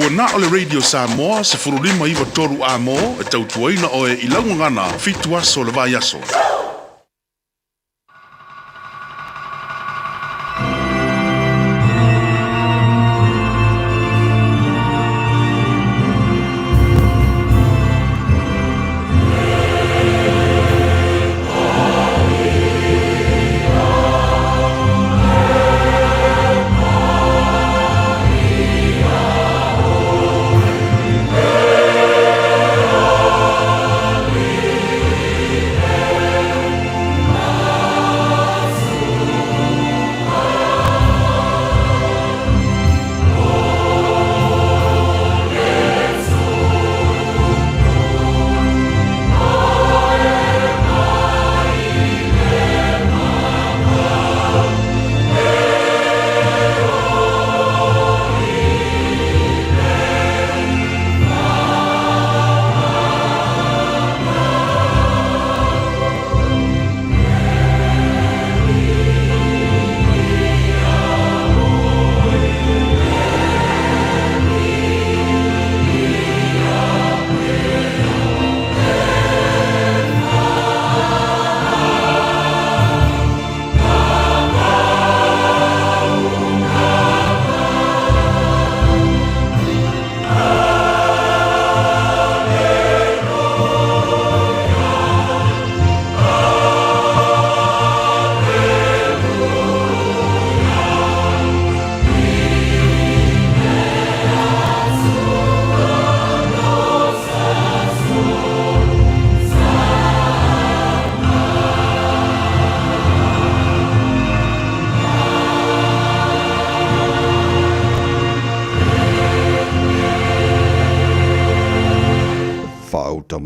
na ole Radio Samoa se furulima iwa toru a mo e tautuaina o e ilaungangana fitua so le vai aso.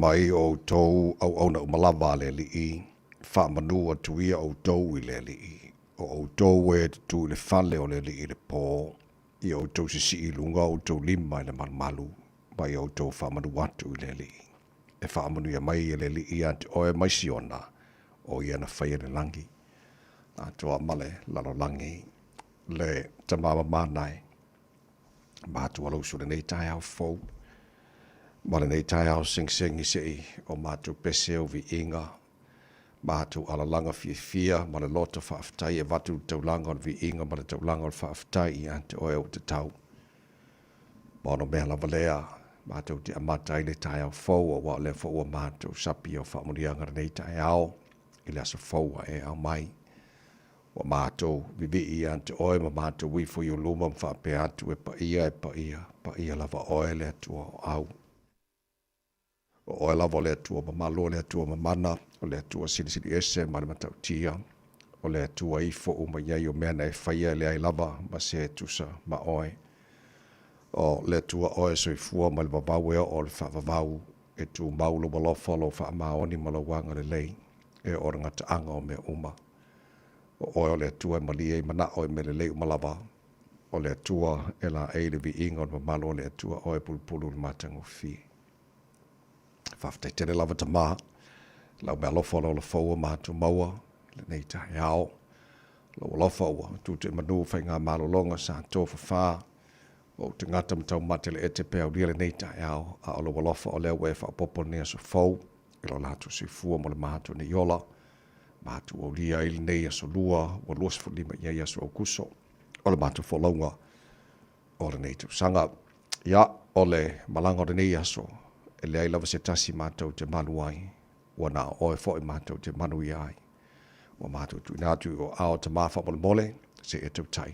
Mai o tau au na umalawa le li I wha manua tuia o tau I le li I o tau e tu le whale o le li I le pō I o tau sisi I lunga o tau lima I le malu mai o tau wha manu atu I le li I e wha manu ia mai I le li I ante o e maisi ona o ia na whaia le langi a toa male lalo langi le tamama manai mātua lausu le nei tai au fau Mara nei tai au sing I sei o mātou pese o vi inga. Mātou alalanga fia, mara lota whaaftai e watu taulanga o vi inga, mara taulanga o whaaftai I ante oe o te tau. Mono mea lava lea, mātou te amatai le tai au fau o wa le fau o mātou sapi o whaamurianga nei tai au. I le asa fau e au mai. O mātou vivi I ante oe ma mātou wifo I o luma mwhaape atu e pa ia lava oe le atua o au. O lava le atua mamalo, le atua mamana, o le atua silisili ese, mara matau tia, o le atua ifo o maiai o mea na e whaia le ai lava, ma se tusa ma oe. O le atua oe so I fua ma le vavau ea o le whaavavau, e tu maulo malofa lo wha maoni malawanga le lei, e o ngata anga o mea uma. O oe o le atua e malia I mana oe me le lei umalava, o le atua e la eile vi inga o le mamalo o le atua oe pulupulu le matango fi. Whaftai tere lava ta maa, lau mea lofa lo la faua mātu maua, le nei tahi ao, lau lofa ua, tu te manu whai ngā malolonga sa tō whawha, o te ngata matau mate le ete pēo lia le nei tahi ao, a o lau lofa o leo e whapopo nea so fau, I lo lātu si fua mo le mātu ni yola, mātu o lia ili nei aso lua, o luas fulima iai aso o kuso, o le mātu wholaunga, o le nei tu sanga, ia o le malanga o le nei aso, e le ai lava se tasi mātou te manu ai, ua nā oe fōi mātou te manu I ai. Ua mātou tu inatu o ao te māwha mole, se e tau tai.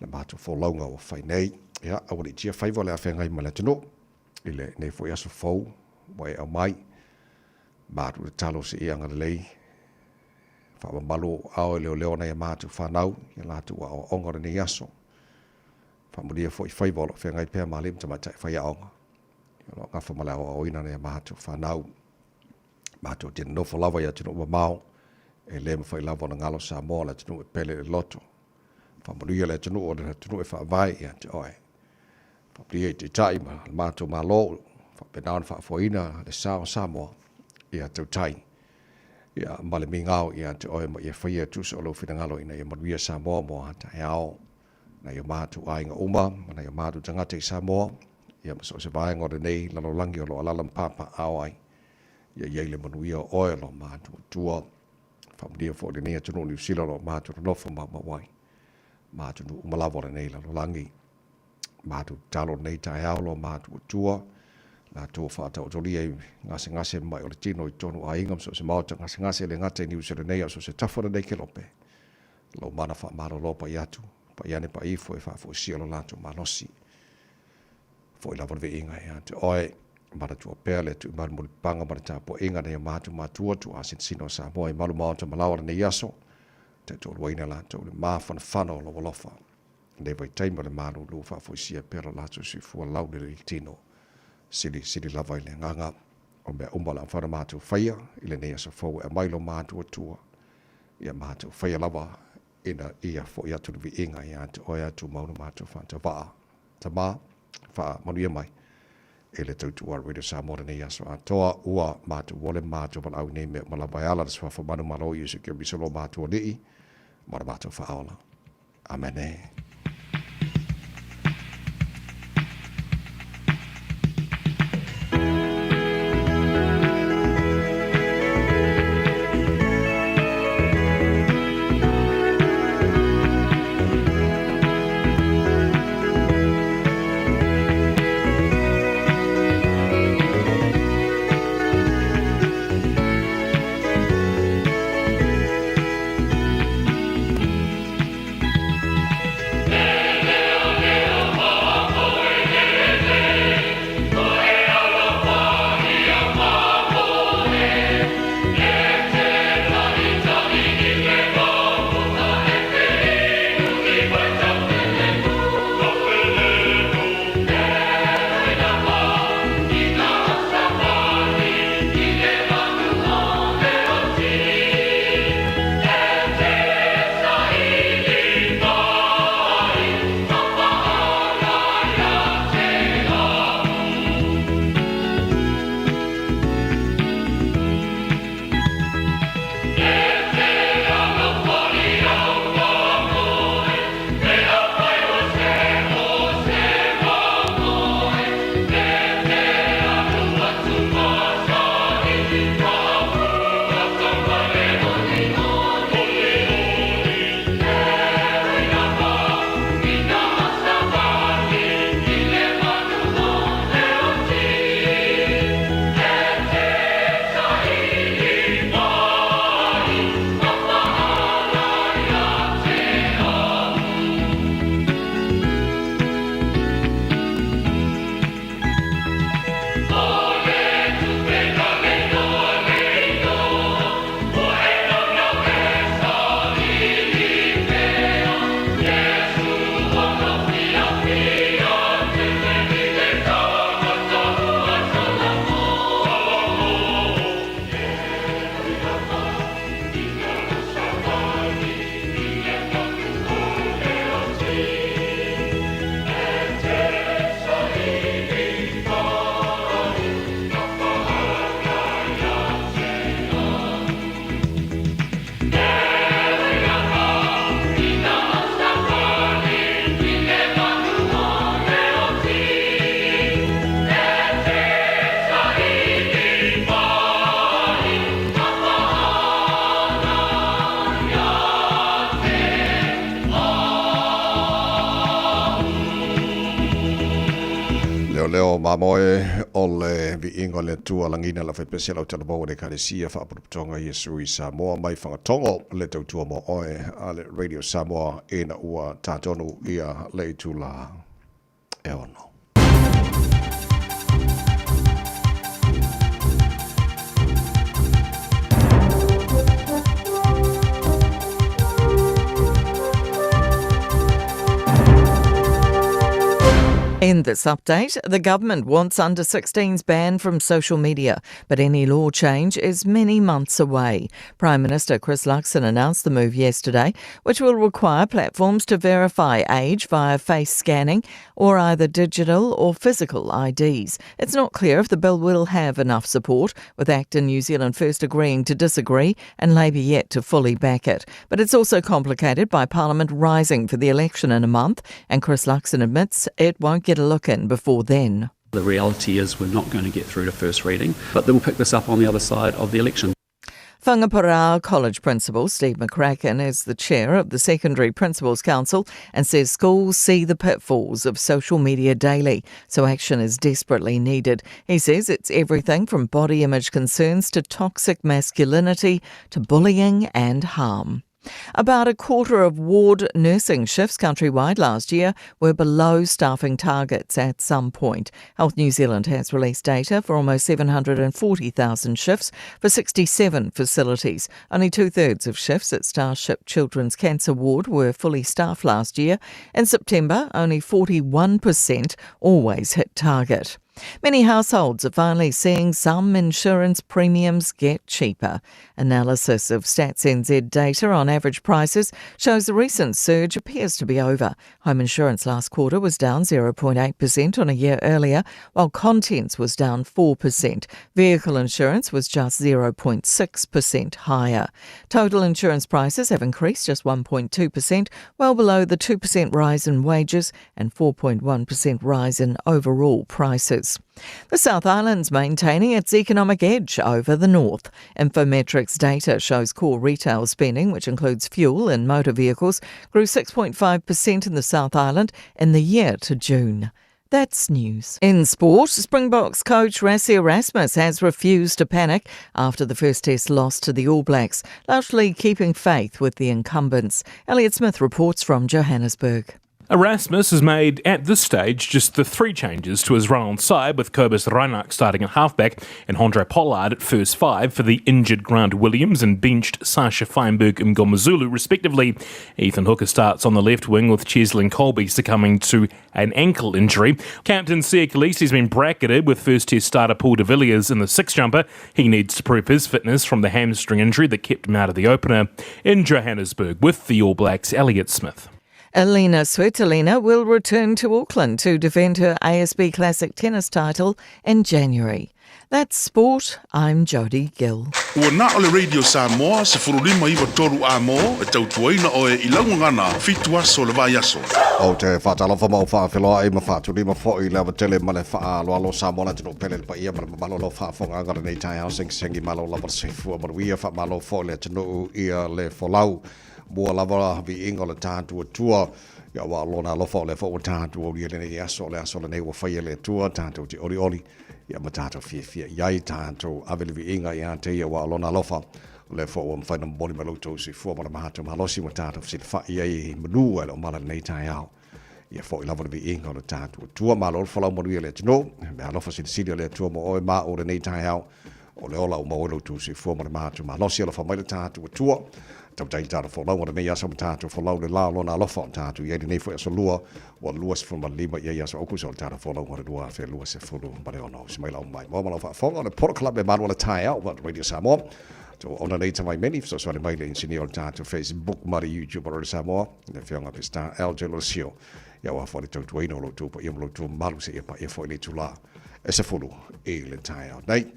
Le mātou fōlaunga o whai nei, ia, awari tia whaiva le a whengai ma le tino, I le nei fōi aso fōu, wa e au mai, mātou le talo se I anga le lei, whawa malu ao e leo nei a mātou whanau, ia lātou a o ongara nei aso. Whamuria fōi whaiva o le whengai pēr mālim tamatai whai a onga. Ngā whamalao o ina nei mātou whanau. Mātou tēnā nofo lawa ia tino ua mau. E le mawhai lawa na ngalo sa moa la tino e pele le loto. Whamanuia le tino o le tino e whaavai ia te oe. Whapria I te tai ma mātou mā lo. Whapenaan whaafoina le sao Samoa ia tau tai. Ia male mi ngau ia te oe ma ia whaia tusa o lo whina ngalo ina ia manuia Samoa moa ta e ao. na ia mātu ainga uma, na ia mātu tangata i Samoa, ia maso se vaenga o nei, lalo langi o lo alalam papa awai, ia yeile manuia o oe lo mātu tua, whamdia fo le nea tunu New Zealand lo mātu ranofa mawai, mātu nu umalawa le nei lalo langi, mātu talo nei tai au lo mātu tua, na tō whātau o toli e ngase mai o le tino i tonu a ingam so se maota ngase le ngate New Zealand nei so se tawhara nei ke lope, lo mana wha maro lo pa iatu, pa iane pa ifo e whafo sia lo lato manosi. Fo i lawan ve inga e ante oe, mara tua pēle tu mara muli panga mara tāpo inga nei mātu mātua tu a sin sino sa moe malu maota malawara nei aso, te tō luaina lato le māwhana whano lo walofa. Nei vai taima le malu lu whafo sia pēra lato si fua lau le tino, sili lava i le nganga, o mea umbala whana mātu whaia, i le nei asa fau e mailo mātua tua, ia mātu whaia lava, ina ia fo ia tu vi inga ia te oia tu maunu mātu whanta waa. Ta mā, wha manu ia mai, e le tautu a Radio Samoa nei aso a toa ua mātu wole mātu wala au nei me malabai ala da swafa manu malo i usu kia bisolo mātu o nii, mara mātu wha aola. Amen. Leo mamoe o le vi ingo le tua langina la fepesela o talabo de karesia fa protonga Yesu i Samoa mai whangatongo le tautua mo oe a le Radio Samoa ina ua tātonu ia le tula e ono. In this update, the government wants under-16s banned from social media, but any law change is many months away. Prime Minister Chris Luxon announced the move yesterday, which will require platforms to verify age via face scanning or either digital or physical IDs. It's not clear if the bill will have enough support, with ACT and New Zealand First agreeing to disagree and Labour yet to fully back it. But it's also complicated by Parliament rising for the election in a month, and Chris Luxon admits it won't get a look in before then. The reality is we're not going to get through to first reading, but then we'll pick this up on the other side of the election. Whangaparao College Principal Steve McCracken is the chair of the Secondary Principals Council and says schools see the pitfalls of social media daily, so action is desperately needed. He says it's everything from body image concerns to toxic masculinity to bullying and harm. About a quarter of ward nursing shifts countrywide last year were below staffing targets at some point. Health New Zealand has released data for almost 740,000 shifts for 67 facilities. Only two-thirds of shifts at Starship Children's Cancer Ward were fully staffed last year. In September, only 41% always hit target. Many households are finally seeing some insurance premiums get cheaper. Analysis of Stats NZ data on average prices shows the recent surge appears to be over. Home insurance last quarter was down 0.8% on a year earlier, while contents was down 4%. Vehicle insurance was just 0.6% higher. Total insurance prices have increased just 1.2%, well below the 2% rise in wages and 4.1% rise in overall prices. The South Island's maintaining its economic edge over the North. Infometrics data shows core retail spending, which includes fuel and motor vehicles, grew 6.5% in the South Island in the year to June. That's news. In sport, Springboks coach Rassie Erasmus has refused to panic after the first test loss to the All Blacks, largely keeping faith with the incumbents. Elliot Smith reports from Johannesburg. Erasmus has made, at this stage, just the three changes to his run on side, with Kobus Reinach starting at halfback and Andre Pollard at first five for the injured Grant Williams and benched Sasha Feinberg and Ngomazulu, respectively. Ethan Hooker starts on the left wing, with Cheslin Colby succumbing to an ankle injury. Captain Sia Khaleesi has been bracketed with first test starter Paul de Villiers in the six-jumper. He needs to prove his fitness from the hamstring injury that kept him out of the opener. In Johannesburg, with the All Blacks, Elliot Smith. Elina Svitolina will return to Auckland to defend her ASB Classic tennis title in January. That's sport. I'm Jodie Gill. Ua na ole Radio Samoa se furulima iwa toru a mo e tautuaina o e ilaungangana fitua so le vai aso. O te whatalofa mau whaawhiloa e mawhatulima fōi lewa tele ma le whaaloalo Samoa na tino pele pa ia ma malolo whaafong angara nei tai hao sengi malo lava se fua maruia wha malo fōi le tino ia le folau. Mua lava vi ingo le tātua tua. Ia wa lona lofa o le fōi tātua o lia nei aso le nei wa whaia le tua tātua te ori ori. Ia ma tātou fia iai tātou avele vi inga ia te ia wa lona lofa le fo o mwhaina mboni maluto si fua mana mahatu mahalosi ma tātou si wha iai manua le o mala nei tai au. Ia fo i lava vi inga o le tātou tua malo le whalau manuia le tino, me alofa si siri le tua mo oe ma o le nei tai au, o le ola o mauloto si fua mana mahatu mahalosi ala wha mai le tātou tua. Tau tai tātou whalau mana nei asa ma tātou whalau le la lona alofa o tātou iai nei fo asa lua, wa lua se fuma lima iai asa oku sa o tātou whalau mana lua fe lua se fulu mare ono si mai lau mai. Mo malau whafonga le Port Club e manuala tai au, wa Radio Samoa. So ona nei tamai many, so swale mai le insini o tātou Facebook, mari YouTube o Radio Samoa, le whianga pe star LJ Lucio. Ia wa whare tau tuaino lo tūpa ia mlo tū malu se ia pa ia whoi le tūla. E se fulu e le tai au. Nei,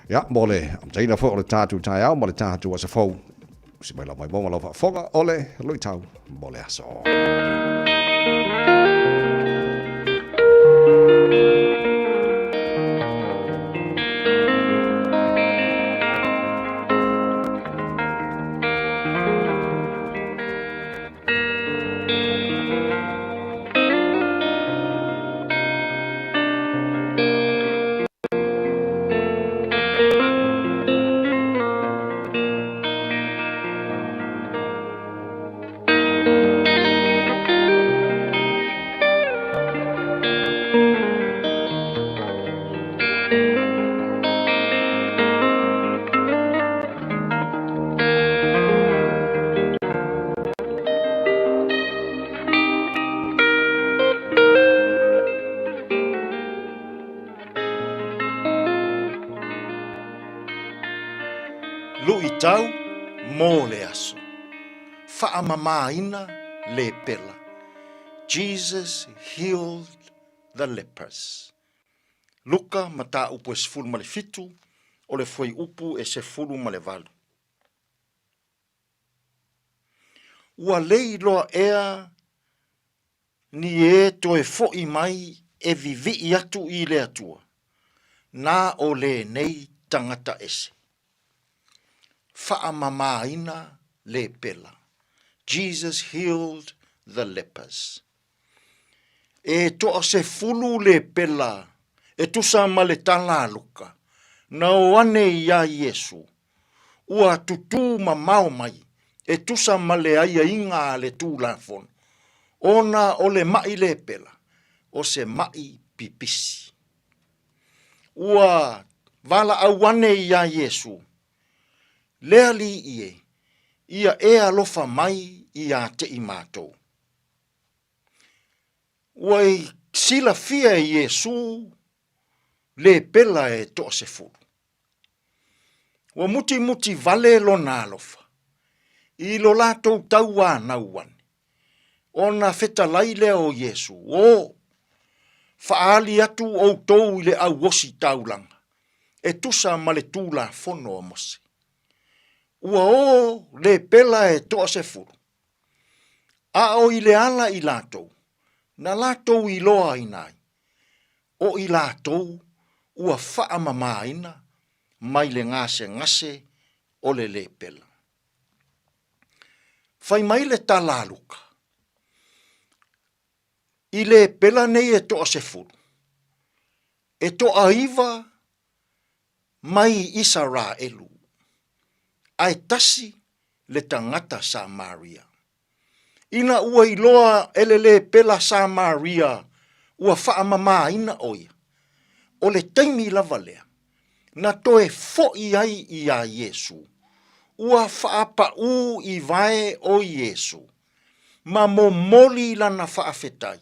ia mo le amtaina whoi o le tātou tai au, mo le tātou asa whou. Si mai la mai mo malau whafonga ole lui tau mo le aso. i tau mō le aso. Whaamamaina le pela. Jesus healed the lepers. Luka mata upu e sefulu ma le fitu, o le foi upu e sefulu ma le valu. Ua lei loa ea ni e to e fo'i mai e vivi atu i le atua. Na o le nei tangata ese. Whaamamaina le pela. Jesus healed the lepers. E toa se fulu le pela, e tusa ma le tala luka, na o ane ia Yesu, ua tutu ma mau mai, e tusa ma le aia inga le tu la fon, ona o le mai le pela, o se mai pipisi. Ua vala au ane ia Yesu, lea li ie, ia e alofa mai ia te imatou. Wai sila fia Yesu le pela e toa se fulu. Wa muti muti vale lo na alofa. I lo latou taua nauane. Ona feta laile o Yesu. O faali atu o tou le au wosi taulanga. E tusa ma le tula fono o mose. Ua o le pela e toa se fulu. A o i le ala i latou. Na latou i loa inai. O i latou ua whaamamaina mai le ngase o le pela. Whai mai le talaluka. I le pela nei e toa se fulu. E toa iwa mai Israelu. Ai tasi le tangata Samaria. Ina ua iloa elele pela Samaria ua whaamamaina oia. O le taimi lava lea. Na toe fo'i ai i a Yesu. Ua whaapa u i vae o Yesu. Ma momoli lana whaafetai.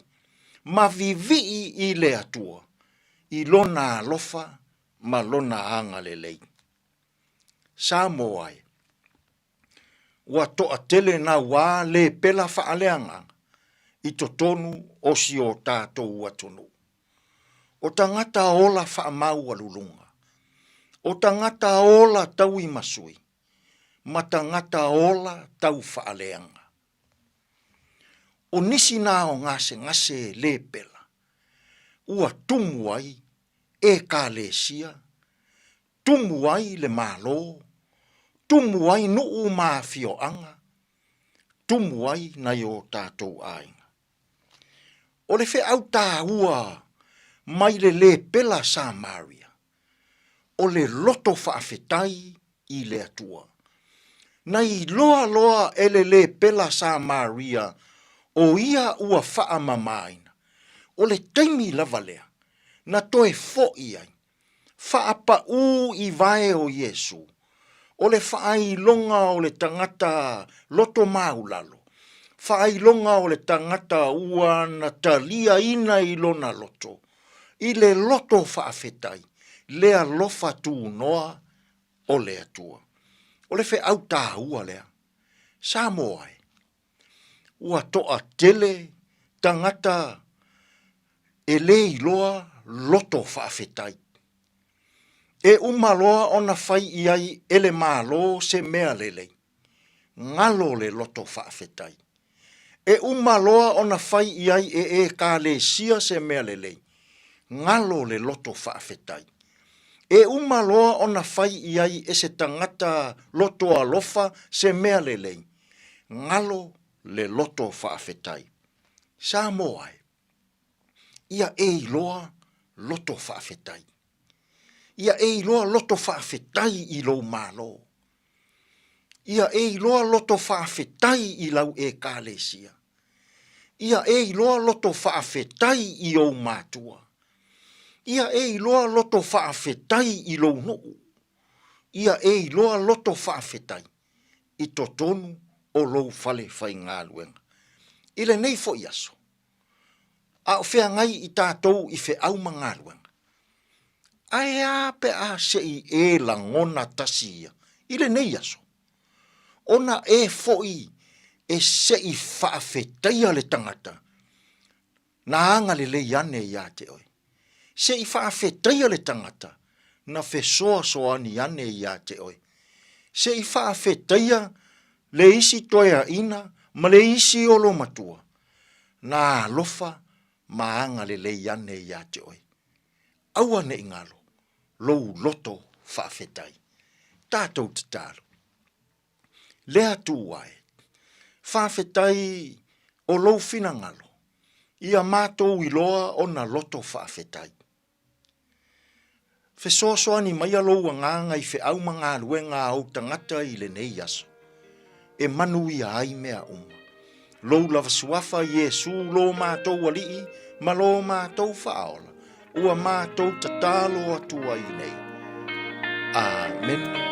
Ma vivii i le atua. I lona alofa ma lona anga lelei. Samoai. Ua toa tele na wā le pela whaaleanga. I totonu o si o tātou atonu. O tangata ola whaamau alulunga. O tangata ola tau i masui. Ma tangata ola tau whaaleanga. O nisi nā o ngase le pela. Ua tumuai e ka le sia. Tumuai le malo. Tumuai nuu maa fioanga. Tumuai na yo tātou ainga. O le fe au tā ua mai le pela Samaria. O le loto whaafetai i le atua. Nai loa le pela Samaria o ia ua whaamamaina. O le taimi lavalea. Na toe fo'i ai. Whaapa u i vae o Yesu. O le whaai-longa o le tangata loto maulalo. Whaai-longa o le tangata ua na talia ina i lona loto. I le loto whaafetai. Lea lofa tū noa o le atua. O le whe au tā ua lea. Samoai. Ua toa tele tangata e le iloa loto whaafetai. E umaloa ona fai iai ele malo se mea lelei. Ngalo le loto whaafetai. E umaloa ona fai iai e ka le sia se mea lelei. Ngalo le loto whaafetai. E umaloa ona fai iai e se tangata loto alofa se mea lelei. Ngalo le loto whaafetai. Samoai. Ia e iloa loto whaafetai. Ia e iloa loto whaafetai i lau malo. Ia e iloa loto whaafetai i lau e kālesia. Ia e iloa loto whaafetai i au mātua. Ia e iloa loto whaafetai i lau nuu. Ia e iloa loto whaafetai i totonu o lau fale whai ngāluenga. Ile nei fo iaso. A o whea ngai i tātou i whe au mangāluenga. Ai a pe a se i e la ngona tasia I le nei aso. Ona e foi e se I whaafetaia le tangata. Na anga le ane ia te oi. Se I whaafetaia le tangata. Na fesoa soani ane ia te oi. Se I whaafetaia le isi toea ina, ma le isi olo matua. Na lofa maanga le ane ia te oi. Aua ne ingalo, lou loto whaafetai. Tātou te tālo. Lea tū wae. Whaafetai o lou fina ngalo. Ia mātou iloa o na loto whaafetai. Fesoasoani mai alou nganga I fe au mga luenga au tangata I le nei aso. E manu ia ai mea uma. Lou lava suafa Yesu lo mātou alii, ma lo mātou whaola. Ua mātou tatalo atua I nei. Amen.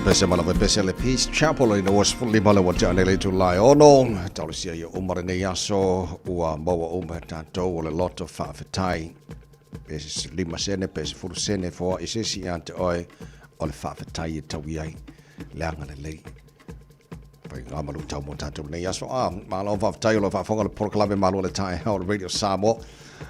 pese mala pese le Peace Chapel in was fully mala wa jana le July ono tausia yo umare ne yaso ua maua tato o le lot of whawhetai pese lima sene pese furu sene fo isisi ante oi o le whawhetai e tawi ai leanga le lei pai ngā malu tau mo tato ne yaso malo whawhetai o le whawhonga le porklawe malo le tai hao le Radio Samoa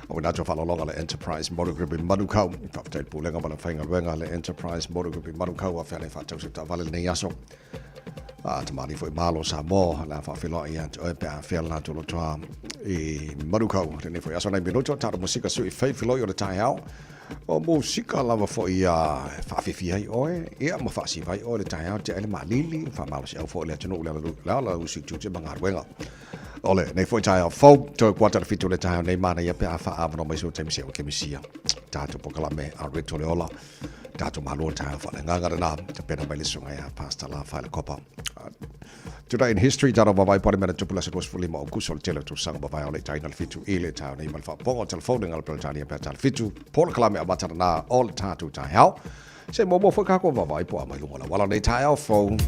o na jo whalolonga le Enterprise Motor Group in Manukau whawhetai pulenga wala whainga ruenga le Enterprise Motor Group in Manukau a whale whatau se ta vale ne yaso tamani foi malo Samoa la whawhilo i ante oi pēa whela tolo toa i Manukau tene foi aso nei minuto tara musika sui whaifilo i o le tai hao o musika lava foi whawhiwhi ai oe ia ma whasi vai o le tai hao te ele malili whamalo se au foi le atunu la usi tūte mga ruenga ole nei foi tai fo to kwata le fitu le tai nei mana ia pe afa avano mai so taimi se o kemisia tatu pokala me a reto le ola tatu malo tai fa le nganga na te pena mai le sunga ia pasta la fa le kopa today in history tara vai pare mena tupula se was fully mo kusol tele to sang vai ole tai na fitu ile tai nei mal fa pongo telefone ngal pel tai pe tal fitu por kala me abata na all tatu tai hao se mo fo ka ko vai po mai lunga wala nei tai hao phone.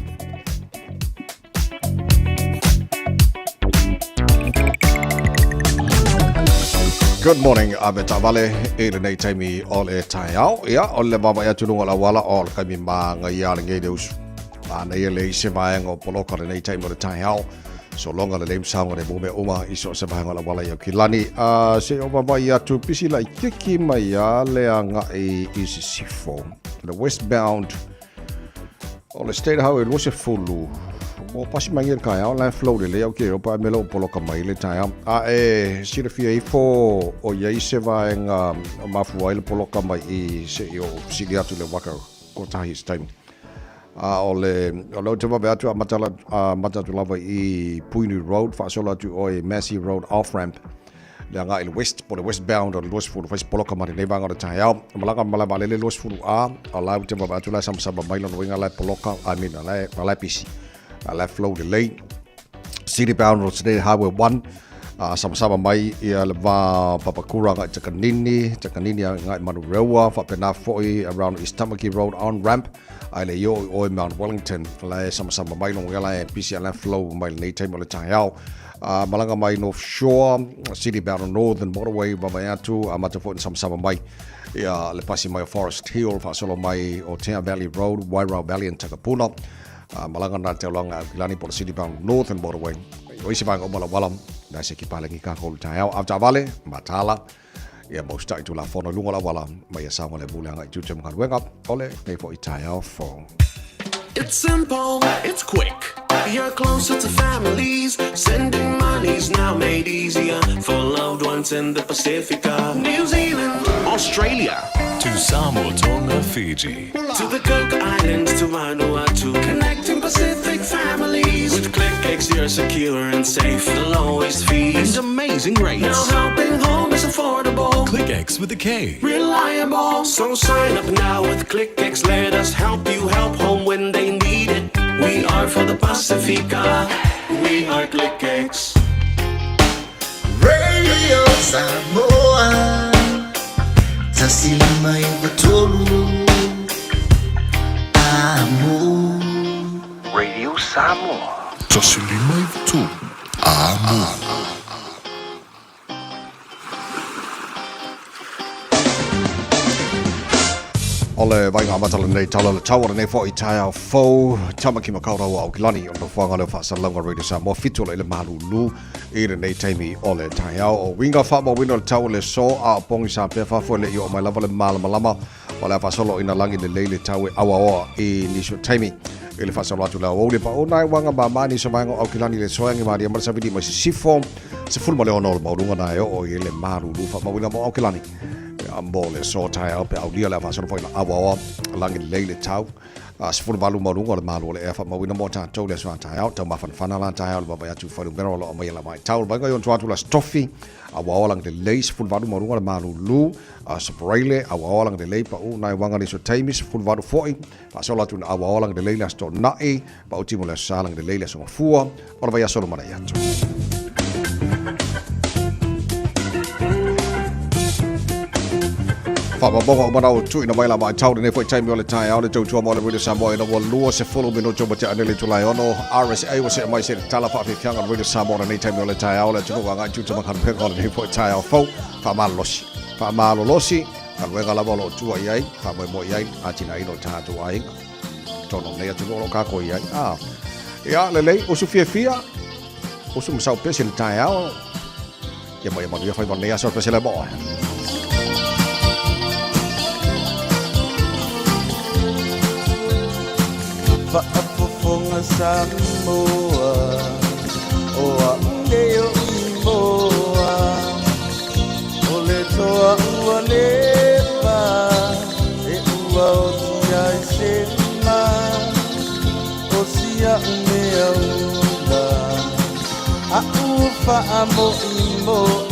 Good morning, Abeta Vale, Eden A Taimi, all a Tayao, all the Baba Yatunga Walla, all coming bang a yelling ados, and a lay Sevang or Poloka and A Time of the Tayao, so long as the name sound of the Bube Uma is also Sevang on a Walla Yakilani, say over by Yatu Pisi like Kiki Maya, Leanga is Sifo, the westbound, all the state how it was a full. O pasi mangir kai au la flow le au ke o pa melo polo ka mai le tai sira fia fo o ye se vai nga mafu ai le polo ka mai I se o sigia tu le waka ko tahi time o lo te va atu mata tu lava I Puini Road fa sola tu o Massey Road off ramp le nga il west por westbound o los fu fa polo ka mai le vanga o tai au malanga mala le los fu a la te va atu la sam mai lo winga la polo ka la pisi left flow delay city bound road today highway 1 sama-sama mai ia leva papakura ngai takanini ngai manurewa fa pena foi around East Tamaki Road on ramp ai le yo o Mount Wellington la sama-sama mai no ngala PC left flow mai nei time le taiao malanga mai North Shore city bound on Northern Motorway babayatu amata foi sama-sama mai ia le pasi mai Forest Hill fa solo mai o Tea Valley Road Wairau Valley and Takapuna malanga na te longa kilani por city bound Northern Motorway o isi bang o mala walam na se kipalengi ka ko taiao after vale matala ia mo stai tu la fono lunga la wala mai sa mo le bulanga tu tem kan wenga ole nei fo itaiao fo. It's simple, it's quick. You're closer to families. Sending money's now made easier for loved ones in the Pacifica. New Zealand, Australia, to Samoa, Tonga, Fiji, to the Cook Islands, to Vanuatu. Connecting Pacific families. With ClickX, you're secure and safe. The lowest fees and amazing rates. Now helping home is affordable. ClickX with a K. Reliable. So sign up now with ClickX. Let us help you help home when they need it. We are for the Pacifica. We are ClickX. Radio Samoa. Tasilima Ivatolu. Amo. Radio Samoa. Tasilima Ivatolu. Amo. Ole vai ngā matala nei tala le tawara nei fo I taia fo tamaki makaura wa Aukilani o na whanga le whaasalanga Radio Samoa fitu le malulu I re nei taimi o le taia o winga whama wino le tau le so a pongi sa pe whafo le I o mai lava le malama o le whasolo ina langi le leile tau e awa oa I nisho taimi I le whasalo atu la o le pa o nai wanga ma mani so vanga Aukilani le soangi maria marasa vidi ma si sifo se fulma le ono le maurunga na e o I le malulu whama wina mo Aukilani Ambole so tai au pe au dia la fa so foi na awa langi leile tau se fu valu mo lungo le malu le fa mo wina mo ta to le so tai au ta ma fana la tai au ba ya tu fa lu bero lo mai la mai tau ba ga yon tu la stoffi awa lang le leis fu valu mo lungo le malu lu sprayle awa lang le lei pa u nai wanga ni so taimis fu valu foi fa so la tu awa lang le leile sto nai pa u timo le salang le leile so fua o ba ya so mana ya Whamabonga o marau tui na maila mai tau ne foi taimi o le tai au le tautua mo le Radio Samoa ina wa lua se fulu mino joba te anele tulai ono RSA wa se mai se tala fa fianga Radio Samoa nei taimi o le tai au le tunu wa ngai tuta makan pe ko le foi tai au fo whamalo losi kan wega la bolo tua iai fa mo iai atina ino tatu ai tono nei atu lo ka ko iai ya le o su fia o su msau pe se le tai au ya mo ya fa mo nei aso pe se le bo Whaapofonga Samoa O a ungeo imoa O le toa ua lepa E ua o tia I sema O sia umea ula A ufa amo imoi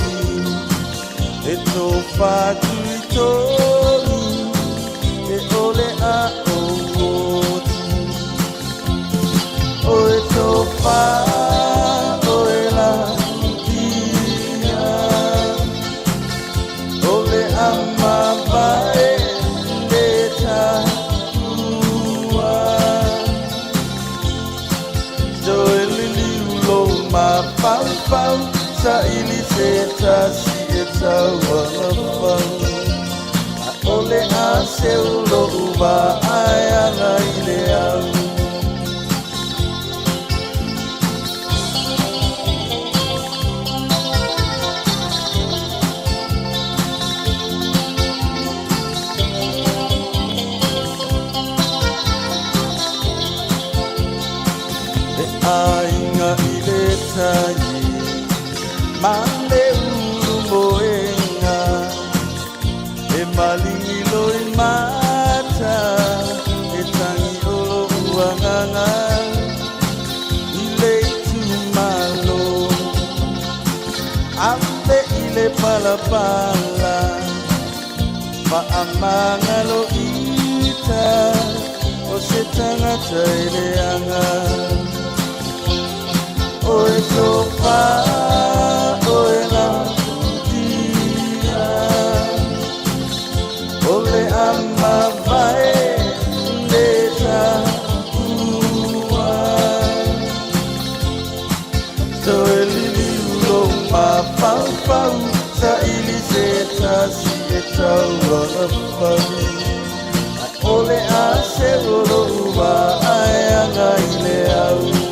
E to fatu I tolu E ole a o Oe tofa, oe la dia Ole ama vae leta ua Joe lili ulo ma pau pau Sa ili se tasi e taua pau Ole a se ulo uba ai ala ile au Ainga ile tai Mande uru moenga E malingi loi mata E tangi olo uanganga Ile tu malo Ambe ile pala pala Ma amanga lo ita O se tangata ile anga Oe tofa, oe la dia Ole ama vae leta ua Toe lili ulo ma pau pau Sa ili se tasi e taua pau Ole a se ulo ua ai anga ile au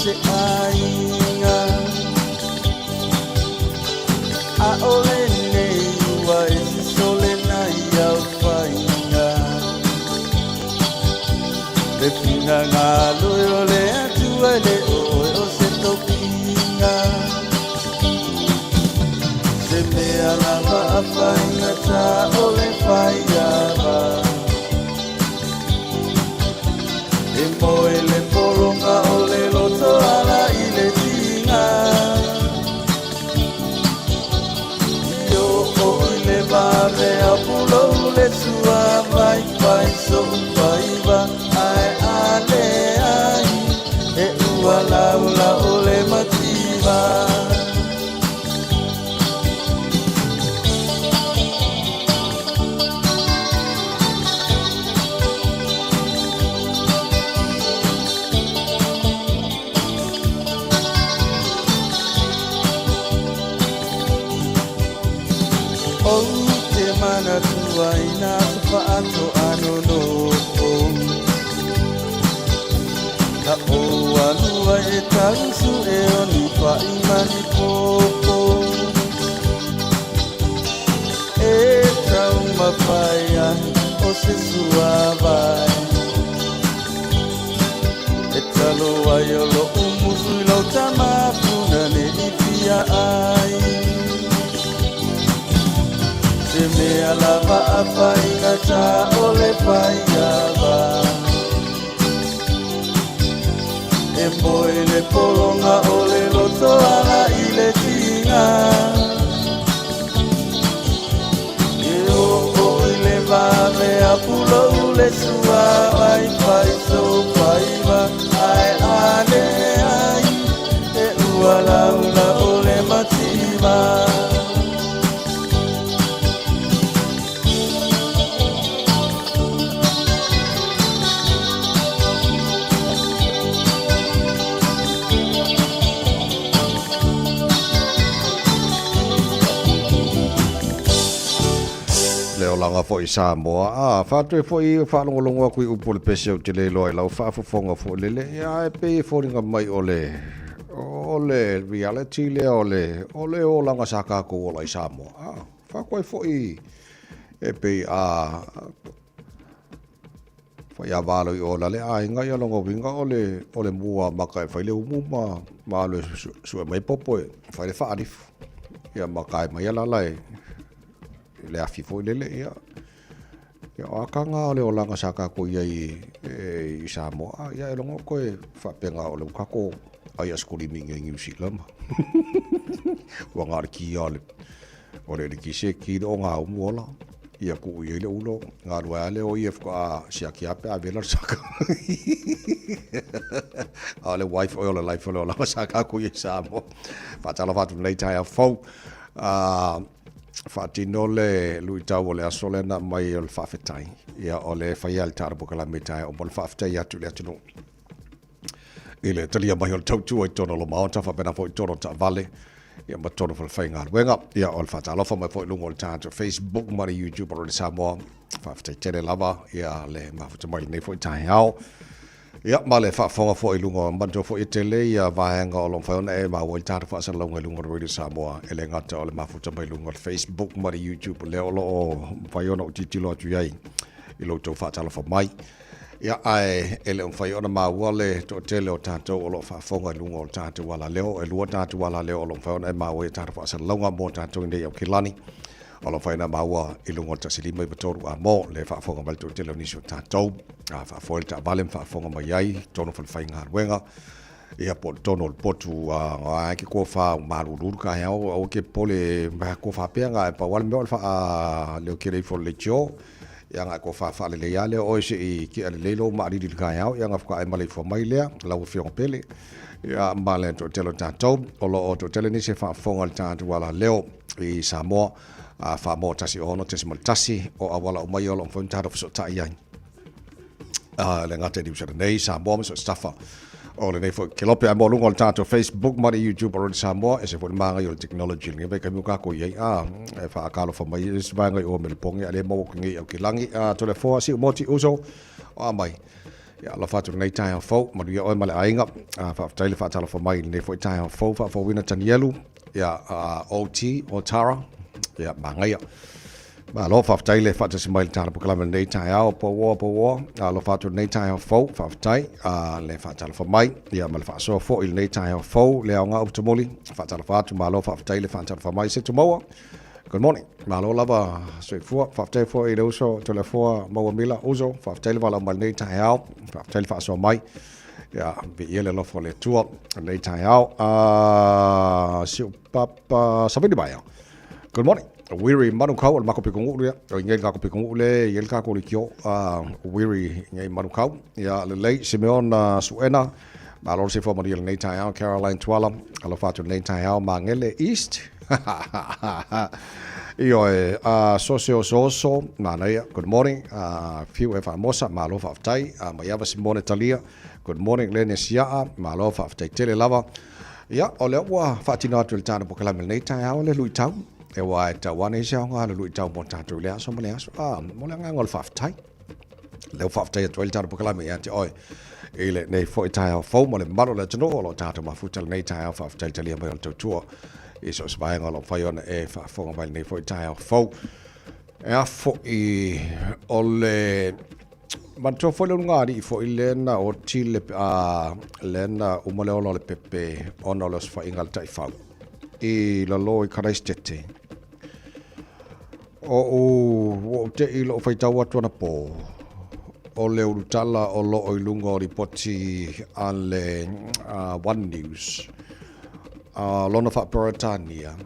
Se ainga A ole nei ua esi sole na iau whainga Le pinga ngā loi ole atua le oe o se topinga Se mea lava a whainga ta ole whaiawa E moe le poronga ole loto ala I le tinga Io o I le vare a pulo le sua vai vai so vaiva ai ale ai E ua laula ole mativa O te mana tua ina sa ato ano no Ka o anua e tausu e oni pa imani popo E trauma whaia o se sua vai E talo ai o lo umusu I lau tamapuna ne I pia ai Se me mea lava a whainga tā ole whainga wā. E moe le polonga ole loto ana i le tinga. E o i le vame a pulo ule sua ai whai so whaiva ai ane ai. E ua laula ole matima. Leo langa fo i Samoa. Whātue fo i whālongolongo kui upo le pese o te le loa i lau whaafofonga fo lele. Ia e pe fōringa mai ole reality le ole o langa sakako ola i Samoa. Whakoe fo i e pe whai a wālo i ola le inga i alongo winga ole mua maka e whaile umu ma le sua mai popo e whaile whaarifu. Ia maka e mai alalai. Le afi foi lele ia akanga ole o langa saka ko ia i Samoa ia e longo koe whapenga o le kako ai askoli minga i New Zealand wa ngā ki ale o le ki se ki o ngā umuola ia ku ia le ulo ngā rua ale o ia wha sia ki ape a vela saka ale wife o le life o langa saka ko i Samoa whatala whatu nei tai a fau Fatino le lui tau le asole na mai o le whawhetai. Ia o le whaia le tāra buka la metai o le whawhetai atu le atinu. I le talia mai o le tautua i tono lo maota whapena fo i tono ta vale. Ia ma tono fo le whainga luenga. Ia o le whatalofa mai fo i lungo le tāta Facebook mari YouTube o le Samoa. Whawhetai tene lava. Ia le mawhata mai nei fo i tahi hao. Ia ma le whaafonga fo i lungo manto fo i tele ia vahenga o lom whaiona e maua i tāra whaasa launga i lungo Radio Samoa e le ngata o le mafuta mai lungo le Facebook mari YouTube le olo o whaiona o titilo atu iai i loutou whaatalofa mai ia ai e le whaiona maua le to tele o tātou o lo whaafonga i lungo o tātou wala leo e lua tātou wala leo o lom whaiona e maua i tāra whaasa launga mo tātou i nei au kilani o lo whaina maua i lungo ta silima i batoru a mo le whaafonga mai to tele o nisi o tātou whaafoel ta valem whaafonga mai ai tono whainga ruenga ia po tono le potu ngā ke kua wha marururu ka hea o ke pole kua whapea ngā e pa wale meo leo ke rei fo le tio ia ngā kua wha le ia leo oise i ke ale leilo maariri ka hea ia ngā whaka e malei fo mai lea lau whionga pele ia mbale to tele tātou o lo o to tele nisi whaafonga le tātou wala leo i Samoa wha mo tasi o hono tasi mal tasi o awala o mai o lo mwhaun tātou whaso tai ai le ngate di usara nei Samoa miso staffa o le nei fo ke lope a mo lungo le tātou Facebook mari YouTube o le Samoa e se fo le manga i o le technology nge veka miu kako iei e wha akalo wha mai e se vanga i o melepongi a le mo kingi au ki langi to le foa si umoti uso o a mai ia la fatu nei tai o fo mari o male ainga wha taile wha tala wha mai nei fo i tai o fo wha fo wina tanielu ia OT o Tara ia mangaia ma lo whaftai le whata si mai le tāra pukalama nei tai au po wo lo whatu nei tai au fau whaftai le whatala wha mai ia ma le whaasoa fo il nei tai au fau le au ngā uputamoli whatala whatu ma lo whaftai le whatala wha mai se tu maua good morning ma lo lava sui fua whaftai fo i le uso to le fua maua mila uso whaftai le wala mai nei tai au whaftai le whaasoa mai ia vi ia le lofo le tua nei tai au siu papa sabini mai au good morning Wiri manukau al mako pikungu dia o ngel kako pikungu le ngel kako le kio wiri ngai manukau ya le lei Simeon Suena ma lo se forma le nei tai Caroline Twala alo fatu nei tai ma ngele East io socio ma nei good morning fiu e famosa ma lo fatai ma yava Simone Talia good morning le nesia ma lo fatai tele lava ya o le wa fatina tu tana pokala nei tai le lui tau e wa ta wane sia nga le lui tau mo tatu le aso mo le aso mo le ngol faftai le faftai to el tatu pokala me ati oi ele nei foi tai fo mo le malo le tno lo tatu ma futal nei tai faftai tali mo to tu iso sbai ngol fai on e fa fo ngal nei foi tai fo e a fo i ole man to fo le ngari fo ilena o chile lena o mo le o le pepe ono los fa ingal tai fa i la lo i Christchurch o te i lo fai tau atu ana po. O le urutala o lo o ilunga o ripoti a le One News. Lona wha Peretania.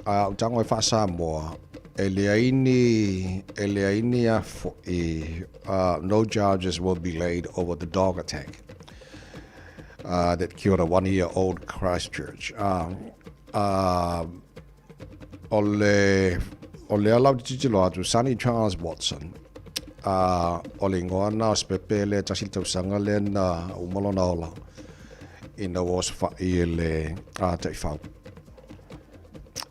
Utango e wha Samoa. E le aini a fo no charges will be laid over the dog attack that killed a 1-year-old Christchurch. O le alau titilo atu Sonny Charles Watson. O le ngoana o spepe le tasil tausanga le na umalona ola. Ina was fa I le taifau.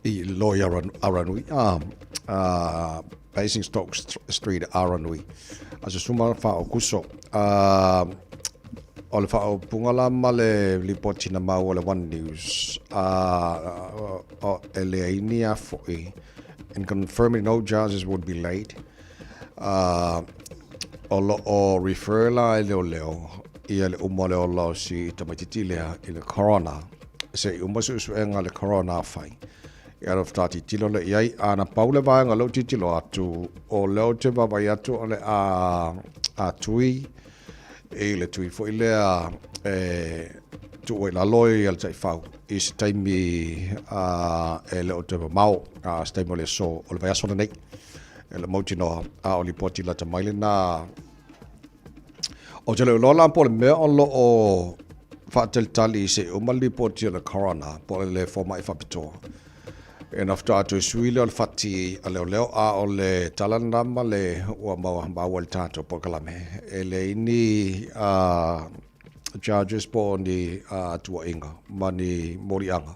I lawyer Aranui. Basingstoke Street Aranui. Asa suma fa o kuso. O le fa o pungala ma le lipoti na mau o le One News. O ele ainia foi. In confirming no charges would be laid. O refer la leo. Ia le umole o lao si tamaititilea I le corona. Se umasu usuenga le corona fai. Ia rafutati tilo le iai ana paule vaenga lau titilo atu. O leo te vavai atu o le a tui. E le tui fo ilea tu e la loi al tai fau. I se taimi e le o te mau. Se taimi o le so. O le vai aso nei. E le mauti noa. O li poti la ta maile na... O te leo lola po le mea o lo o whaatel tali se o mali poti o le corona. Po le forma I whapitoa. E nafta atu suile o le whati a leo o le talanama le ua maua le tato po kalame. E le ini charges po ni tua inga. Mani morianga.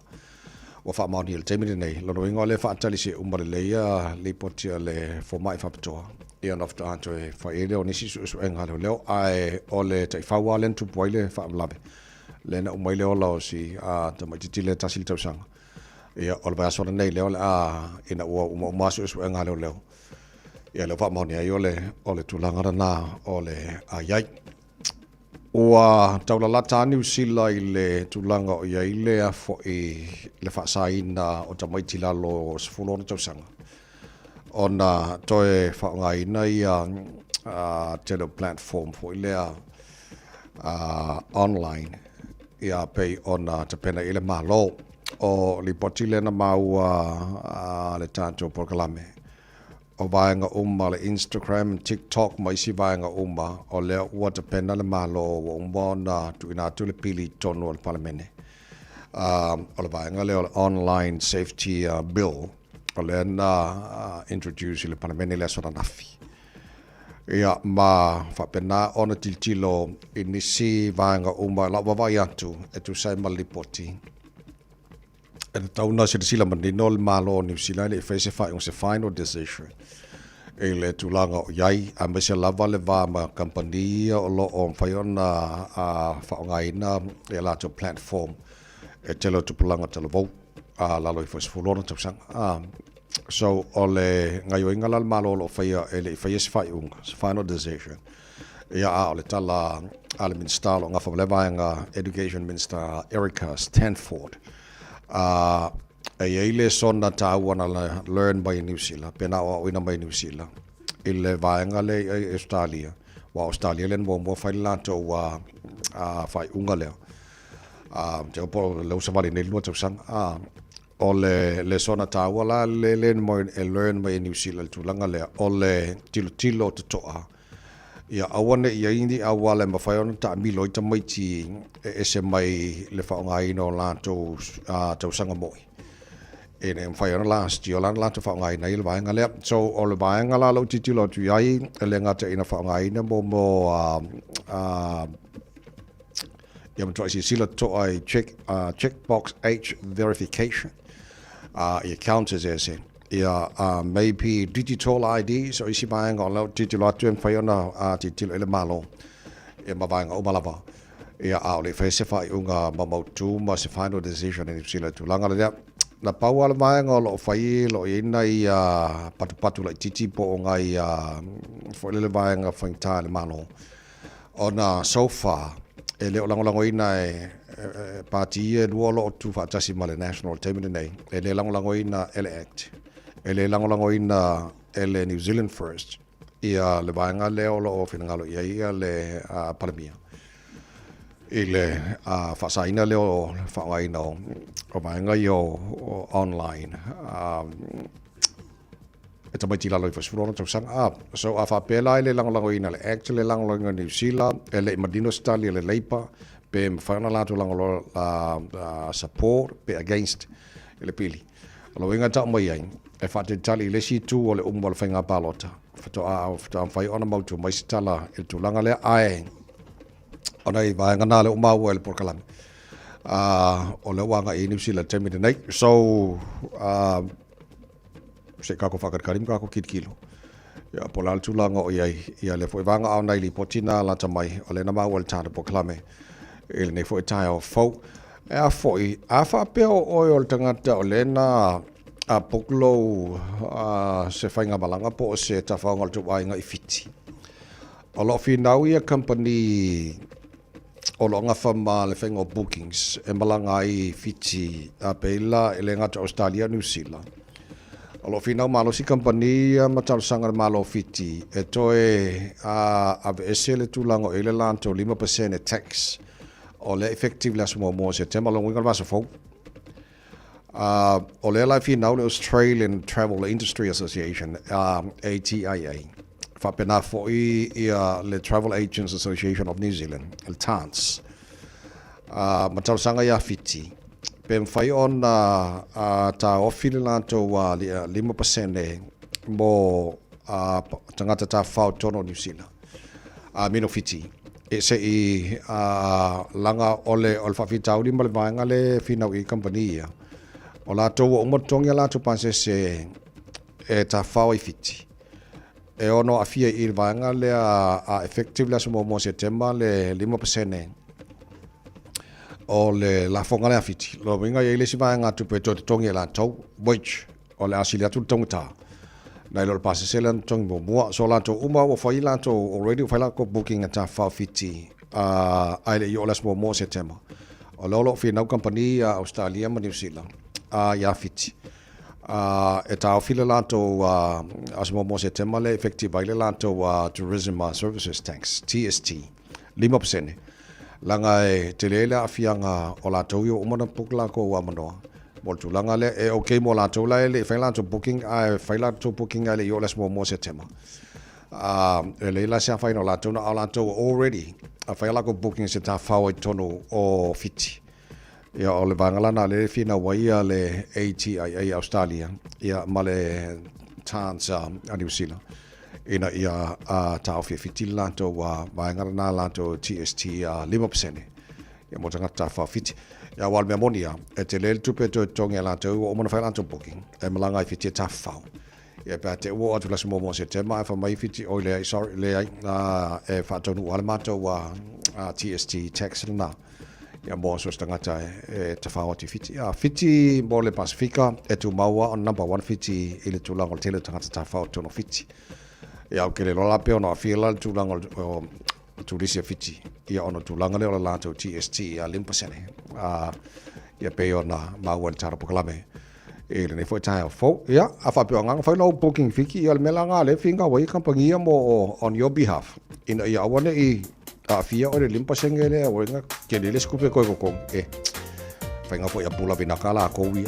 Wa wha mauni le teimini nei. Lono inga o le whaatali se umare leia li poti o le forma I whapitoa. Ia nafta atu e whaere o nisi su enga leo ai o le taifaua len tupuaile whaamlabe. Lena umaile o lao si tamaititile tasil tausanga. Ia o le vai asona nei leo le ina ua umasu su enga leo. Ia leo wha mauni ai o le tulangara na o le aiai. Ua taula lata New Zealand I le tulanga o iai lea fo I le whaasaina o tamaitila lo sifulona tausanga. Ona toe whaongaina I tele platform fo ilea online ia pei ona te pena ile malo o li potile na maua le tanto porkalame o vaenga le Instagram TikTok mai si vaenga o le ua te pena le malo o umbona tu ina tu le pili tono o le palamene o le vaenga le online safety bill o le na introduce le palamene le sona nafi ia ma whapena ona tiltilo inisi vaenga la wawai atu e tu sai malipoti e tauna sila manino le malo New Zealand e face fai on se final decision e le tulanga o iai a mese lava le va ma company o lo on fai ona whaongaina e la to platform e telo tu pulanga telo vau la loi fos fulona tapsanga so ole ngai o ingala malo lo fai ele fai se fai un final decision ia ole tala ale minister lo nga fa nga education minister Erica Stanford ele sonna ta wana learn by New Zealand pena o ina by New Zealand ile vaenga le Australia le mo fai la to fai unga le te po lo sa vale nei lo tsan o le sona taua la le mo e learn by New Zealand tu langa le o le tilo te toa ia awane ia indi awale ma fai ona ta mi loita mai ti ese mai le fa ngai no la to sanga moi ene fai ona last year la to fa ngai nei le vai ngale so o le vai ngala lo tilo tu ai le ngata ina fa ngai na mo ia mo try sila to I checkbox H verification ia counters ese ia maybe digital ID so isi maanga o digital atu fai ona titilo ele malo ia mavanga o malava ia le face fai unga mamautu ma se final decision in sila tu langa le na paua maanga lo fai lo ina ia patu la titi po ngai fo le maanga fai tale malo ona so far ele lango ina party duolo tu fa tasi male national team nei ele lango ina ele act ele lango ina ele New Zealand First ia le vaenga le o lo finangalo ia le palamia ile fasaina le o fawaina o vaenga yo online it's a bit like for sure to sang up so afa pela ile lang ina le actually lang New Zealand ele Madino style le leipa pe mfana la to lang support pe against ele pili lo inga ta mai ai e fa te tali le si tu o le umbal fenga palota fato a fai ona mau tu mai stala il tu langa le ai ona I va ngana le umau el por kalam o le wanga I New Zealand temi nei so se kako fakar karim kako kit kilo ya polal tu langa o ia le foi vanga au nei li potina la tamai o le na mau el tana por kalame il ne foi tai o fo a foi a fa pe o tangata o le na a poklo se fainga balanga po se ta faunga tu ainga I fiti o lo finau ia company o lo nga fama le fainga bookings e malanga I fiti a peila ele ngata Australia New Zealand o lo finau malo si company matal sanga malo fiti e toe a vesele tu lango ele lanto 5% e tax o le effective la mo se tema lo ngal vaso fo o le la finau le Australian Travel Industry Association ATIA fa pena fo ia le Travel Agents Association of New Zealand el TANS matal sanga ya fiti pem fai on ta ofile lanto wa 5% mo tangata ta fau tono New Zealand mino fiti e se langa ole olfa fitau di mal vanga le finau I company o la to o motonga la to panse se e ta fau I fiti e ono afia I vanga le a effective la mo se tema le 5% o le la fonga le afiti lo vinga ile si vanga tu pe to tonga la to which o le asilia tu tonga na lo pase se lan tong mo so la to uma o foi la to already foi la ko booking at fa fiti ai le yo las mo se tema o lo finau company Australia ma New Zealand ya fiti e ta fila la to as mo se tema le effective ai le la to tourism services tax TST 5% langa e telele afianga o la to yo umana pukla ko wa mano mo tu langa le e okay mo la to la le faila to booking faila to booking ale yo las mo se tema le la sa faino la to na la to already faila ko booking se ta fawo tono o fiti ya o le bangala na le fina waia le ATIA Australia ya male TANS a New Zealand ina ia ta fiti la to wa bangala na la to TST 5% ya mo tanga ta fa fiti ya wal memonia e te le tu pe to tonga la to o mo fa la to booking e malanga fiti ta fa ya pa te wo atu la mo se te ma fa mai fiti o le sorry le e fa to no alma to wa TST tax na ya mo so stangata e te fa oti fiti ya fiti mo le Pacifica e tu maua on number 1 fiti ile tu lango tele tangata ta fa to no fiti ya o ke le la pe ona fila tu lango tu risia fiti ia ono tu langa le o la to TST a 5% ia pe ona maua le tara pokalame ele ne foi tai fo ia a fa pe nga foi no booking fiki ia me langa le finga wai company mo on your behalf in ia one a fia o le 5% ele o nga ke le skupe ko fa nga foi a pula vina kala ko wi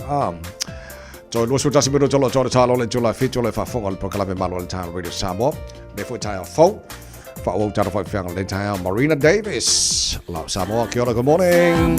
so lo so tasi bero tolo talo le jola fito le fa fonga le proclame malo le town radio Samoa ne foi tai fo fa o tara fa fianga le tai Marina Davis la Samoa kia ora good morning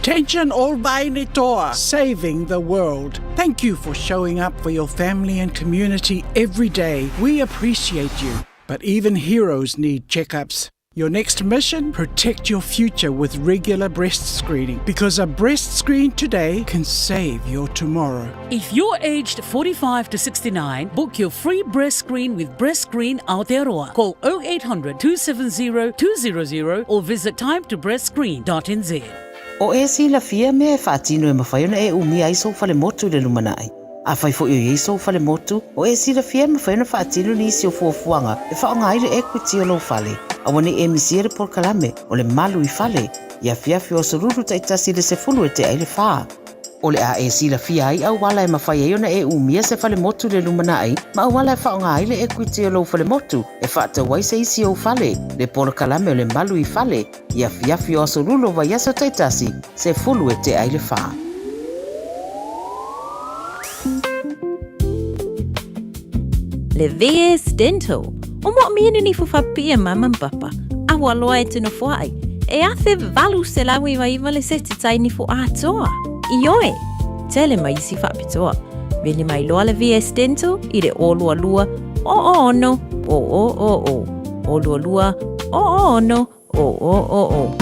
Attention all Vainitoa, saving the world. Thank you for showing up for your family and community every day. We appreciate you. But even heroes need checkups. Your next mission? Protect your future with regular breast screening, because a breast screen today can save your tomorrow. If you're aged 45 to 69, book your free breast screen with Breast Screen Aotearoa. Call 0800 270 200 or visit timetobreastscreen.nz. O e sila fia me e whaatino e mawhaiona e umi ai so fale motu le lumanai. A whai fo i so fale motu, o e sila fia me whaiona whaatino ni isi o fuafuanga e whaonga aile equity o lo fale. A wane e misiere por kalame o le malu I fale, ia fiafi o soruru taitasi le se fulu e te aile whaa. O le a e sila fia ai au wala e mawhai e ona e umia se fale motu le lumanai, ma au wala e whaonga aile equity o lo fale motu, e whaata wai se isi o fale, le por kalame o le malu I fale, ia fiafi o soruru wa yaso taitasi, se fulu e te aile whaa. Le VS Dental. O mo miene ni fu fapia mama papa. A waloa e tino fuai. E a the valu se lawi wa iwa le seti tai ni fu atoa. Ioe. Tele mai si fapitoa. Veni mai loa le VS Dental I le olua lua. O no. O. Olua lua. O no. O.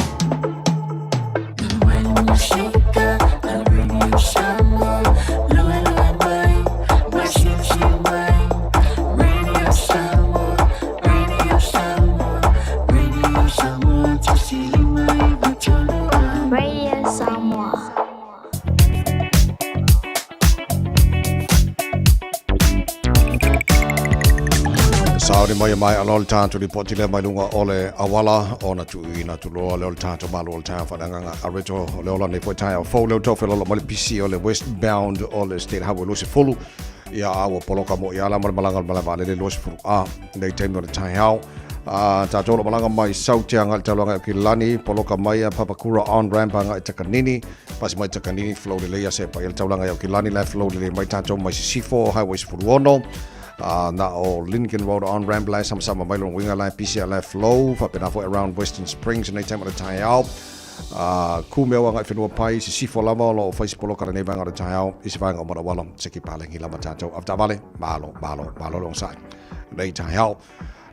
Sauri mai alol tanto li poti le mai lunga ole awala ona tu ina tu lo le tanto malu ole tanto fadanga arito le ola ne potai o fo le to fe lo mai PC ole westbound ole state highway lo se fulu ia awo poloka mo ia la malanga malava le lo se fulu nei time no tai hao ta tolo malanga mai sauti anga talanga kilani poloka mai papakura on ramp anga takanini pas mai takanini flow le ia se pa il talanga ya kilani la flow le mai tanto mai C4 highway se fulu ono na o Lincoln Road on ramp line sama mai long winga line PCL line flow fa pena for around Western Springs nei time of the tai out ku me wa ngai whenua pai si fo lama lo face polo kara nei vanga tai out isi vanga mo wala se ki pale ngi lama tato after vale malo long side nei tai out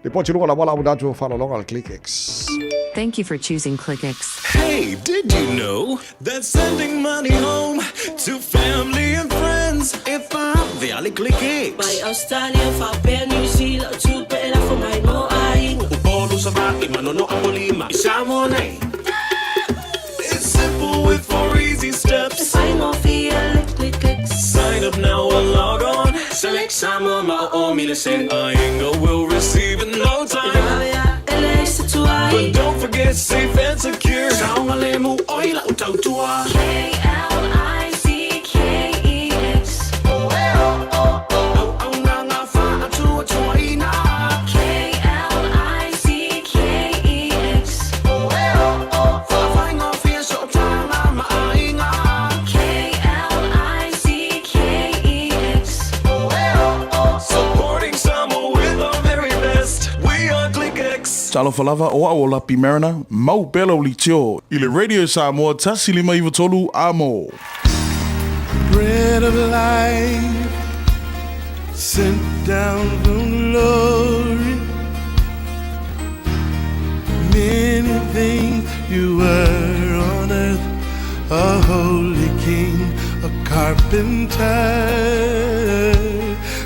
le poti lunga la wala u datu fa long al ClickX. Thank you for choosing ClickX. Hey, did you know that sending money home to family and friends if I'm the Ali ClickX? By Australia, for New Zealand, to better for my no eye. Ubolu sa baki manono apolima isamone. It's simple with 4 easy steps. Sign off the ClickX. Sign up now or log on. Select some of my own send. Inga will receive in no time. But don't forget safe and secure. Saunga lemu oila utautua. ClickX. Talo falava o a ola pimerana, mau belo li tio. I le Radio Samoa tasi lima iwa tolu amo. Bread of life sent down from glory. Many things you were on earth, a holy king, a carpenter.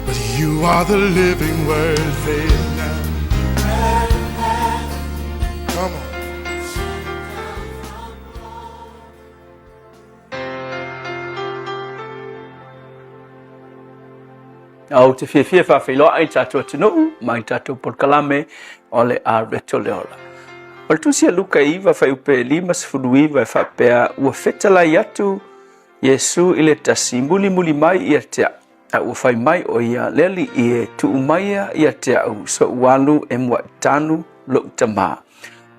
But you are the living word, say it now. Come on. Au te fia whawhilo ai tātou atinu, mai tātou porkalame o le a reto leola. O le tusia luka iwa whaiupe 5 iwa e whapea ua whetalai atu Yesu I le tasi muli mai ia te a ua whai mai o ia leli I e tu umaia ia te au so ualu e mua tanu lo utama.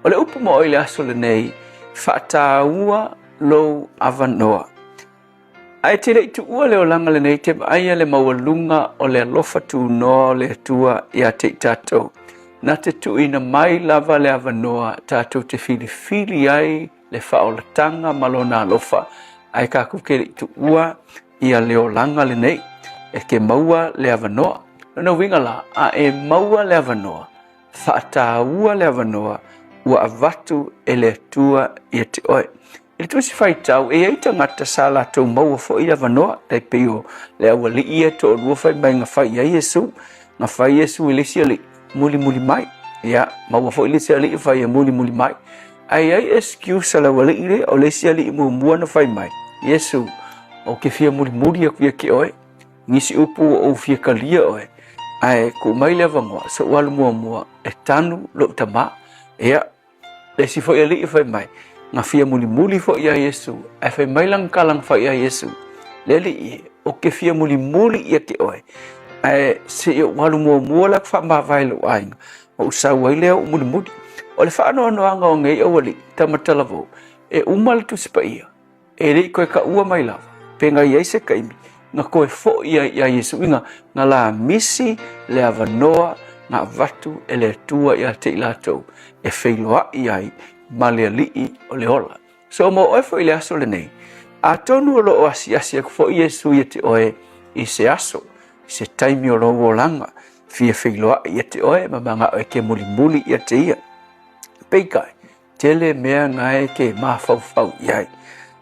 O le upu mo o le aso le nei whaata ua lo avanoa. Ai te rei tu ua leo langa le nei te aia le mawalunga o le alofa tu noa le atua ia te tatou. Na te tu ina mai lava le avanoa tatou te fili ai le whaolatanga malona alofa ai ka kukere tu ua ia leo langa le nei e ke maua le avanoa no winga la a e maua le avanoa whaata ua le avanoa ua avatu e le tua ia te oe i tu si fai tau e eita ngata sala tau maua fo i avanoa tai peo le awa li ia to rua fai mai nga fai ia Yesu nga fai Yesu i lesi ali muli mai ia maua fo i lesi ali fai ia muli mai ai excuse la wale ile o lesi ali mua na fai mai Yesu o ke fia muli aku ia ke oe ngisi upu o fia kalia oe ai ku mai le vangoa so walu mua e tanu lo tama ia lesi fo ali fai mai nga fia muli fo ia Yesu ai fai mai lang kalang fai ia Yesu leli i o ke fia muli ia ke oe ai se walu mua la fa ma vai lo ai o sa wai o muli o le whaano anga o ngei awali tamatalavo e umal tu sipaia e rei koe ka ua mai lava pe ngai eise kaimi nga koe fo ia Yesu inga nga la misi le avanoa nga vatu e le tua ia te ilatou e whailoa iai ma le alii o le ola so mo oe fo i le aso le nei a tonu o lo asi aku fo Yesu ia te oe i se aso i se taimi o lo langa fia whailoa ia te oe ma manga oe ke muli ia te ia peikai tele mea ngai ke ma fau iai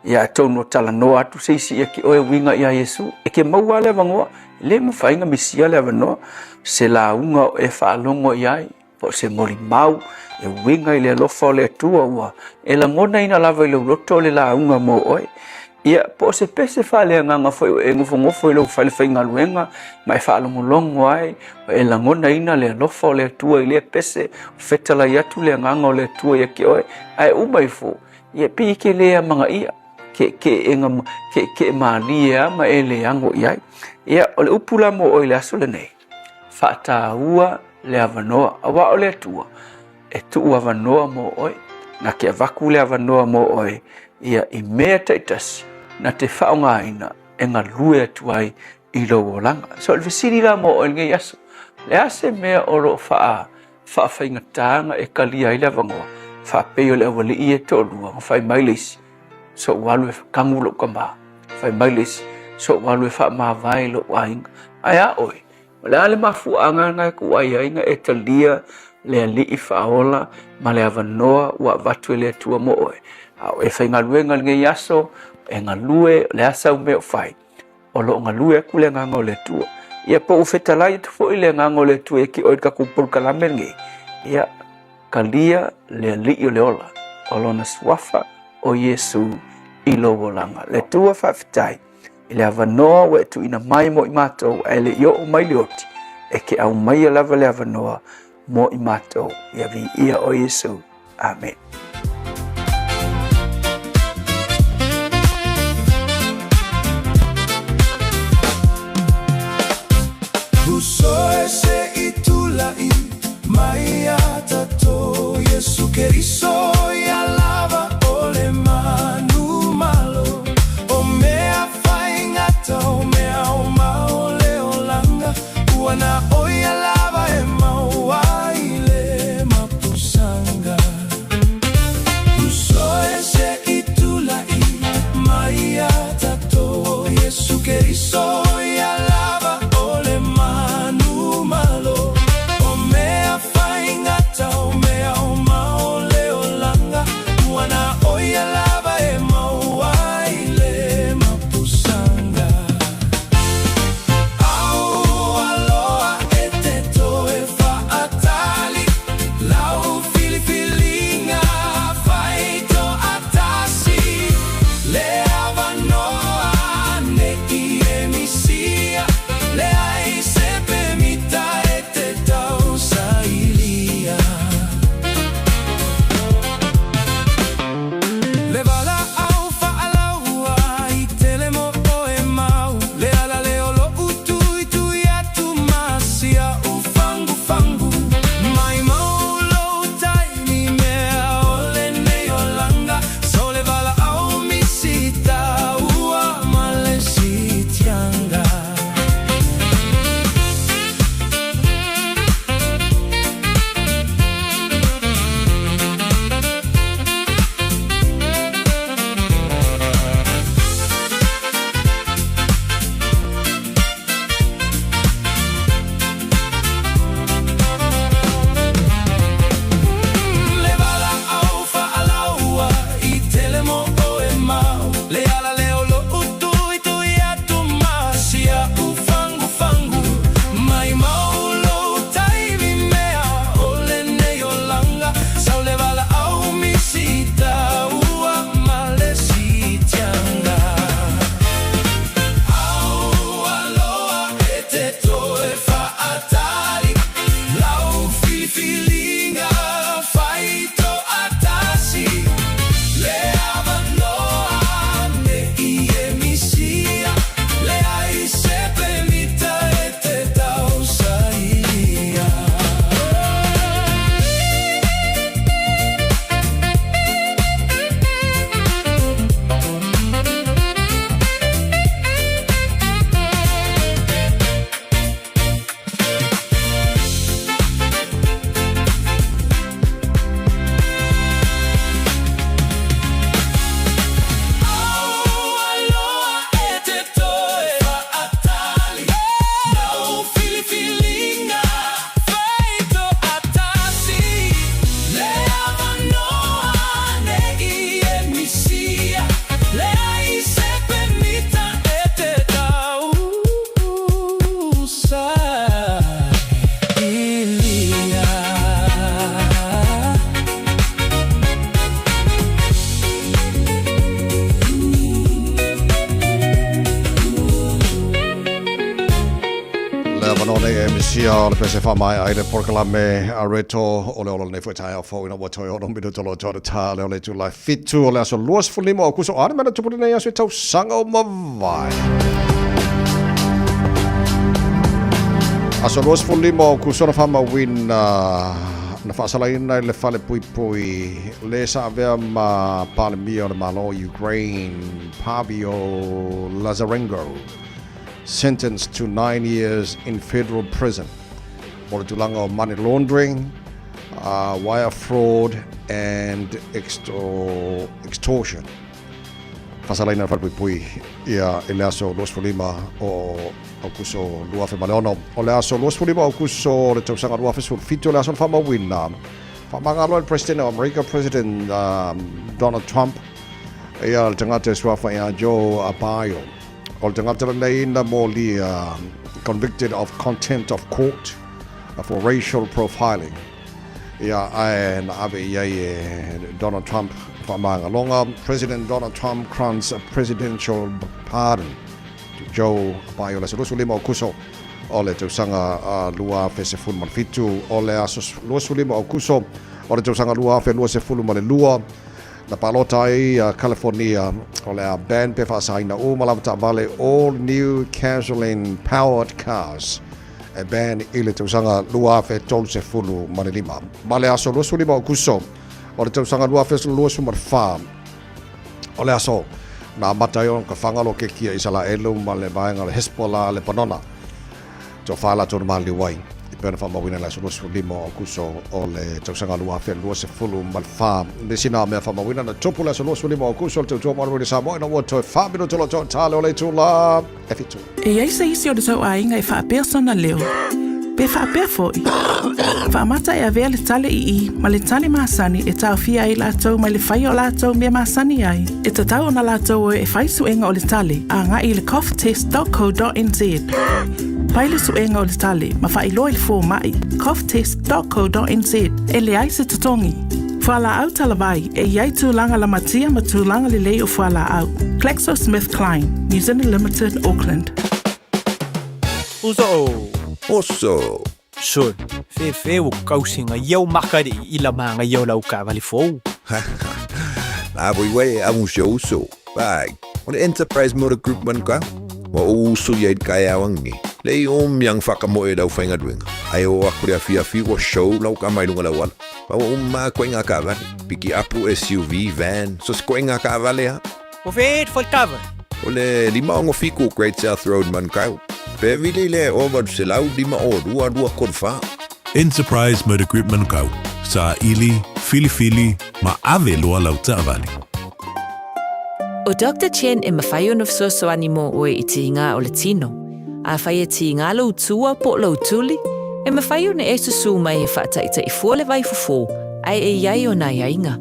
ia tono tala no atu seisi ia ki oe winga ia Yesu e ke maua le vangoa le mawhainga misia le vanoa se la unga e whaalongo iai po se mori mau e winga i le alofa o le atua ua e la ngona ina lava i le uroto le la unga mo oe ia po se pese whale nganga foi e ngofo i lo whale whainga luenga mai whaalongolongo ai e la ngona ina le alofa o le atua i le pese whetala i atu le nganga o le atua ia ki oe ai umaifo ia pi ke lea manga ia ke malia ma e le ango iai ia o le upula mo o le aso le nei whaata ua le avanoa awa o le atua e tu avanoa mo oe na ke avaku le avanoa mo oe ia i mea taitasi na te whaonga ina e ngā lue atuai i lo langa so le visiri la mo oe ngei aso le ase mea o lo whaafeingatanga e kalia i le avangoa whaapeo le awali i e tolua whai mailesi so walu e kangu lo kamba fai mailes so walu e fa ma vai lo ainga aya oi le ale mafu anga ngai ku ai ainga e talia le ali i faola ma le avanoa wa vatu le tua mo oi au e fai ngalue ngai yaso e ngalue le asa me fai o lo ngalue ku le nganga le tua ia po u fetala i fo ile nganga le tua ki oi ka ku por kala mengi ia kalia le ali i le ola o lo na swafa o Yesu i lowo langa. Le tua whawhitai, i le avanoa we tu ina mai mo i mātou, e le io o mai leoti, e ke au mai lava le avanoa mo i mātou. Ia vi ia o Yesu. Amen. Busoe se itulai, mai atato, Yesu keriso ya lava. Na oia lava e maua ile mapusanga usoe se itulai mai atato Yesu keriso ya lava ole manu le vanone e misia o le pese fa mai ai le porkalame a reto o le olo ne fuetai au fo ina wa toi ono minuto lo tōra tā le o le July fitu o le aso luas fulimo o kuso ane mena tupuri nei aso tau sanga o mawai. Aso luas fulimo o kuso na whama win na whaasalaina le whale pui pui le sa avea ma palemia o le malo Ukraine Pavio Lazarenko sentenced to 9 years in federal prison for the tulanga of money laundering, wire fraud, and extortion. Fasalaina falpui ia eleaso los fulima o kuso luafe maleono o leaso los fulima o kuso le tausanga luafe sul fito leaso fama wina. Famangalo el president of America, President Donald Trump, ia le tangata suafa ia Joe Arpaio. Convicted of contempt of court for racial profiling. And Donald Trump, President Donald Trump grants a presidential pardon to Joe Arpaio. Lusulima okuso ole te usanga lua fese fulman fitu ole asos lusulima okuso ole te usanga lua fe lua se fulman lua. Na palota ai California o le a ban pe whaasaina o malawata vale all new gasoline powered cars e ban i le tausanga lua fe tolu se fulu manilima. Male aso luasu lima o kuso o le tausanga lua fe luasu marfa o le aso na matai o ka whangalo ke kia isala elu ma le vaenga le Hezbollah le panona to whala tonu mali wai. Pena fa mawina la sulos limo kuso o le tausanga lua fe lua se fulu malfa le sina me fa mawina na topu la sulos limo kuso te to mo sa mo na woto fa mino to to tale o le tula efitu e ai se isi o so ainga e fa persona leo pe fa pe foi fa mata e avea le tale I ma le tale masani e tau fia I la tau ma le fai o la tau me masani ai e ta tau na la tau e fai suenga o le tale a nga I le coughtest.co.nz Paile suenga o le tale, ma wha ilo il fō mai, coughtest.co.nz, e le ai se tutongi. Whala au talawai, e iai tūlanga la matia ma tūlanga le lei o whala au. GlaxoSmithKline, New Zealand Limited, Auckland. Oso. Son, fe o kausinga iau makari I la manga iau lau ka vali fōu. Na wai a musio uso. Bai, o le Enterprise Motor Group man ka, wa uso iai kai awangi. Lei yang whakamoe lau whainga duenga. Ai o akure a whiawhi wa show lau ka mai runga lau ala. Pawa ma koe ngā ka vale. Piki apu SUV, van. So koe ngā ka vale ha. O wheet whaikawa. O le lima ongo fiku Great South Road man kau. Pe vile le over se lau lima o rua korwha. Enterprise Motor Group man kau. Sa ili, fili, ma ave loa lau ta vale. O Dr. Chen e mawhaion of soso animo oe I te inga o le tino. A whai e ti ngā lau tua po lau tuli, e mawhai o ne e susu mai e whaataita I fuole vai fufo, ai e iai o nā iainga.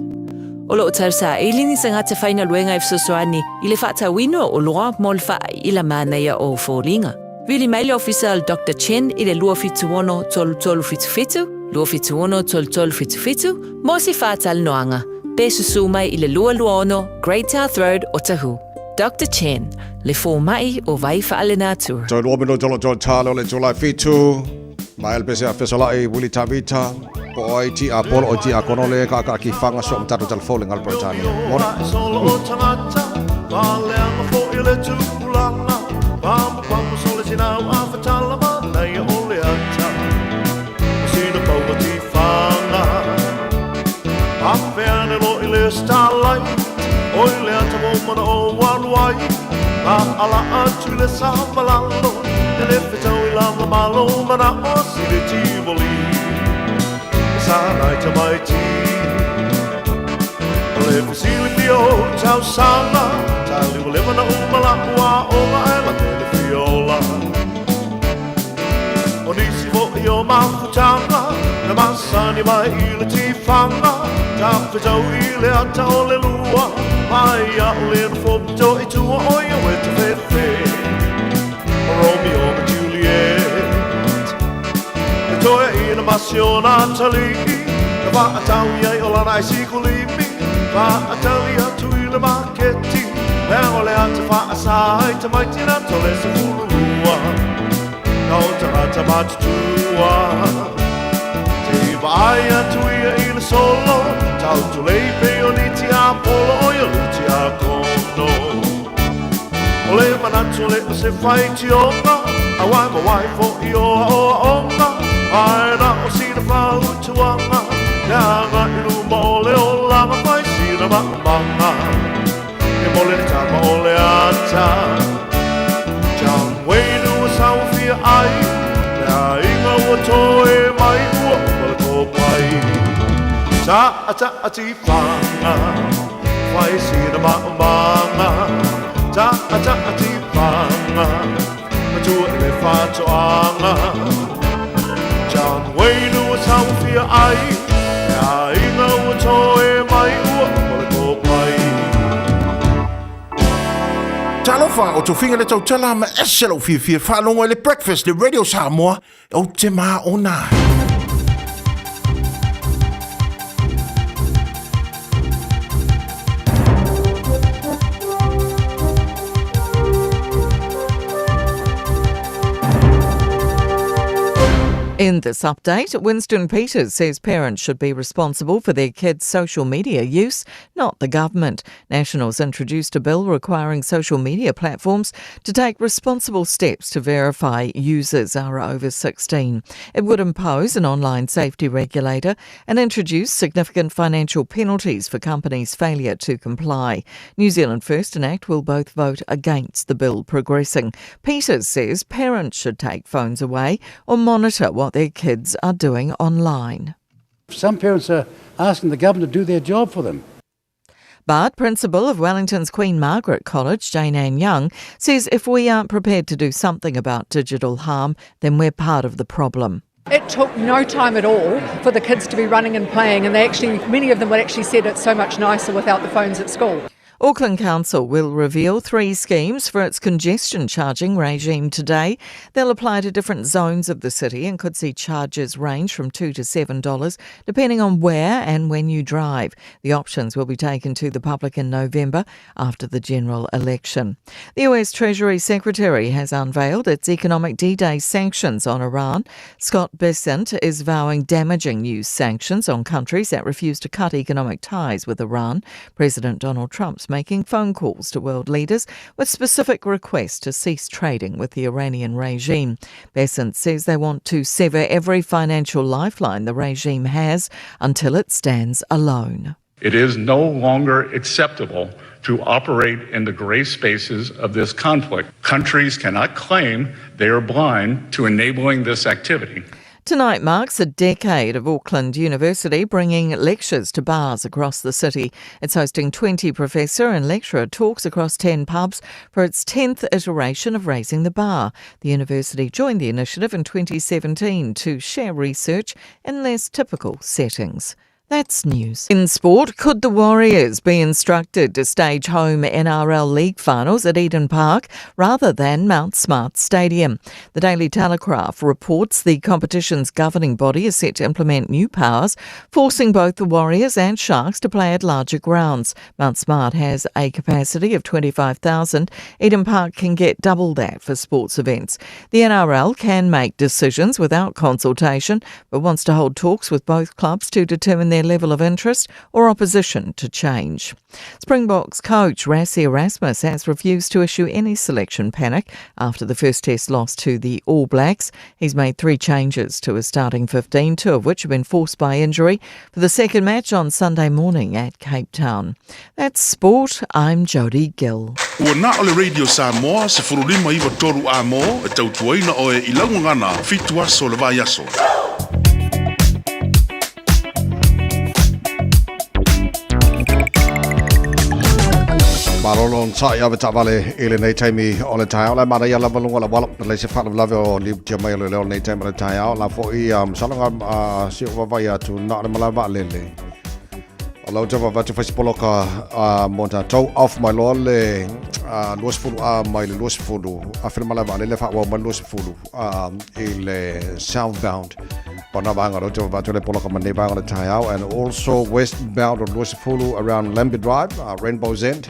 O lo o tarsa eilini sa ngā te whaina luenga e fsosoani I le whaata wino o loa mol whaai I la mānaia o fōringa. Vili maile official Dr. Chen I le lua fituono tolu fitu, lua fituono tolu fitu, mo si whaatal noanga, pe susu mai I le lua ono, Great South Road o Tahu. Dr. Chen, le fō mai o vai whaale nā tour. Toi lua mino tolo talo le July fitu, mai el pese a fesolai Willy Tavita, po ai ti a polo o ti a konole ka ki whanga so mtatu telefone ngal Britania. Mona. Solo o tangata, wale anga fo I le tūlanga, pampa sole sinau a whatalama, nei o le ata. Sina paua ti whanga, awhene lo I le starlight, oi le ata momana o waluai, a ala atu le samalalo, e le whetau I lama malo mana o sire tivoli. Sanai ta mai ti, le whisili pio tau sanga, tali o lema na umala ua o la tele fiola. O nisi vo I o mafutanga, na masani mai I le tifanga, ta whetau I le ata o le lua, mai a le foto I tua oia we te fefe, Romeo and Juliet. E toia I na masio Natalie, na whaatau iai o la naisi kulimi, whaatau I atu I le maketi, lea o le ata whaasai te maitina tole se fulurua. kau tangata matutua. Te vai atuia i le solo, tau tu leipe o ni ti a polo o ia luti a kono. O le manatu le o se whai ti onga, a wai ma wai fo i o onga, ai na o si na whau tuanga, ia ngā i luma o le o langa whai si na manga, e mole le tama o le ata. John Wayne was how fia ai, le a inga ua toe mai ua wala ko pai. Ta ati whanga, whai si na manga, ta ati whanga, matua le whatoanga. John Wayne was how fia ai, le a inga ua toe mai ua wala ko pai. Talofa o to finga le tau tala ma eselo fi whanonga le breakfast le Radio Samoa o te maa ona. In this update, Winston Peters says parents should be responsible for their kids' social media use, not the government. Nationals introduced a bill requiring social media platforms to take responsible steps to verify users are over 16. It would impose an online safety regulator and introduce significant financial penalties for companies' failure to comply. New Zealand First and ACT will both vote against the bill progressing. Peters says parents should take phones away or monitor what their kids are doing online. Some parents are asking the government to do their job for them. But Principal of Wellington's Queen Margaret College, Jane Ann Young, says if we aren't prepared to do something about digital harm, then we're part of the problem. It took no time at all for the kids to be running and playing, and many of them would actually said it's so much nicer without the phones at school. Auckland Council will reveal 3 schemes for its congestion charging regime today. They'll apply to different zones of the city and could see charges range from $2 to $7, depending on where and when you drive. The options will be taken to the public in November after the general election. The US Treasury Secretary has unveiled its economic D-Day sanctions on Iran. Scott Bessent is vowing damaging new sanctions on countries that refuse to cut economic ties with Iran. President Donald Trump's making phone calls to world leaders with specific requests to cease trading with the Iranian regime. Bessent says they want to sever every financial lifeline the regime has until it stands alone. It is no longer acceptable to operate in the gray spaces of this conflict. Countries cannot claim they are blind to enabling this activity. Tonight marks a decade of Auckland University bringing lectures to bars across the city. It's hosting 20 professor and lecturer talks across 10 pubs for its 10th iteration of Raising the Bar. The university joined the initiative in 2017 to share research in less typical settings. That's news. In sport, could the Warriors be instructed to stage home NRL League finals at Eden Park rather than Mount Smart Stadium? The Daily Telegraph reports the competition's governing body is set to implement new powers, forcing both the Warriors and Sharks to play at larger grounds. Mount Smart has a capacity of 25,000. Eden Park can get double that for sports events. The NRL can make decisions without consultation, but wants to hold talks with both clubs to determine their level of interest or opposition to change. Springboks coach Rassie Erasmus has refused to issue any selection panic after the first test loss to the All Blacks. He's made 3 changes to his starting 15, 2 of which have been forced by injury for the second match on Sunday morning at Cape Town. That's sport. I'm Jodie Gill. Ua na o le Radio Samoa se furulima iwa toru a mo e tautuaina o e ilaungana fitu aso le vai aso. Malolo sa ya beta vale ele nei taimi o le tai la mara ya la valunga la wala le se fa la o li te mai le nei taimi le tai la fo I salanga si o vai atu na mala va lele o la java va te fa poloka monta to off my law le los fulu mai le los fulu a fer mala va le fa o ma los fulu il southbound Pana banga ro java va te poloka mane banga le tai and also westbound on los fulu around Lambie Drive Rainbow's End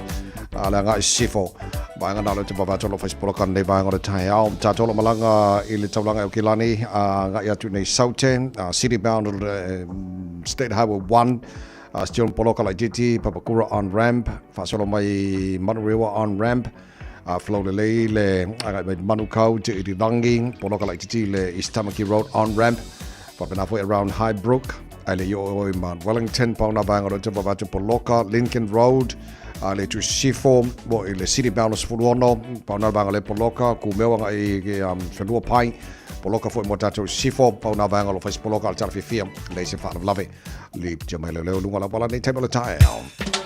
la nga sifo Vai ngana le te baba tolo Facebook kan nei vai ngore tai au ta tolo malanga I le taulanga o Kilani nga ia tu nei Sauten city bound State Highway 1 still poloka lai titi Papakura on ramp fa solo mai Manurewa on ramp flow le Manukau te Iridangi poloka lai titi le East Tamaki Road on ramp fa penafo around Highbrook ale yo man Wellington pauna vai ngore te baba te poloka Lincoln Road le tu sifo mo le city bound sfulono pauna banga le poloka ku mewa I fenua pai poloka fo mo tato sifo pauna banga lo fais poloka al tarfifia le se fa love le jamele le lunga la pala nei table time.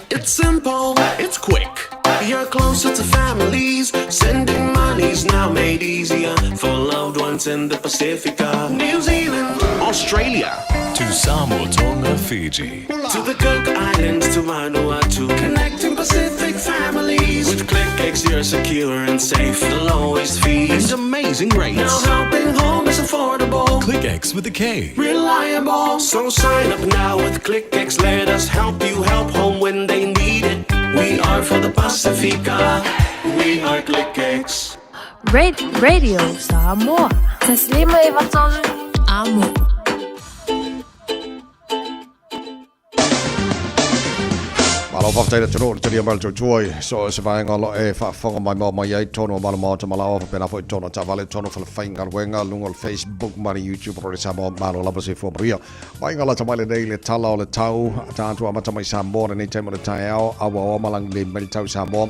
It's simple, it's quick. You're closer to families. Sending money's now made easier for loved ones in the Pacifica. New Zealand, Australia, to Samoa, Tonga, Fiji, to the Cook Islands, to Vanuatu. Connecting Pacific families. With ClickX, you're secure and safe. The lowest fees and amazing rates. Now helping home is affordable. ClickX with a K. Reliable. So sign up now with ClickX. Let us help you help home when they need it. We are for the Pacifica. We are ClickX. Radio Samoa. تسليمة يبطل عمو. Malo whafteira te rōra te ria maru tuai, so se vai ngalo e whaafonga mai mau mai ei tono malo mau te malawa pa pena fo tono ta vale tono fa whainga wenga lungo Facebook mari YouTube rore sa mau malo lava se fo maria. Vai ngala ta mai le nei le tala o le tau, ta antu amata mai sa mo nei te mo le tai au, awa o malang le mari tau sa mo.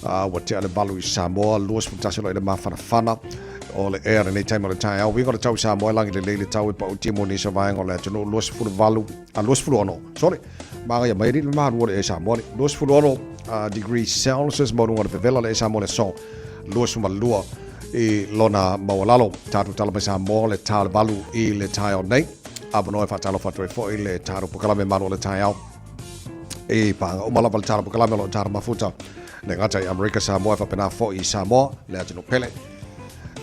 Wa te ale balu I sa mo, luas putase lo le mawhana o le era nei te mo le tai au. Wingo le tau sa mo langi le tau e pa utimo ni sa vai ngala te no luas fulu valu, luas fulu ono. Sorry. Mga may rin naman wala sa mo. Luas fuloro degrees Celsius mo nung vela le sa mo le so. Luas malua lona mawalalo tatu tala sa mo le tal balu le tayo nei. Abono fa talo fa fo le taro pokala me mano le tayo. Pa umala bal taro pokala me lo taro mafuta. Ngata America sa mo fa pena fo sa mo le atino pele.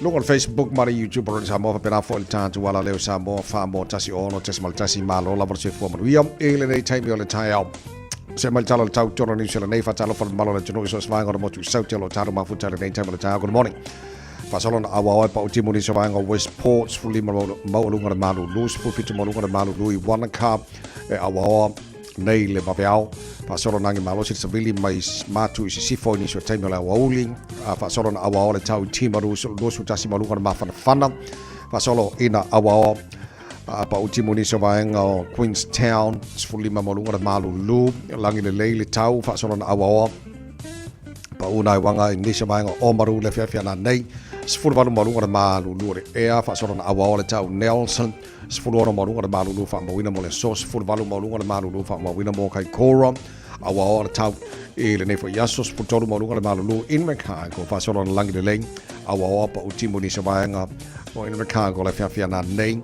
Look on Facebook, mari YouTube, or sa mo fa pena fo il tanto wala leo sa mo fa mo tasi ono tasi mal tasi malo la verse fo mo wiam ele nei time yo le tayo se mal talo tau tono ni sele nei fa talo fa malo le tono so sva ngoro mo tu sau telo taro ma fu talo nei time le tayo good morning fa salon awa pa utimo ni so va ngo Westports fully mo lunga malu lose fu fitu mo lunga malu lui one cup awa nei le babeao fa solo nangi malo si savili mai matu si sifo ni so time la wauli fa solo na awa le tau timaru so do su tasi malunga ma fana fa solo ina awa pa utimo ni so vaenga Queenstown fully malunga malu lu langi le tau fa solo na awa pa una wanga ni so vaenga omaru le fia na nei sfulu valu malunga malu lu ea fa solo na awa le tau Nelson sfulu ora malunga malu lu fa mawina mo le so sfulu valu malunga malu lu fa mawina mo kai Cora awa ora tau le nei fo yaso sfulu tolu malunga malu lu in Chicago fa solo na langi le leng awa pa utimo ni so vaenga o in Chicago le fia na nei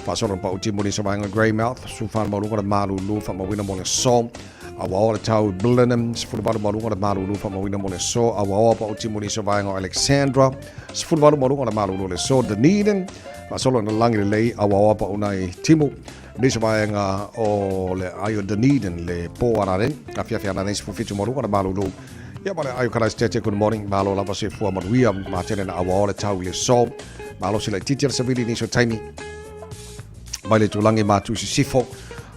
fa solo pa utimo ni so vaenga Greymouth su fa malunga malu lu fa mawina mo le so awa ora tau Blenheim sfulu valu malunga malu lu fa mawina mo le so awa pa utimo ni so vaenga Alexandra sfulu valu malunga malu lu le so Dunedin fa solo na langi le awa pa unai timu ni so vaenga o le ayo Dunedin le po araren a fia na nes fitu malunga malu lu ya male ayo kala stete good morning malo lava se fu maruia ma tele na awa le tau le so malo sila teacher sabili ni so tiny male tu langi ma tu si sifo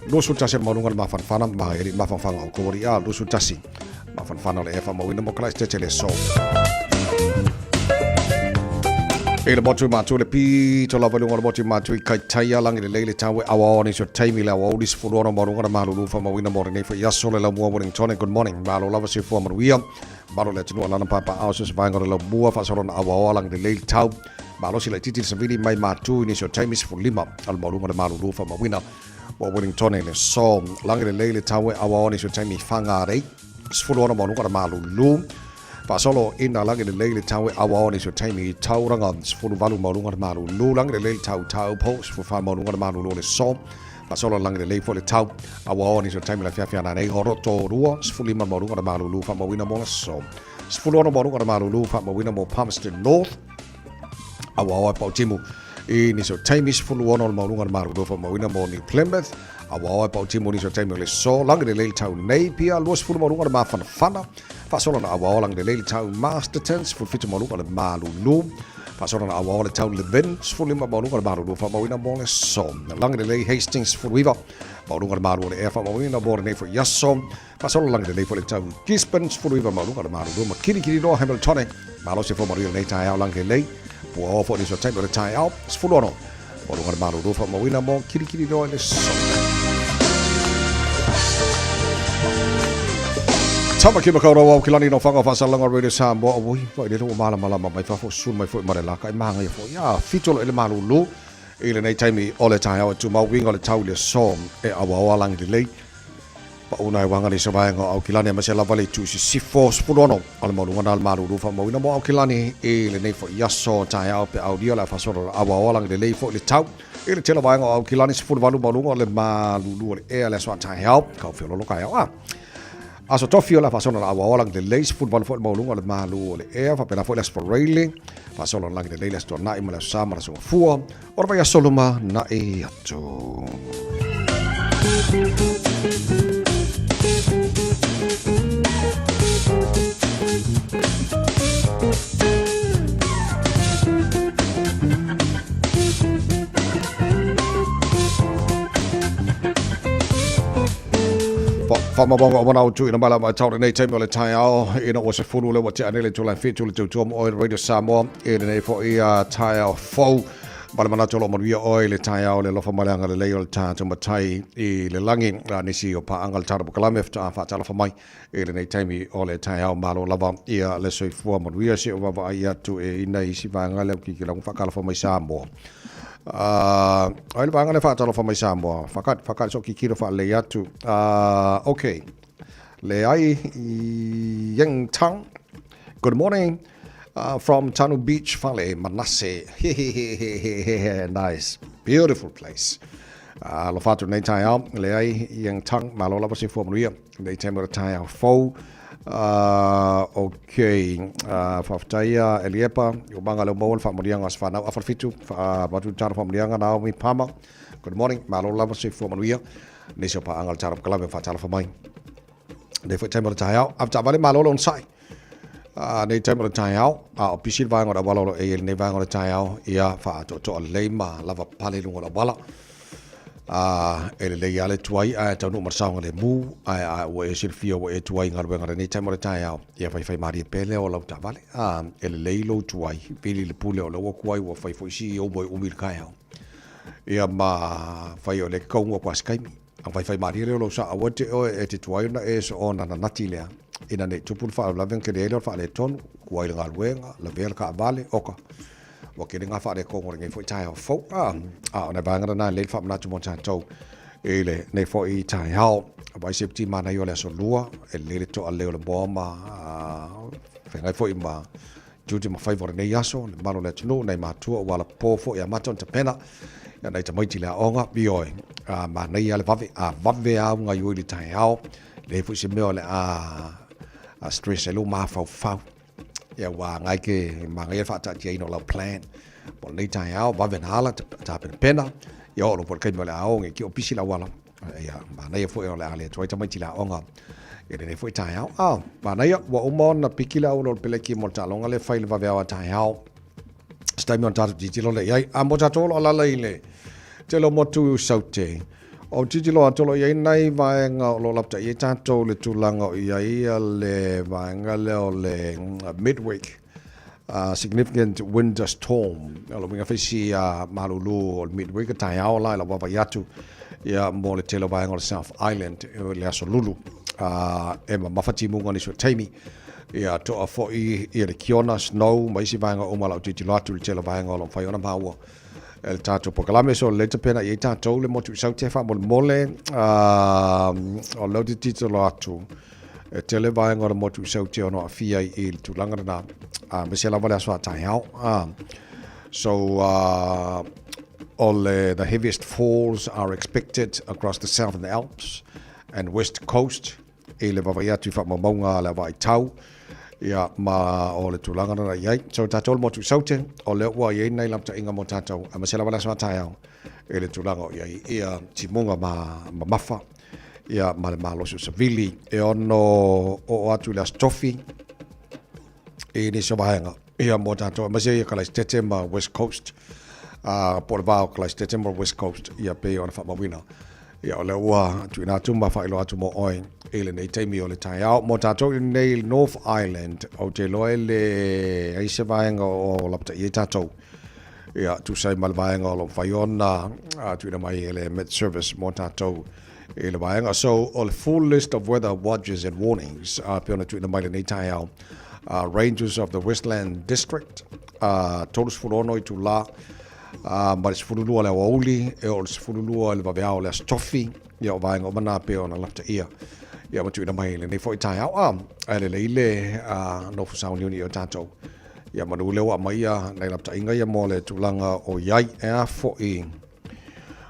lusu tasi malunga ma fanfana ma eri ma fanfanga ko ori a lusu tasi ma fanfana le fa ma wina mo kala stete le so ele botu matu le pi to lava lunga botu matu kai taia langi le tawe awa ni so taimi la wa dis fulora marunga malu fa ma wina mo ne fa yaso le la mo morning tone good morning malo lava se fu maruia malo le tunu lana papa ausos va ngora la bua fa soron awa langi le tau malo sila titi se vili mai matu ni so taimi se fulima al marunga malu fa ma wina mo morning tone le so langi le tawe awa ni so taimi fanga rei fulora marunga malu lu pa solo ina langi le tawe awa ni so taimi tauranga fulu valu marunga malu lu langi le tau post fu fa marunga malu le so pa solo langi le fo le tau awa ni so taimi la fia na nei horoto rua fulu marunga malu lu fa mawina mo so fulu marunga malu lu fa mawina mo Palmerston North awa pa timu ni so taimi fulu marunga malu lu fa mawina mo ni Plymouth awa pa timo ni so taimi le so lang de le tau nei pia los fu mo lunga ma fana fa so na awa lang de le tau Mastertons fu fitu mo lunga le malulu fa so na awa le tau le Vents fu lima mo lunga le malulu fa mo ina mo le so lang de le Hastings fu wiva mo lunga le malulu e fa mo ina mo le fu yasom fa so lang de le fu le tau Gisborne fu wiva mo lunga le malulu ma kiri no Hamilton ma lo se fu mo le tai lang de le fu fo ni so taimi le tai out fu no mo lunga le malulu fa mo ina mo kiri no le so Tama ki makau rawa kilani no whanga whasalanga radio Samoa o wui whai lero mala mai whafo sun mai fwoi mare laka i mahanga i fwoi fitolo ele malulu i le nei taimi o le tai awa tu mau winga le tau le som e awa langi le lei pa unai wanga ni sa vaenga au kilani a masela vale tu si sifo spurono ala malunga na malulu wha mau ina mo au kilani i le nei fwoi yaso tai awa pe au dia la whasoro awa langi le lei fwoi le tau i le tela vaenga au kilani sifuru valu malunga le malulu le ea le swa tai awa kau whiolo kai awa Aso tofio la fasona la awa lang de leis football fo mo lunga le malu le e fa pela fo la sporrailing fasona lang de leis to na imala samara so fuo or vai soluma na e ato Whamabonga o manau tu ina mala mai tau nei taimi o le tai ao ina o se fulu le wa te anele tu lai fitu le tu o Radio Samoa ina nei fo ia tai ao fau mala mana tolo manuia o le tai ao le lofa malanga le leo le tatu matai i le langi nisi o pa angal tara bukalame fta fa tala fa mai ina nei taimi o le tai ao malo lava ia le soifua manuia se o wava ia tu e ina isi vanga le ki la fa kala fa mai Samoa Oil bang le fatalo for my Samoa. Fakat so kikiro fa le atu. Okay. Le ai Yang Tang. Good morning. From Tanu Beach, Fale, Manasseh. Nice. Beautiful place. Lo fatu nei tai ao. Le ai Yang Tang. Malo la pasi for Maria. Nei tempo tai ao fo. Okay. Faftaia Eliepa, Ubanga le mo fa morianga as fa na afarfitu fa batu tar fa morianga na mi pama. Good morning. Malo lava se fo manuia. Ne se pa angal tar kala fa tala fa mai. Ne fo tempo tai ao. Afta vale malo on sai. Ne tempo tai ao. A pisil va ngora balo e ne va ngora tai ao. Ia fa to leima lava pale lungo la bala. Ele le yale tuai a tanu marsanga le mu a o e silfia o e tuai ngar benga nei taimo tai ao ia fai mari pele o lau tavale ele le lo tuai pili le pule o lo kuai o fai foisi o boy umil kai ao ia ma fai o le kongo kwa skai a fai mari le lo sa o te o e te tuai na e so ona na natilea ina nei tupul fa la ven ke le fa le ton kuai le ngal wenga la vel ka vale oka wa ke nga fa de ko ngor ngai fo tai ho fo na ba nga na le fa na tu mo cha to ele nei fo I tai ho ba se ti mana yo le so lua le to ale le bomba fe ngai fo I ma tu ma favor nei yaso le malo le tunu nei ma tu wala po fo ya maton te pena ya nei te mai ti la onga bi oi ma nei ya le vave a nga yo le tai ho le fo se me ole a stress e lo ma fa ya wa ngai ke mangai fa ta je no la plan bon nei tai ao va venala ta pena yo lo por kai mala ao ngi ki opisi la wala ya ma nei fo yo la ale toi ta mai ti la onga e nei fo tai ao ma nei wa umon na pikila o lo pele ki mo ta longa le fail va va tai ao stai mon ta ti lo le ai a mo ta to lo la le te lo mo tu saute o titilo atolo ia nai vaenga lo lapta ia tato le tulanga ia le vaenga le midweek significant winter storm lo winga fisi malulu o midweek tai ao la wa yatu ia mo le telo vaenga le South Island le aso lulu e mafati munga ni so taimi ia to a fo ia le kiona snow mai si vaenga o mala titilo atu le telo vaenga lo fai ona maua el tato pokalame so le pena ia tato le motu sau te fa mole o lo di titolo atu e tele vai ngora motu sau te ono afia I tu langana me se la vale so tai ao so all the heaviest falls are expected across the southern Alps and west coast e le vava ia tu fa mamonga la vai tau ia ma o le tulanga na iai so tatou mo tu saute o le ua iai nei lam ta inga mo tatou a masela wala sa taia e le tulanga o iai ia timonga ma mafa ia ma le malo su savili e ono o atu le stofi e ni so vaenga ia mo tatou ma se ia kala stete ma West Coast por vao kala stete ma West Coast ia pe ona fa mawina ia o le ua tu ina tu ma fa ilo atu mo oi ele nei taimi o le tai au mo tatou nei North Island o te loe le aise vaenga o lapta i tatou ia tu sai mal vaenga o lo faiona tu ina mai ele Met Service mo tatou ele vaenga so o le full list of weather watches and warnings pe ona tu ina mai le nei tai au Rangers of the Westland District todos furono i tu la ma se fululua le wauli e o se fululua le vaveao le stofi ia o vaenga o mana pe ona lapta ia ia matu ina mai le nei foi tai au ele leile no fusauni uni o tatou ia manu le wa mai nei lapta inga ia mo le tulanga o iai e foi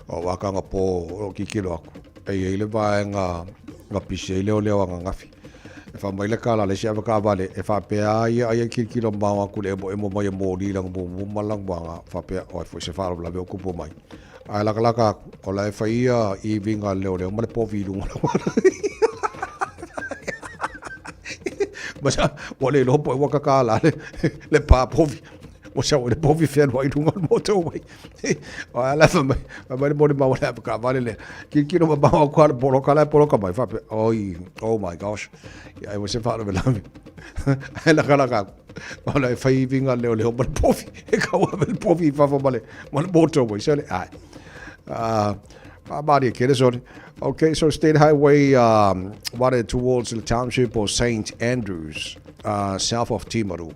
o wakanga po o kikilo aku e ile vaenga nga pise le o le nga ngafi e fa mai le kala le sia ka vale e fa pe ai ai kikilo ma ku le mo mai mo li lang mo malang banga fa pe o foi se fa la be ku po mai ai la kala o la fa ia i vinga le o le mo le po vi lu Masa wale lo po waka kala le pa povi o sa le povi fel wa idunga moto wai o ala fa mai mo ma wala ka vale le ki no ba ko polo kala mai fa oi oh my gosh I was in front of it la kala ka wala fa vinga le mo povi e ka wa le povi fa vale mo moto wai so le ai body kid okay, so State Highway 1 towards the township of St. Andrews, south of Timaru.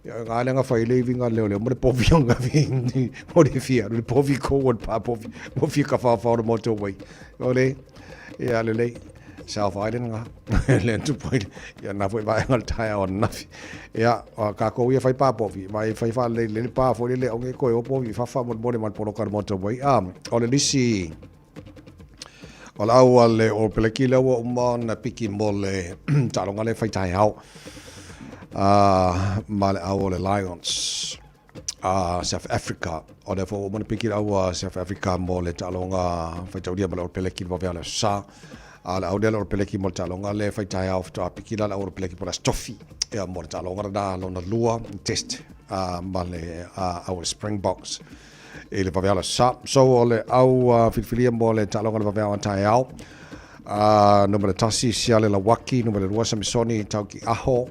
Ngale nga fa living on le mo po vianga vini mo de fia le po vi ko pa po mo fi ka fa the motorway. Ole ya le South Island nga le tu point ya na foi vai ngal tai on na ya ka ko ia fai pa po vi vai fai fa le pa fo le o nge ko o po vi fa mo man po ka motorway ole lisi Ola au ale o peleki le o mana piki mole talonga le fai tai au male au le Lions South Africa o le fo mana piki au South Africa mole talonga fai tau dia male o peleki va vela sa ala au le o peleki mole talonga le fai tai au to piki la o peleki pola stofi e mole talonga da lona lua test male au Springboks e le vaveala sa so o le au filfilia mo le talonga le vaveala tai au numero tasi sia le lawaki numero 2 Samisoni tauki aho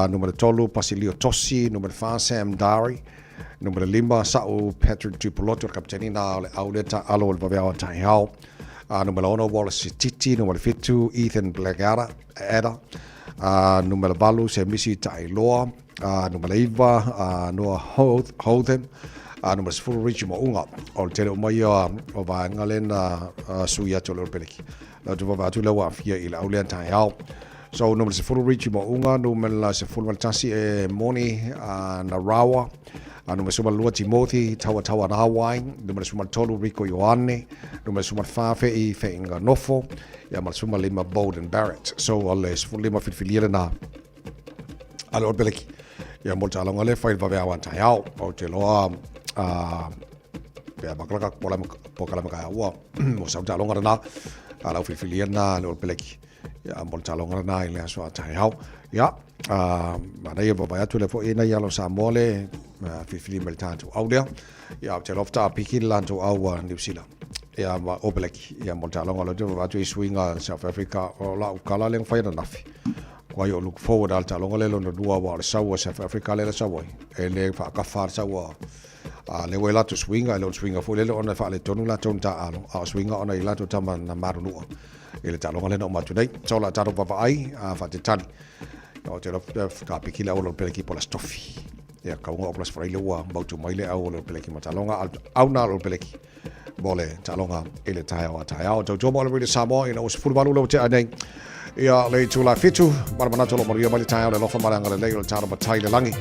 numero 3 Pasilio Tosi numero 4 Sam Dari numero 5 Sao Patrick Tupoloto kapteni na le au le ta alo le vaveala tai au numero 1 Wallace Titi numero 5 Ethan Blagara Ada numero 4 se Missy Tailoa numero 5 Noah Hotham numero 4 Richie Mounga o te o mai o va ngalena suia to le peleki la tu va tu le wa fia ila aulen tai au so numero 4 Richie Mounga numero 4 tasi e moni na rawa numero 2 Timothy tawa na Hawaii numero 3 Rico Ioane numero 5 e Feinga Nofo ya mal 5 Bowden Barrett so alle 5 filfiliere na alor peleki ya molta alonga le fai va va tai au o te loa pe maklaka pola maka wa mo sa ta longa na ala filfilia na le peleki ya mo ta longa na ile so ta hau ya ma dai bo ba tu le fo ina ya lo sa mole filfilia mel tanto au dia ya te lofta pikin lanto au New Zealand ya ma o peleki ya mo ta longa lo tu va tu swinga South Africa o la kala le fai na nafi kwa yo look forward al ta longa le lo dua wa South Africa le sa wa ele fa ka far sa wa le wela to swinga le swinga fo le ona fa le tonu la tonta alo swinga ona ila to tama na marulu ele ta longa le no matu dai so la ta ro va ai fa te tani o te ro ka pikila o lo peleki pola stofi ya ka ngo plus fra ile wa ba tu mai le au lo peleki mata longa au na lo peleki bole ta longa ele ta o to mo le samo ina os football lo te anei ia le tu la fitu mar mana to lo maria mai ta le lo fa mara ngale le ta ro batai le langi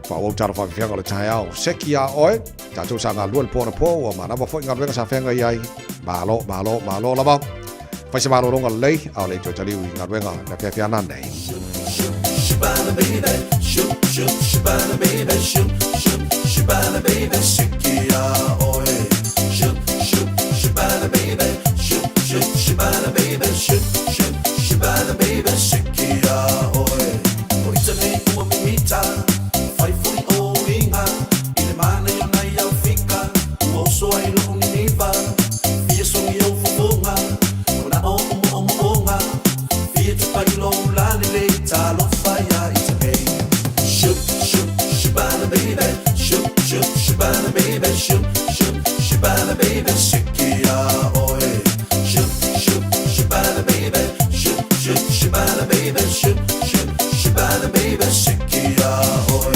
fa o tara fa fianga le tai au sekia oi ta tu sanga luel pona po o mana ba foi ngarwenga sa fianga iai malo la ba fa se malo longa lei au le to tali ngarwenga na fianga nei Shabana baby, shoop, shoop, Shabana baby, shoop, shoop, Shabana baby, Sikia, oi. Shoop, shoop, Shabana baby, shoop, shoop, Shabana baby, shoop, shoop, Shabana baby, Sikia, oi. Oita me ua mimita, fai fui o inga, ile mana yo na iau fika, ua oso ai lo uniniva, fia songi au fufonga, ona o onga, fia tupai lo ulane le talo faya ita me. Shoop, shoop, Shabana baby, shoop, shoop, Shabana baby, shoop, shoop, Shabana baby, Sikia, oi. Shoop, shoop, Shabana baby, shoop, shoop, Shabana baby, shoop, shoop, Shabana baby, Sikia, oi.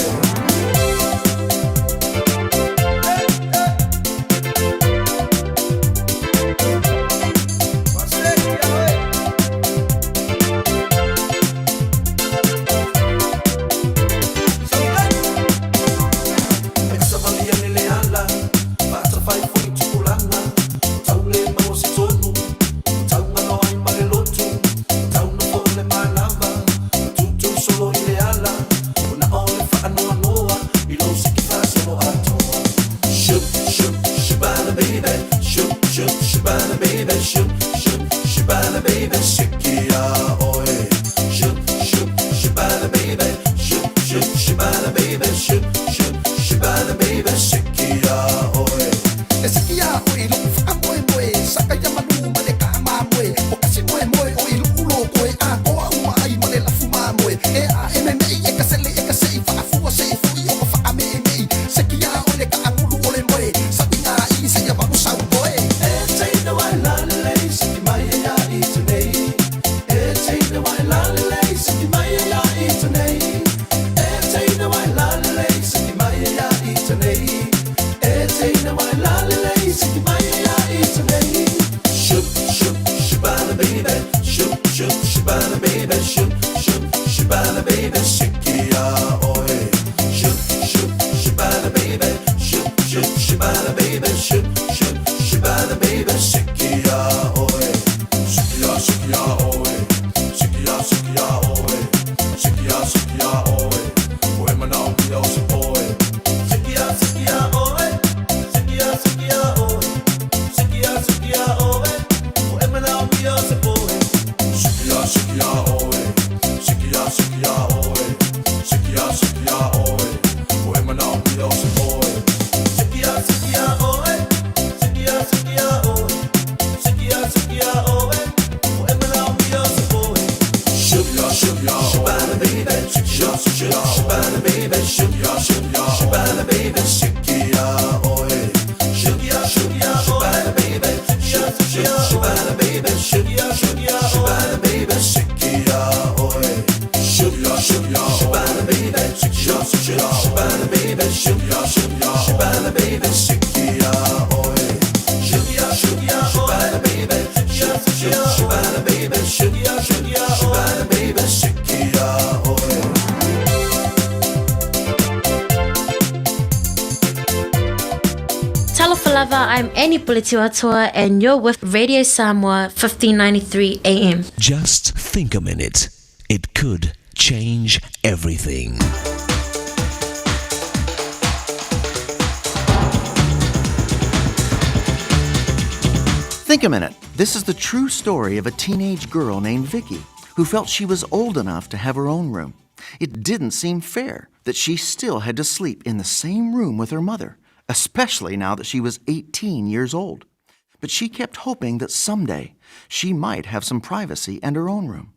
I'm Annie Pulitiwatua, and you're with Radio Samoa 1593 AM. Just think a minute. It could change everything. Think a minute. This is the true story of a teenage girl named Vicky who felt she was old enough to have her own room. It didn't seem fair that she still had to sleep in the same room with her mother, especially now that she was 18 years old. But she kept hoping that someday she might have some privacy and her own room.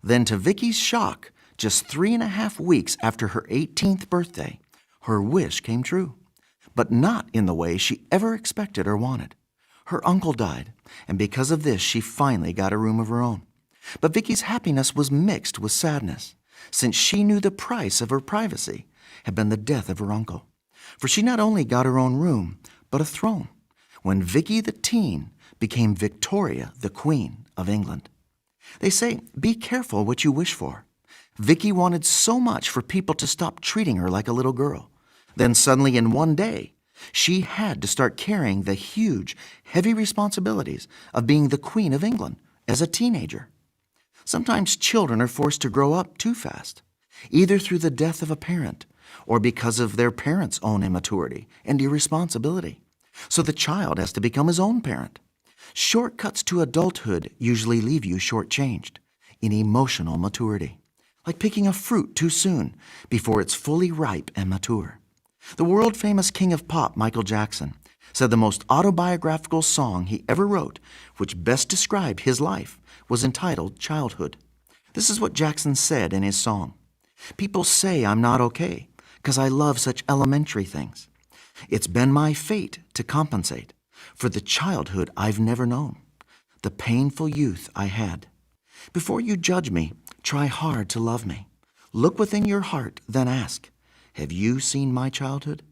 Then, to Vicky's shock, just 3.5 weeks after her 18th birthday, her wish came true. But not in the way she ever expected or wanted. Her uncle died, and because of this, she finally got a room of her own. But Vicky's happiness was mixed with sadness, since she knew the price of her privacy had been the death of her uncle. For she not only got her own room, but a throne, when Vicky the teen became Victoria the Queen of England. They say, be careful what you wish for. Vicky wanted so much for people to stop treating her like a little girl. Then suddenly in one day, she had to start carrying the huge, heavy responsibilities of being the Queen of England as a teenager. Sometimes children are forced to grow up too fast. either through the death of a parent or because of their parent's own immaturity and irresponsibility. So the child has to become his own parent. Shortcuts to adulthood usually leave you shortchanged in emotional maturity, like picking a fruit too soon before it's fully ripe and mature. The world-famous king of pop, Michael Jackson, said the most autobiographical song he ever wrote, which best described his life, was entitled Childhood. This is what Jackson said in his song. "People say I'm not okay, 'cause I love such elementary things. It's been my fate to compensate for the childhood I've never known, the painful youth I had. Before you judge me, try hard to love me. Look within your heart, then ask, have you seen my childhood?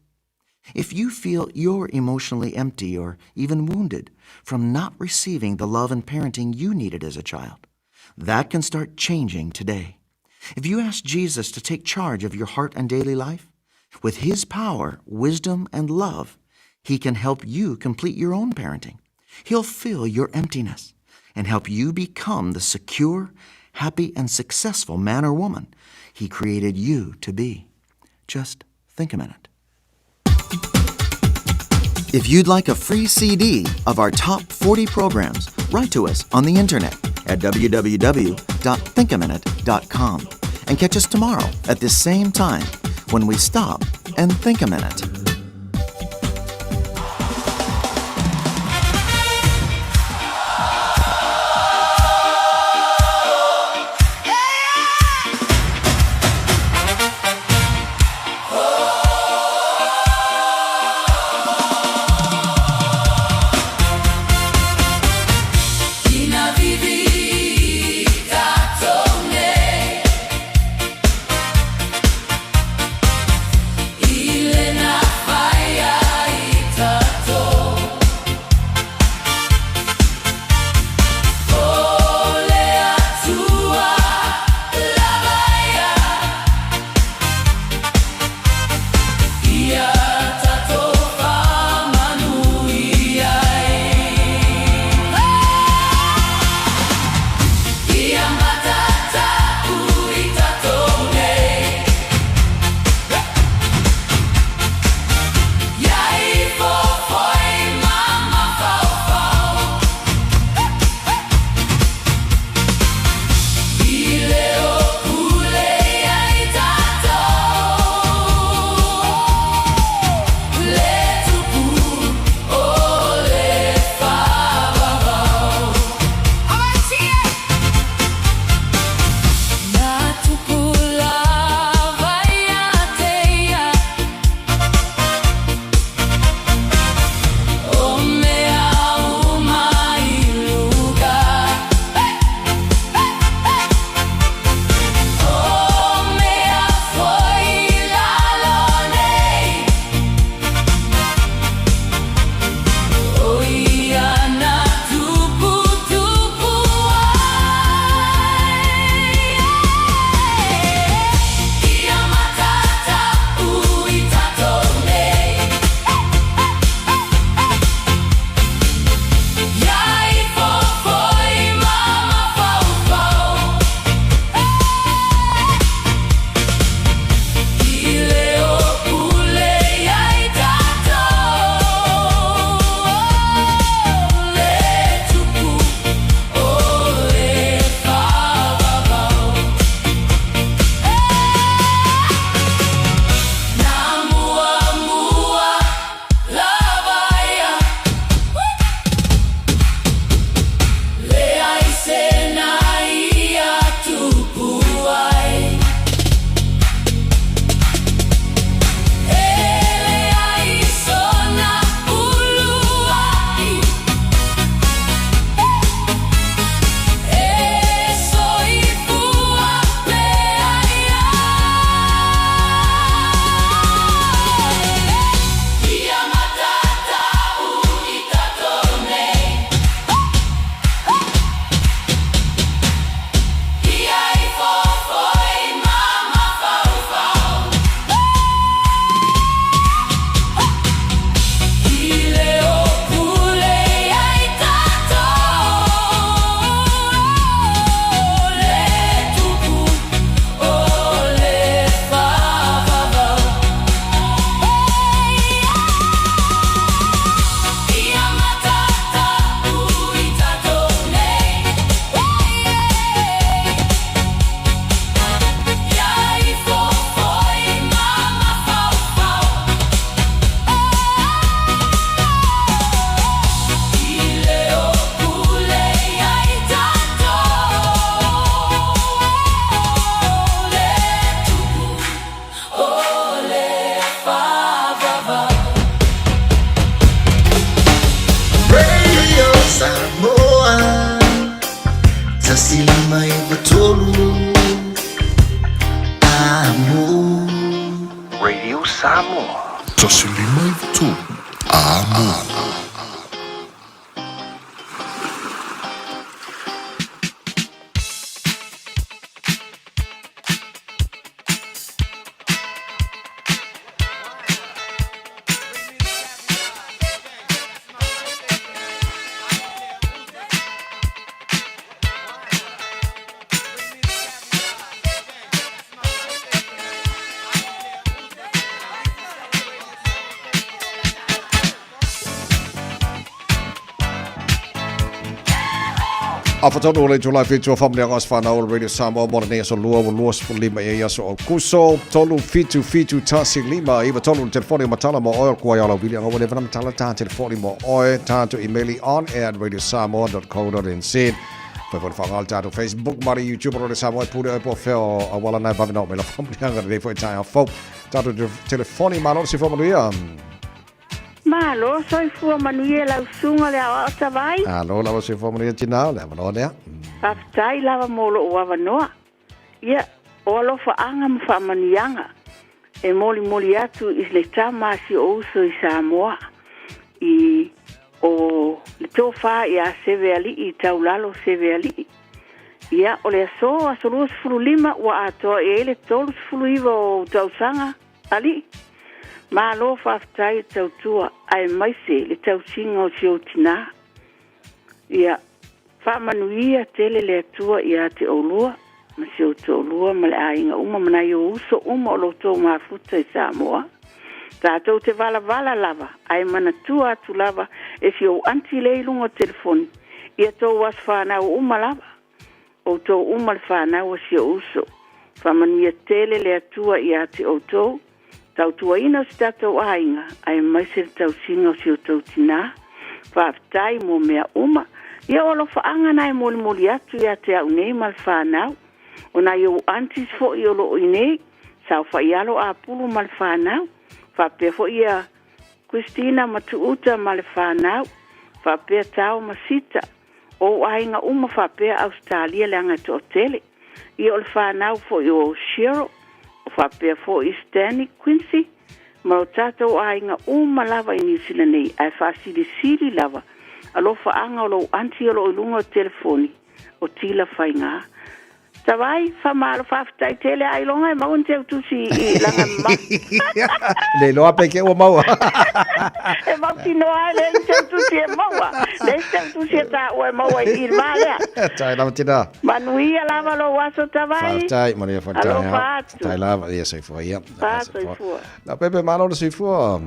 If you feel you're emotionally empty or even wounded from not receiving the love and parenting you needed as a child, that can start changing today. If you ask Jesus to take charge of your heart and daily life, with His power, wisdom, and love, He can help you complete your own parenting. He'll fill your emptiness and help you become the secure, happy, and successful man or woman He created you to be. Just think a minute. If you'd like a free CD of our top 40 programs, write to us on the internet at www.thinkaminute.com and catch us tomorrow at this same time when we stop and think a minute. Ile na tasilima iva tolu amo Radio Samoa tasilima iva tolu amo Afatono le July fitu family ngas fana all radio Samoa mo ne so lua luas for lima e so kuso tolu fitu tasi lima iva tolu telefoni matala mo oil kwa yala bili ngo ne vana matala ta telefoni mo oil ta to email on air radiosamoa.co.nz Poi fangal ta to Facebook mari YouTube radio Samoa pure po fe o wala na ba no me la family nga de foi ta fo ta to telefoni ma non si fa mo dia Malo, soy fua Manuela Usunga le awa tawai. Alo, lava se fo mo dia tina, le mo dia. Aftai lava molo wa noa. Ia, o lo fa anga fa manianga. E moli atu is le tama si o uso i Samoa. I o le to fa ia seve ali i taulalo seve ali. Ia, o le so asolu fulima wa ato e le tolu fuliva o tausanga ali. Ma lo faftai tautua ai mai se le tausinga o siotina. Ia, fa manuia tele le atua ia te olua. Ma sio te olua ma le ainga uma mana yo uso uma o loto mafuta i Samoa. Tātou te vala lava. Ai mana tua atu lava e sio anti leilungo telefoni. Ia tō was whanau uma lava. O tō uma le whanau o sio uso. Fa manuia tele le atua ia te o tō. Tau tua ina o si tātou ainga, ai mai se tau singa o si o tau tina, whaftai mo mea uma, ia olo whaanga nai moli atu ia te au nei mal whanau, o na iau antis fo i olo i nei, sau whaialo a pulu mal whanau, whapea fo ia Christina matuuta mal whanau, whapea tau masita, o ainga uma whapea Australia le anga to tele, ia olo whanau fo i o Shiro, whapea fo i Stanley Quincy, ma o tātou ainga uma lava i New Zealand nei, ai whasiri lava, alo whaanga o lo anti o lo ilunga o telefoni, o tila whainga. Tawai, whamaro whaftai tele ai longa e maun te utusi i langa ma. Le loa peke o maua. E mau tino ai le te utusi e maua. Le te utusi e ta o e maua i irma lea. Tai lava tina. Manuia lava lo waso tawai. Whaftai, maria whaftai. Alo whatu. Tai lava, ia sei fua, ia. Whatu i fua. Na pepe malo na sei fua.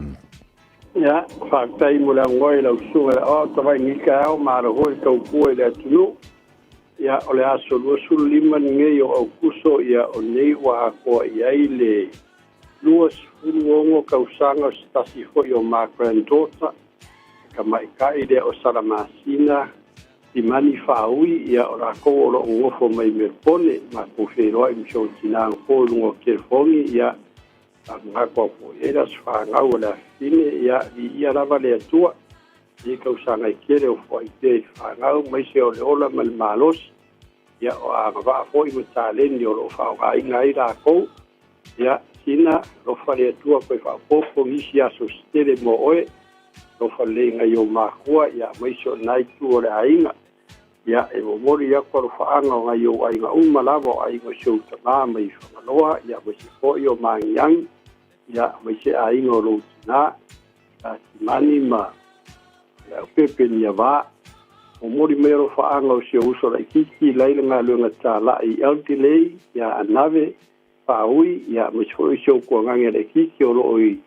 Ia, whaktai mo le ngoi lau sunga le o tawai nika au mara hoi tau pua i le atunu. Ia o le aso lua sulu lima ngei o au kuso ia o nei wa akoa iai le lua sulu ongo kausanga o stasi hoi o ma granddaughter ka maikai le o Salamasina i mani whaui ia o rako o lo ngofo mai merpone ma kuferoa i msho tinang po lungo kerfongi ia a ngako po eras whangau o le afine ia i ia rava le atua i kausanga i kere o fwai te whangau mai se o le ola mal malos ia o a ngawha fwai mo tāleni o lo whaukai ngai rākou ia sina lo whare atua koe whapopo ngisi aso stere mo oe lo whale ngai o mākua ia mai se o nai tu o le ainga ia e mo mori ia kua lo whaanga o ngai o ainga umalawa o ainga se o tamā mai whamaloa ia mai se fwai o māngiang ia mai se ainga o lo tina a timani ma o pepe ni ava o mori mero whaanga o se uso la ikiki laila ngā luenga tā la i eldelei ia anave whaui ia mwisfoi se o kua ngange la ikiki o lo i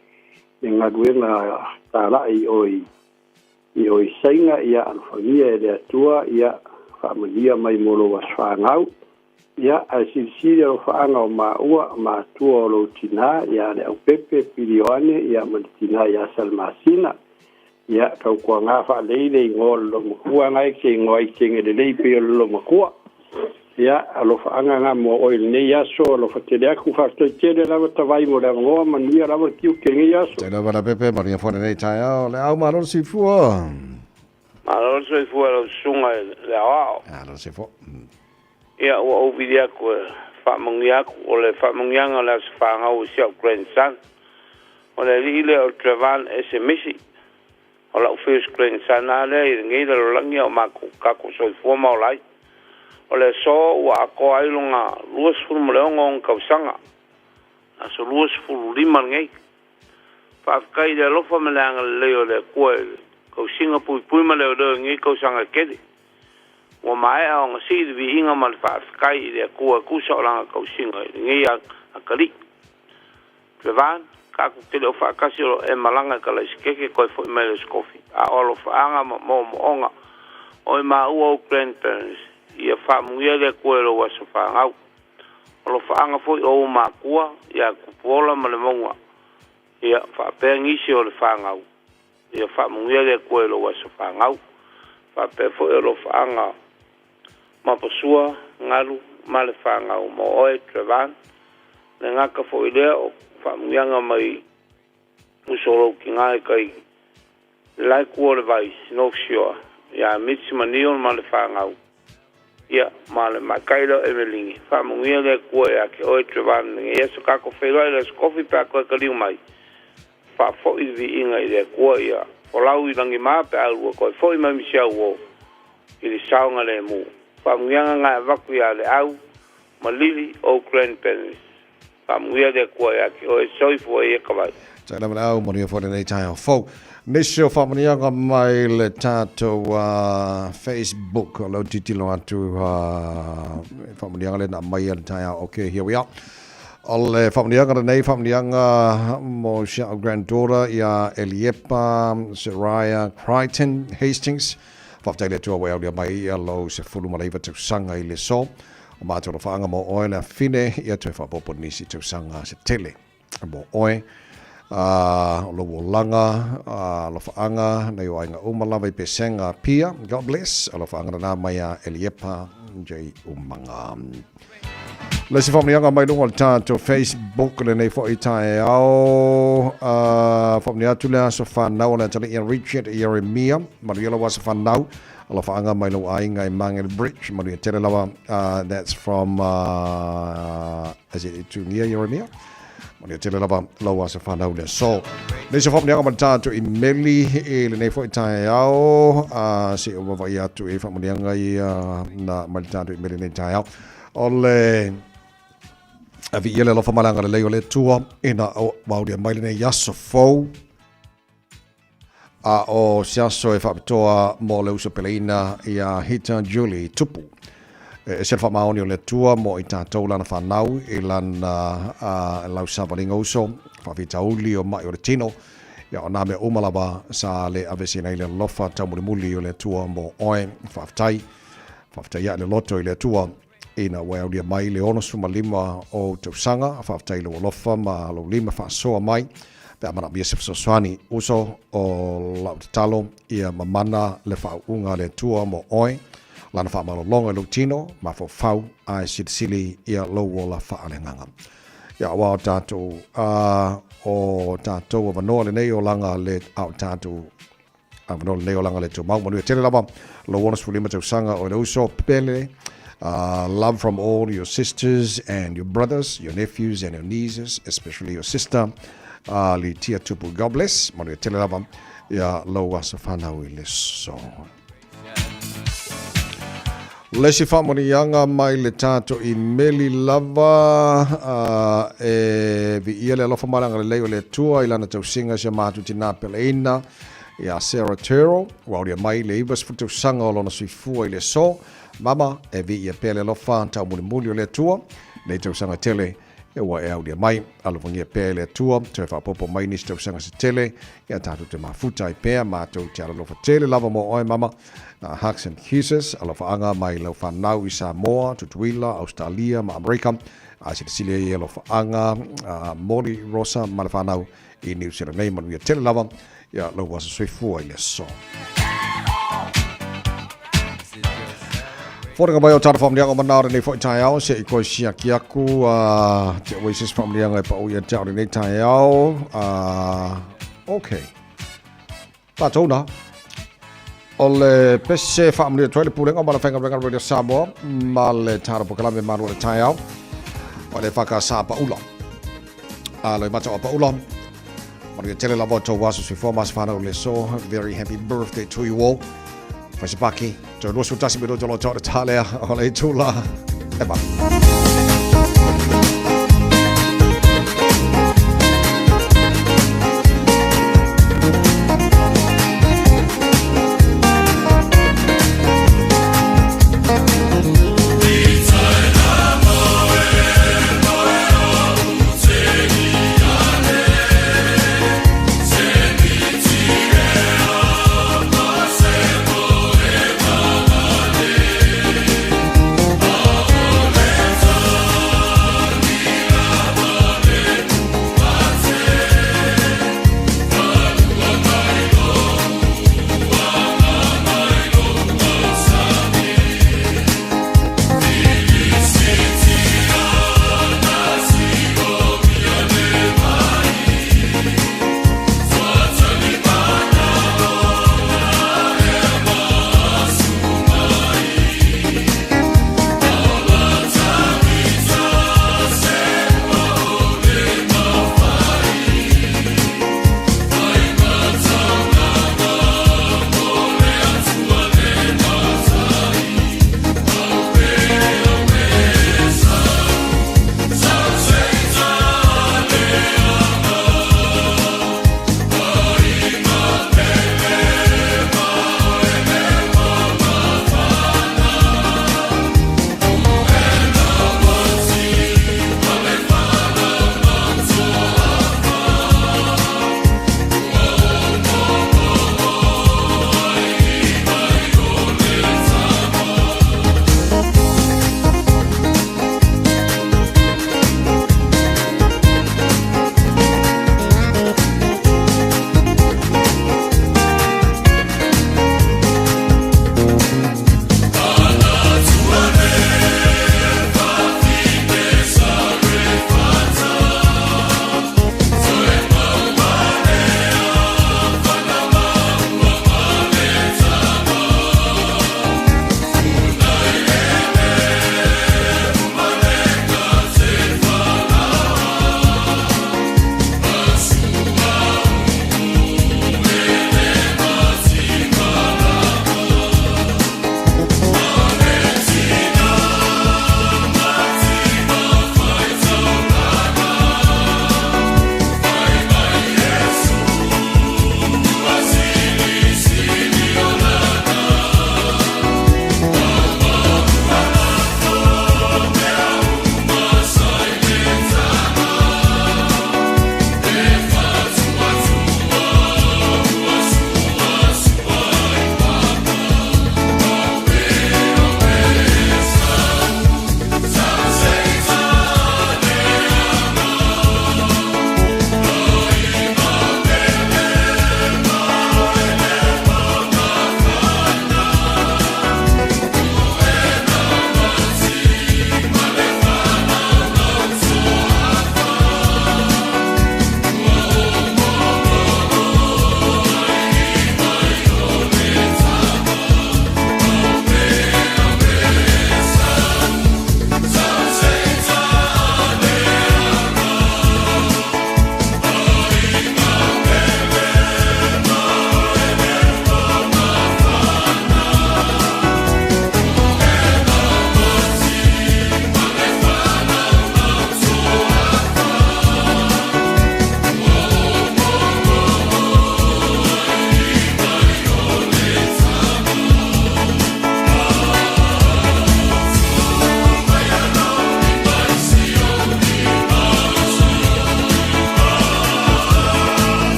ngā luenga tā la i oi sainga ia alfangia e le atua ia whaamania mai molo was whaangau ia a sirisiri o whaanga o maua maatua o lo tina ia le au pepe pirioane ia manitina ia Salmasina ia kau kua ngā wha leile i ngō lo makua ngai ke ngō i ke ngere lei pe o lo makua ia alo whaanga ngā mua oil nei aso alo whatere aku whaktoi tere lawa tawai mo rea ngoa manuia lawa kiu ke ngai aso Te lawa na pepe maria whane nei tai au le au maroro si fua Maroro si fua lo sunga le au Maroro si fua ia o vidia ko fa mongia o le fa mongia la fa nga o sia grandson o le ile o travel SMS o la first grandson ale ngai le langia o mako ka ko so forma lai o le so wa ko ai lunga luas fu mo le ngong ka sanga aso luas fu lima ngai fa kai de lo fa melanga le o le ko ko singa pu ma le o ngai ko sanga kedi wa mai a nga si vi inga mal fa kai de ko so langa ko singa ngai a kali Prevan ka ku te lo fa kasi e malanga ka la skeke ko fo me le skofi a olo fa anga mo onga o ma u grandparents ia fa muia le ko lo wa so fa ngau olo fa anga fo o ma kua ia ku pola ma le monga ia fa pe ngisi o le fa ngau ia fa muia le ko lo wa so fa ngau fa pe fo lo fa anga ma posua ngalu ma le fa ngau mo o Prevan le ngaka fo ile o fa muanga mai usoro ki ngai kai lai kuore vai no sure ya mitsi manion ma le fa ngau ya ma le makailo emelingi fa muanga le kuo ya ke o Prevan nge so ka ko fero le coffee pack ko kali mai fa fo i vi inga ile kuo ya o lau i langi ma pe au ko fo i mai mi sia wo i saunga le mu fa muanga nga vaku ya le au malili o grandparents Pamuia de Koya, o soi for a kawai. Tana mana mo ni fo nei tai fo. Nisho fa mani nga mai le tato Facebook lo titilo atu fa mani nga le na mai le tai. Okay, here we are. All fa mani nga nei fa mani nga mo sha granddaughter ya Eliepa Saraya Crichton Hastings. Fa tele to wa ya mai lo se fulu mai va tu sanga ile so. O mātua whaanga mo oe na fine ia tue whapopo nisi tu sanga se tele mo oe lo langa lo whaanga nei o ainga umalawa I pesenga pia God bless lo whaanga na maya Eliepa J umanga le se whamnianga mai lunga tātou Facebook le nei fo I tae au whamni atu lea so whanau na tala Ian Richard Jeremia Mariela was whanau Ala whaanga mai lo ainga I Mangere Bridge manu tele lawa that's from is it Tunia Jeremia manu tele lawa lawa sa whanau le so nei se whamnianga mai tātou I meli le nei fo I tae au se o wawai atu e whamnianga I na mai tātou I meli nei tae au ole a vi ele lo fa malanga le leo le tua ina o maudia mai le yaso fo a o siaso e fapitoa mo le uso peleina ia Hita Julie tupu e se fa maoni o le tua mo I tātou lana whanau I lana lau savalinga uso fa vitauli o mai o le tino ia o name umalawa sa le avesina I le lofa taumuli o le tua mo oe faftai ia le loto I le tua ina wau dia mai le ono suma lima o tausanga faftai lo lofa ma lo lima fa soa mai pe amana bia sefso swani uso o la talo ia mamana le fa unga le tua mo oi lana fa malo longa lo tino ma fo fau ai sili ia lo wola fa alenganga ia wa tato o tato wa no le nei o langa le au tato no le nei o langa le tu mau mo le tele lava lo wono suma lima tausanga o le uso pele love from all your sisters and your brothers, your nephews and your nieces, especially your sister, li tia tupu. God bless. Manu tele lava ya lo wasa whanau I le so. Lesi whamoni yanga mai le tato I meli lava e vi ia le alofa maranga le leo le tua I lana tau singa se matu tina peleina ia Sarah Tero. Wauria mai le ibas futu sanga o lona suifua I le so. Mama e vi ia pele lofa tau muli o le tua nei tau sanga tele e wa e audia mai alofangia pele tua te whapopo mai nis tau sanga se tele ia tātou te mafuta I pēr mātou te ala lofa tele lava mo oe mama Hugs and Kisses alofa anga mai lau whanau I Samoa, Tutuila, Australia ma Amerika a se tesilia I alofa anga Mori Rosa ma le whanau I New Zealand nei manu ia tele lava ia lau wasa soifua I le so. Fora mai o tara whamnianga manara nei fwoi tai au, se I koe sia ki aku, te oasis whamnianga I pa o ia te aure nei tai au, okay. Tātou nā. Ole pese family toilet puling o mala fenga brenga radio Samoa male tara pokala me maru le taiao. Ole faka sapa ulam. Alo mata apa ulam. Maria tele la voto wasu si formas fana le so very happy birthday to you all. Fasipaki to lo sutasi bedo jolo to tale ole tula. Eba.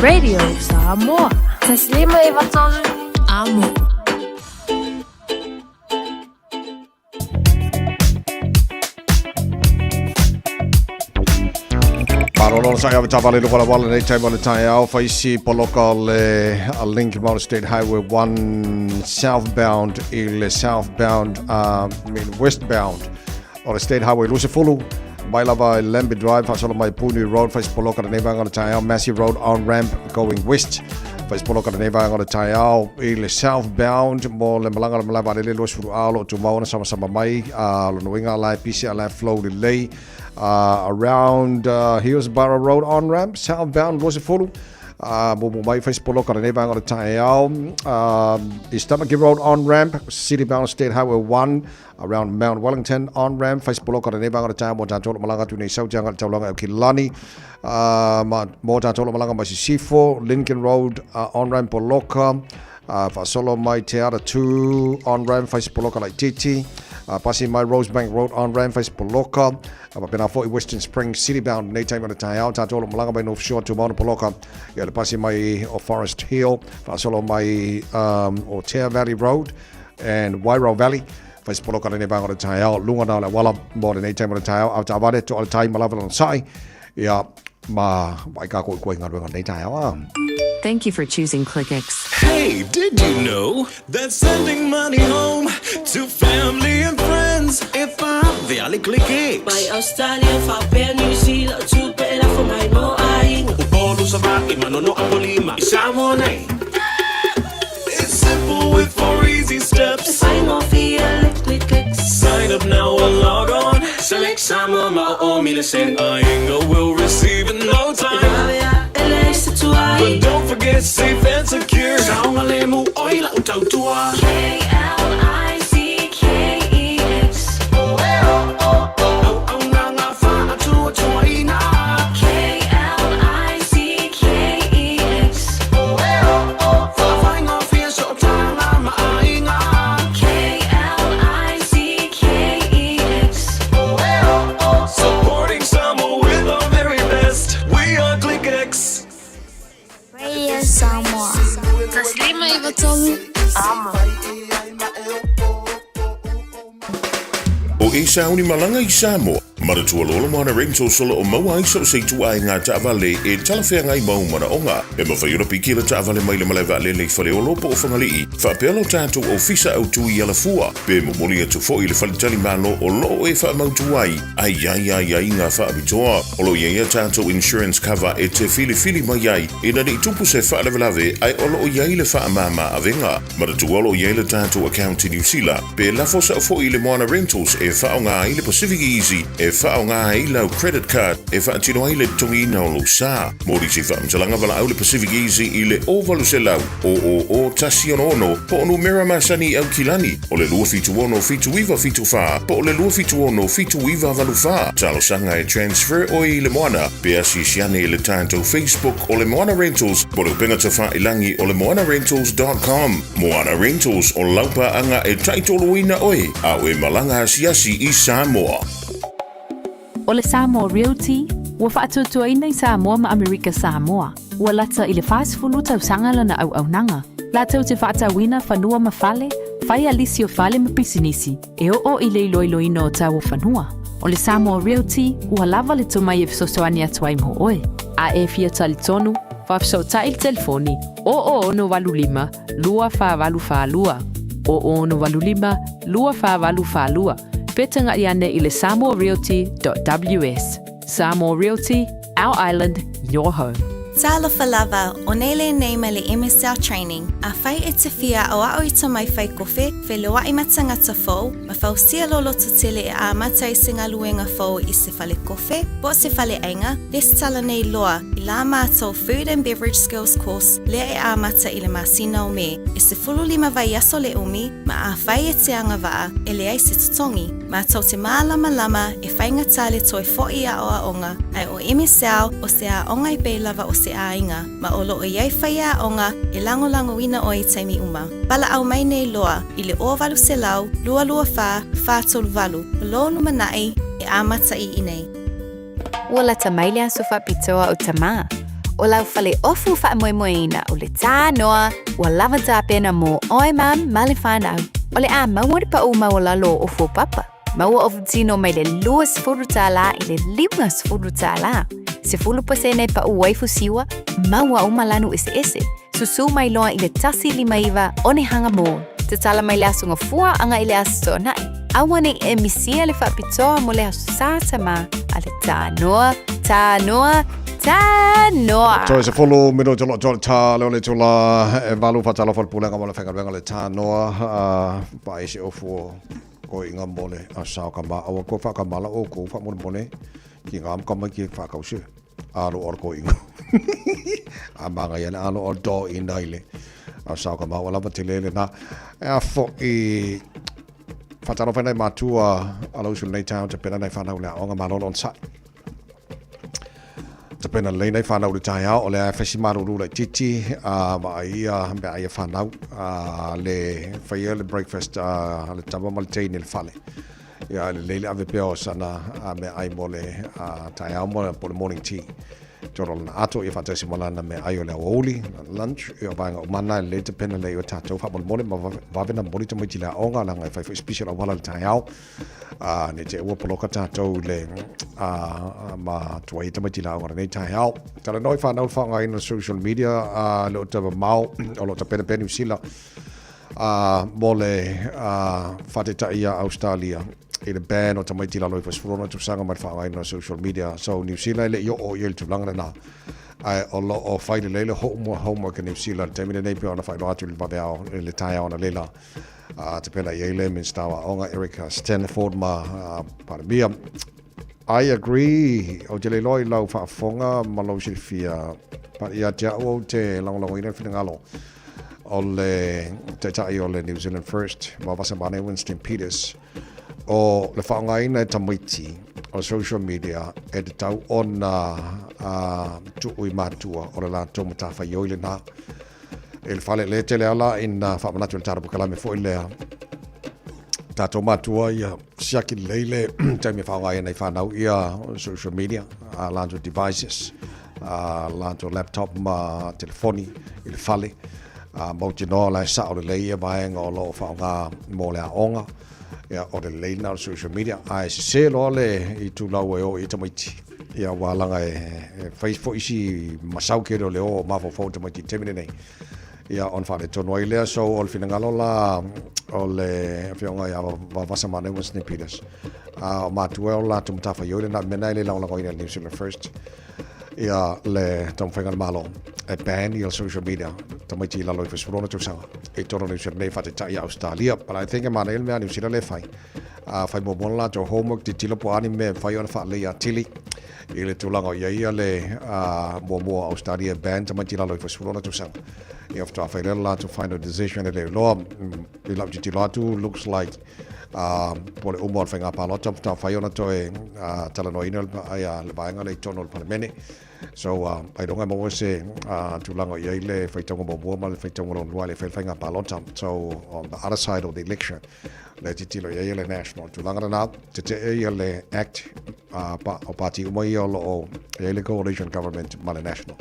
Radio Samoa. Taslima ivatolu. Amo. Malolo sa ya tavale lo wala wala nei time on the time out faisi local a link Mount State Highway 1 southbound westbound or State Highway Lucifulu Bailava Lemby Drive fasolo mai Puni Road face poloka the neighbor on the time Massey Road on ramp going west face poloka the neighbor on the time ile southbound mo le malanga le malava le lo suru alo to mauna sama mai lo noinga lai pc lai flow delay around Hillsborough Road on ramp southbound Lucifulu Mumbai face poloka the neighbor on the time Istamaki Road on ramp citybound State Highway 1 around Mount Wellington on ramp face poloka the neighbor on the time mo tanto malanga tu nei saujanga taulanga Kilani mo tanto malanga mai C4 Lincoln Road on ramp poloka fasolo mai teara 2 on ramp face poloka like Titi passing my Rosebank Road on ramp face poloka pena for Western Springs citybound nei time on the time tanto malanga mai North Shore to Mount Poloka ya passing my Forest Hill fasolo mai Otea Valley Road and Wairau Valley face poloka nei bang on the time lunga na wala mo nei time on the time au tawale to all time malava on sai ya ma mai ka ko ko ngar nei time Thank you for choosing ClickX. Hey, did you know that sending money home to family and friends if I'm the ClickX? By Australia, for New Zealand, to pay for my no eye. Upolo sa baki manono ang polima isamo na. It's simple with 4 easy steps. I know feel ClickX. Sign up now or log on. Select Samo mao milisin. Ainga will receive in no time. But don't forget safe and secure. Saungalemu oila utautua. KLICKEX. Supporting Samo with our very best. We are ClickX. Radio Samoa. Taslima Ivatolu. O e sauni malanga I Samoa. Maratua lola mana rento solo o maua iso se tu ai ngā taavale e talawhea ngai mau mana onga. E mawhaiora piki la taavale mai le malewa lele whale o lopo o whangalii. Whapelo tātou o fisa au tui ala fua. Pe momoli atu fo I le whalitali malo o loo e whaamautu ai. Ai ngā whaabitoa. Olo ia tātou insurance cover e te fili mai ai. E nani tupu se whaalewelave ai olo o iai le whaamama avenga. Maratua olo iai le tātou account New Zealand. Pe lafo sa fo I le moana rentals e whaonga ai le Pacific Easy. E whaonga ai lau credit card e whaatino ai le tongi ina o lo sa. Mori si whaamtalanga wala au le Pacific Easy I le ovalu se lau. O tasi ono po onu mera masani au kilani. O le lua fitu ono fitu iwa fitu wha. Po le lua fitu ono fitu iwa valu wha. Talo sanga e transfer o I le moana. Pe asi siane le tātou Facebook o le Moana Rentals. Po le upenga ta wha ilangi o le moanarentals.com. Moana Rentals o laupa anga e taitolo ina oi. Au e malanga asiasi I Samoa. O le Samoa Realty, ua whaatutuaina I Samoa ma Amerika Samoa. Ua lata I le whaasifulu tausanga lana au nanga. Latau te whaatauina whanua ma whale, whai alisi o whale ma pisinisi, e o I le iloiloina o tau o whanua. O le Samoa Realty, ua lava le tumai e fisosoani atuai mo oe. A e fia tali tonu, whafsota I le telefoni, o no walulima, lua wha lua. O no walulima, lua wha lua. Petanga iane I le samoarealty.ws. Samoa Realty, our island, your home. Tala falava, onele neima le MSL training. A fai e te fia o a oita mai fai kofe, fe loa I matanga ta fau, ma fau sia lolo tutele e a mata I singa luenga fau I se fale kofe, bo se fale ainga, les tala nei loa, I la mātou Food and Beverage Skills course, lea e a mata I le masina o me, e se fulu lima vai aso le umi, ma a fai e te anga waa, e le ai se tutongi, mātou te lama e whainga tale toi foi a o a onga, ai o MSL o se a onga I peilava o se ainga, ma o loo iai whaia onga e lango ina o I taimi uma. Pala au mai nei loa, I le ovalu se lau, lua wha tolu valu, lo numanai e amata I inei. Ua la tamailia sofa pitoa o tama. O lau whale ofu wha moemoeina o le tā noa, ua lava tā pena mo oi mam male whanau. O le a mauari pa o maua lo ofu papa. Maua ofu tino mai le luas furu tā la I le limas furu tā la. 10% pa uwaifu siwa, maua umalanu ese. Susu mai loa ile tasi limaiva one hanga mo. Te tala mai le asunga fua anga ile aso nai. Awane emisia le whapitoa mo le aso sātama ale tānoa. So se follow mino jolo ta le tula valu fatalo fol pulenga mo le whenga le tānoa pa ese ofu ko inga mole a sao kama awa ko whakamala o ko whamone ki ngam kama ki whakause alo or ko inga a manga yana alo or do inaile a sao kama wala matile na a fo I fatalo whenai matua alo sul nei tau te pena nei whanau le onga malolo on sa te pena le nei whanau le tai au o le whesi maruru le titi ma ia me aia whanau le whaia le breakfast le tama maltei ni le whale ia le leile ave peo sana me ai mo le tai au mo le morning tea Joro na ato ia whatasi malana me ai o le auli lunch ia vanga o mana le te pena le o tatou wha mole ma vavena moli te maiti le aonga langa e whai special a wala le tai au ne te ua poloka tatou le ma tuai te maiti le aonga nei tai au tala noi whanau whanga ina social media le o te mau o lo te pena pena usila mo le whateta ia Australia in a ban o tamai tila loifa sfurona tu sanga mai whaai na social media so New Zealand le yo o yel tu langa na ai o lo o whai le homework in New Zealand te mine nei pe ona whai lo atu le babeo le tai ona lela te pena yele min stawa onga Erica Stanford ma paramia I agree o te le loi lau whaafonga ma lau silfia pa ia te au te lango ina whingalo o le te tai o le New Zealand First ma vasa mane Winston Peters o le whaongaina e tamaiti o social media e te tau o na tuui mātua o le la tomu ta whaioi le nā e le whale le te le ala ina whamanatu le tārapu kalame fo i lea tātou mātua ia siaki leile taimi whaongaina i whanau ia social media lanto devices lanto laptop ma telefoni i le whale mauti noa lai sa o le leia vaenga o lo whaonga mo le aonga ia o le leina o social media ai se lo le I tu lau e o I tamaiti ia walanga e Facebook isi masau ke le o mafo fo tamaiti temine nei ia on fa le tono I lea so o le finangalo la o le fionga ia vasa mane was ni Peters o matua o la tumta fa yo le na mena le la o ina New Zealand First ia le tom whainga malo e ban I social media tamaiti la loi fesprona tu sanga e tono New Zealand nei fa te tai Australia but I think e mana ele mea New Zealand le fai fai mo la to homework ti tilo po ani me fai ona fa le ia tili I le tulanga o ia le mo Australia ban tamaiti la loi fesprona tu sanga ia fta fai le la to find a decision le lo I love ti la tu looks like po le umor whainga palota fta fai ona to e talanoina ai le vaenga le tono le mene so I don't know se tulanga ia le whaitonga mo ma le whaitonga lo lua le whainga palota so on the other side of the election le titilo ia le national tulanga na te ia le act o party umai o lo ia le coalition government ma le national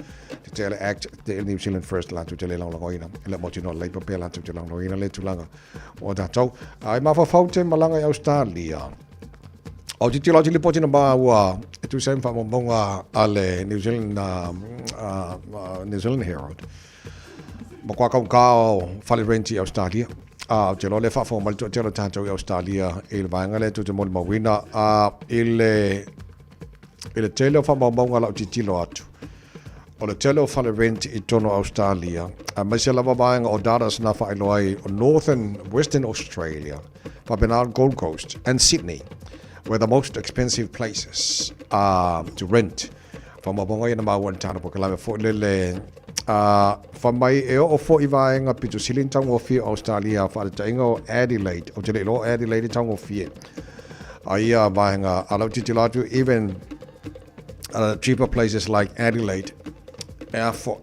te le act the New Zealand First la tu te le langoina le motino le papel la tu te langoina le tulanga o da tau ai ma fa faute malanga I Australia o te tilo le potina ba wa tu sem fa monga ale New Zealand Herald ma kwa ka fale renti Australia te lo le fa fo mal te lo tanto Australia il vanga le tu te mo mawina il tele fa monga la te tilo atu o le tele fale renti I tono Australia ma se la vanga o data na fa iloi northern western Australia fa Bernard Gold Coast and Sydney were the most expensive places to rent. From a bonga ina mawan tana po kalame fo le from mai e o fo ivaenga pitu silin tango fi Australia fa tango Adelaide o te lo Adelaide tango fi aia vaenga alo titilatu even cheaper places like Adelaide for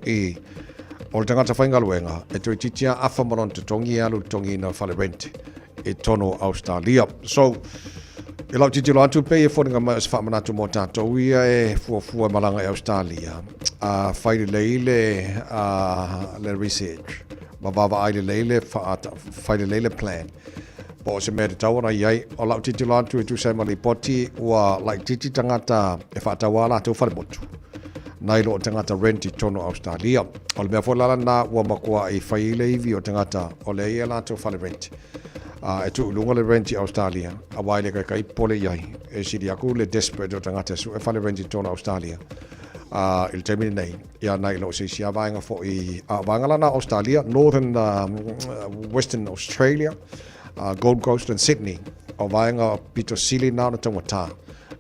o tangata whainga luenga e tui titia afa moron te tongi alu tongi na whale rent e tono Australia so e lau titilo atu pe e whoringa mai as whamanatu mo tātou ia e fuafua malanga e Australia whaile leile le research ma wawa aile leile whaile leile plan po se mea te tauana iai o lau titilo atu e tu se mali poti ua like titi tangata e whaatawala tau whare motu nai lo tangata renti tono Australia. O le mea wholala na ua makua I whai leivi o tangata o le ia lato whale renti. E tu ulunga le renti Australia, a waile kai pole iai, e siri aku le desperate o tangata su e whale renti tono Australia. Il termine nei, ia nai lo se sia vaenga fo I vaenga na Australia, Northern Western Australia, Gold Coast and Sydney, o vaenga pito sili na tangata.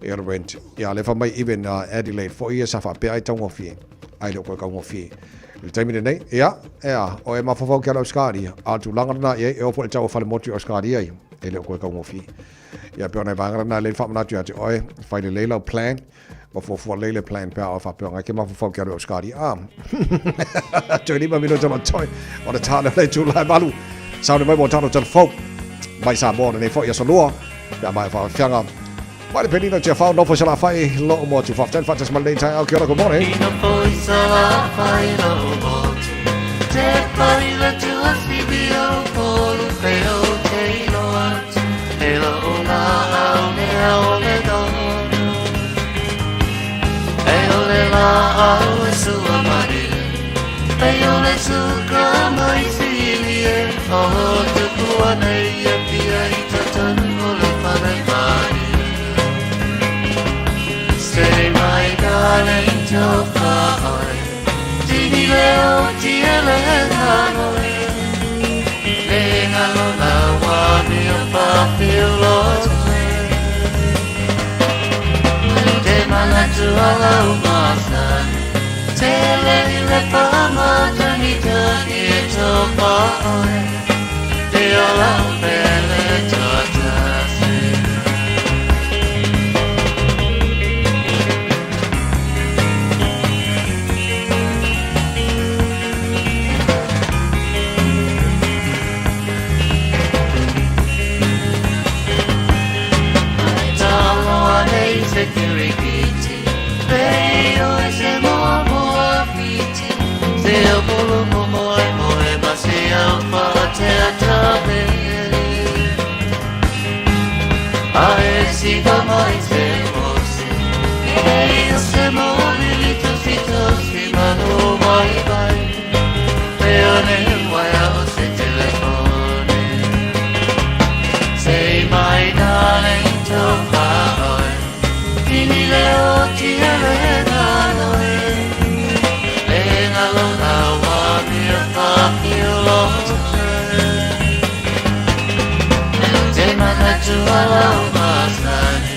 E le rent, ia le mai even Adelaide fo ia sa fa pe ai tongo fi, ai lo ko ka ngo fi. Il termine nei, ia, o e mafafau kia la Australia, a tu langa na e o fo le tau fale moti Australia ia, e le ko ka ngo fi. Ia pe ona vanga na le fa na tu ati oi, fai le leila plan, o fo leila plan pe o fa pe nga ke mafafau kia la Australia. Tu ni ma mino tama toi, o le tana le tu lai malu. Sao ne mai mo tano tan fo. Mai sa mo ne fo ia so lua. Ya mai fa fianga. Mai le penina tia fa no fo sala fai lo mo tu fa tan fa tas malay tai au kia good morning. Stay my darling till far. Dini leo tiele hanoi. Lenga lo la wa mi pa filo. De malatu ala umasa. Tele ile pa ma tani tani to pa. De ala pele totasi. Security, veo ese momo afiti, se obolo momo e moe basi al fate atabe. Aesi domai se mosi, e io se movi litosito si manu vai vai, veo nel guayao se telefone. Say my darling to far. Dini leo tiele hanoi. Lenga lo la wa mi pa filo. Te manatu ala umasani.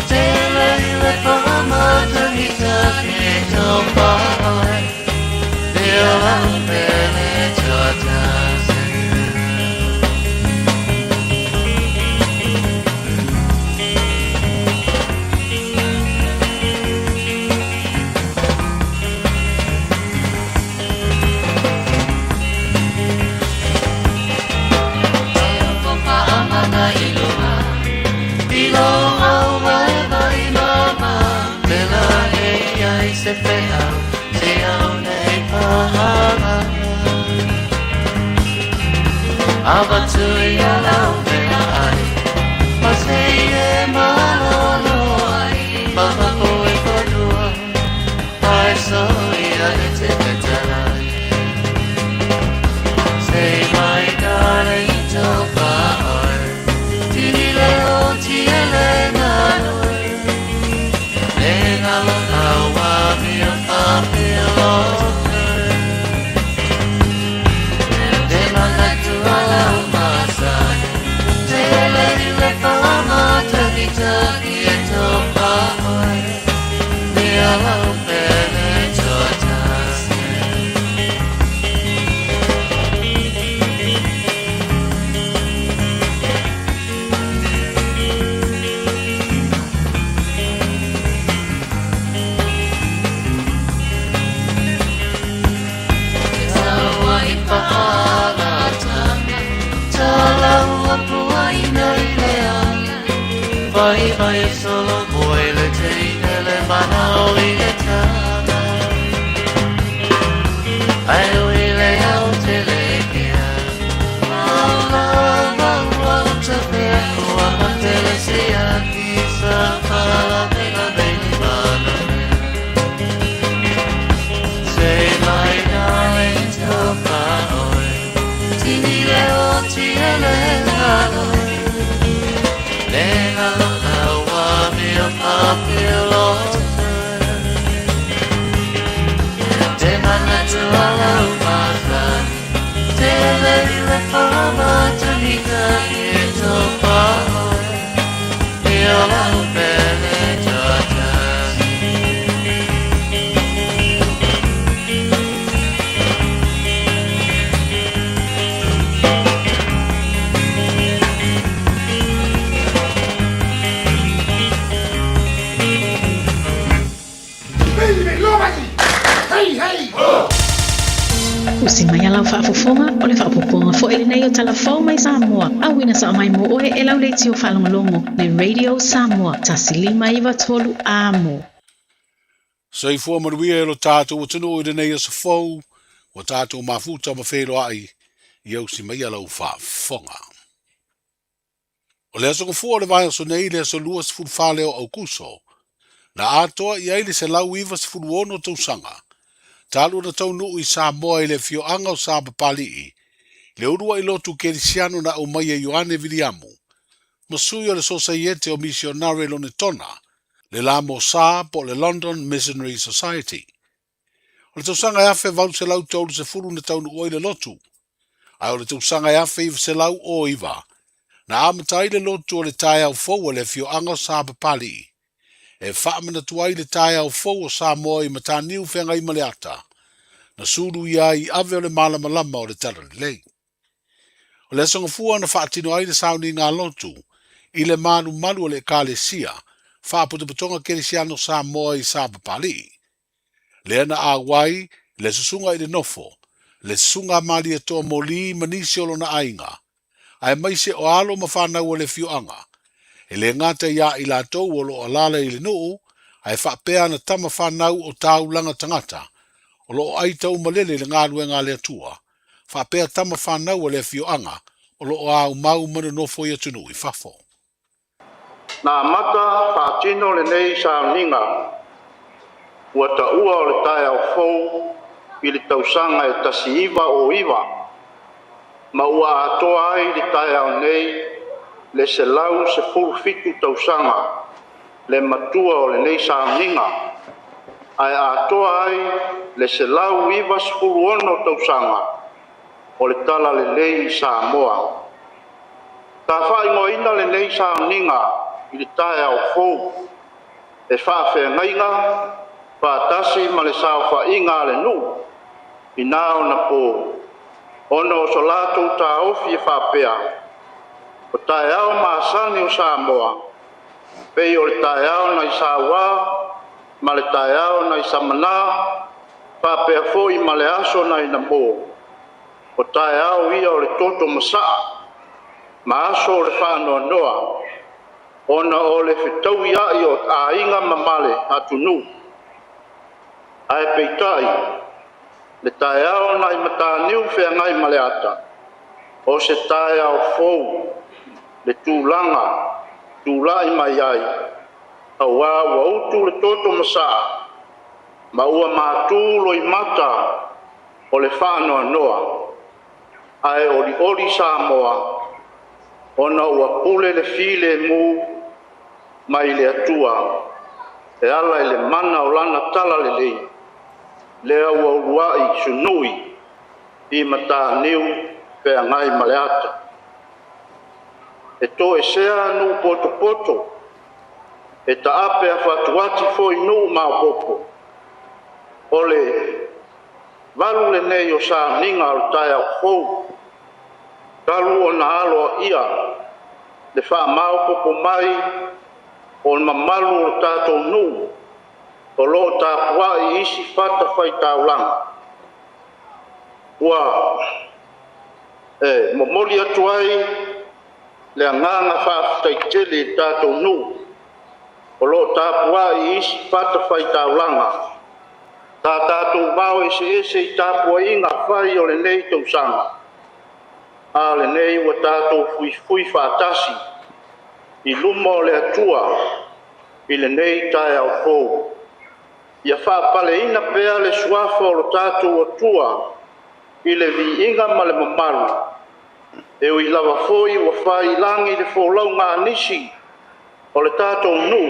Tele ile pa ma tanita ke to pa. De ala pele totasi. Se fea, se aune pahama. Ava tu ia lau mea ai, ma se e malolo ai, mama koe kodua, ai so ia e te petalai. Say my darling to far, tini leo tiele nanoi, lenga lo lawa mi a filo. De manatu ala umasai, tele ile fama tanita e topa oi, mi ala upele totasi. Vai vai solo vuoi le teine le manoli e tana. Ai ui le aute le kia. Maula maula te peko a matele si a kisa pala pela beni manole. Usi mai alau whaafofonga o le whaapoponga fo ele nei o talafau mai Samoa. Awina sa mai mo oe e lau leiti o whalongolongo le Radio Samoa. Tasili mai iwa tolu amo. Sei fua maruia e lo tātou o tunu o nei o sa fau, o tātou mafuta ma whelo ai, i au si mai alau whaafonga. O le asonga fua le vai o so nei le aso lua se fulu whaleo au kuso, na atoa i aile se lau iwa se fulu ono tau sanga. Talu na tau nuu i Samoa i le fio anga o Saba Palii, le urua i lotu kerisiano na umaia Ioane Viliamu, masui o le sosaiete o misionare lo ne tona, le lamo sa po le London Missionary Society. O le tausanga e afe vau se lau tolu se furu na tau nuu i le lotu, ai o le tausanga e afe i se lau o iwa, na amatai le lotu o le tai au fau o le fio anga o Saba Palii. E whaamana tuai le tai au fau o Samoa i mataniu whenga i maleata, na suru ia i ave o le malamalama o le tala lei. O le asonga fua na whaatino ai le sauni ngā lotu, i le manu malu o le kālesia, whaaputuputonga kerisiano Samoa i Saba Palii. Le ana a wai, le susunga i le nofo, le sunga mali e toa moli manisi olo na ainga, ai maise o alo mawhanau o le fioanga, e le ngata ia i la tau o lo alala i le nuu, ai whaapea na tama whanau o tau langa tangata, o lo ai tau malele le ngālue ngā le atua, whaapea tama whanau o le fioanga, o lo au mau mana nofo i atunu i whafo. Nā mata whaatino le nei sa ninga, ua ta ua o le tai au fau, i le tausanga e tasi iwa o iwa, ma ua atoa ai le tai au nei, le se lau se fulfitu tausanga, le matua o le nei sa ninga, ai atoa ai le se lau iwa se fulu ono tausanga, o le tala le lei Samoa. Ta whai mo ina le nei sa ninga, i le tae au fau, e whawhea ngainga, whaatasi ma le sao whainga le nu, i nao na po, ono o so lato ta ofi e whapea, o tae au maasani o Samoa, pei o le tae au na i Sawa, ma le tae au na i Samana, whapea foi ma le aso na i Namo, o tae au ia o le toto masaa, ma aso o le whanoa noa, ona o le whitau ia i o a inga mamale atunu. Ai peitai, le tae au na i mataniu whea ngai maleata, o se tae au fou, le tūlanga, tūlai mai ai, au a ua utu le toto masaa, ma ua mātūlo i mata o le whanoa noa, ai ori Samoa, ona ua pule le file mu mai le atua, e ala i le mana o lana tala le lei, lea ua uruai sunui i mata niu pea ngai maleata. E to e sea nu poto poto, e ta ape a whatuati foi nu mao popo. Ole, walu le nei o sa ninga o tae au fou, talu o na aloa ia, le wha mao popo mai, o mamalu o tātou nu, o lo tā pua i isi whata whai tāulanga. Ua, momoli atu ai, le anganga whaafutai tele tātou nu, o lo tā pua i isi whata whai tāulanga. Tā tātou wao ese i tā pua inga whai o le nei tausanga. A le nei ua tātou fui whaatasi, i lumo le atua, i le nei tae au fou. Ia whaapale ina pea le suafa o lo tātou atua, i le vi inga ma le mamaru. E o i lava foi ua whai langi le wholau ngā nisi o le tātou nu,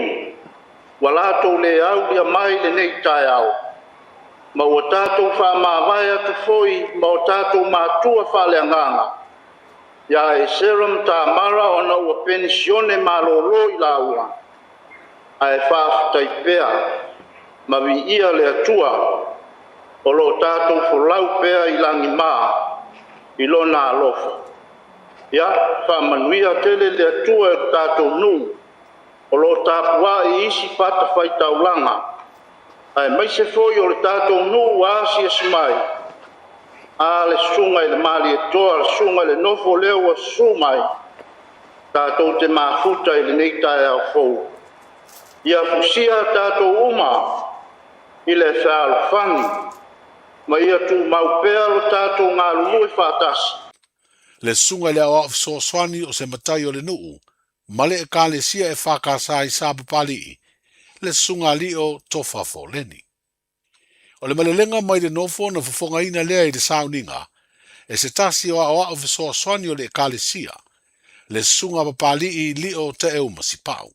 wa lātou le au lia mai le nei tai au. Ma ua tātou wha mawai atu foi, ma o tātou mātua whale anganga. Ia e serum tā mara o na ua penisione malolo i la ua. A e whaafutai pea, ma vi ia le atua, o lo tātou wholau pea i langi mā, i lo nā alofa. Ia, whamanuia tele le atua e tātou nu, o lo tāpua i isi pata whai taulanga. Ai mai se foi o le tātou nu a asia smai. A le sunga i le mali e toa, le sunga i le nofo leo a sumai. Tātou te mafuta i le neitai au fou. Ia fusia tātou uma i le whaalofani. Ma ia tu maupea lo tātou ngā lulu e whātasi. Le sunga le au so swani o se matai o le nuu. Male e kāle sia e whakasa i sāpu pali. Le sunga li o tofa fo leni. O le malelenga mai le nofo na fufonga ina lea i le sauninga. E se tasi o awa o so swani o le kāle sia. Le sunga papali i li o te eu masipau.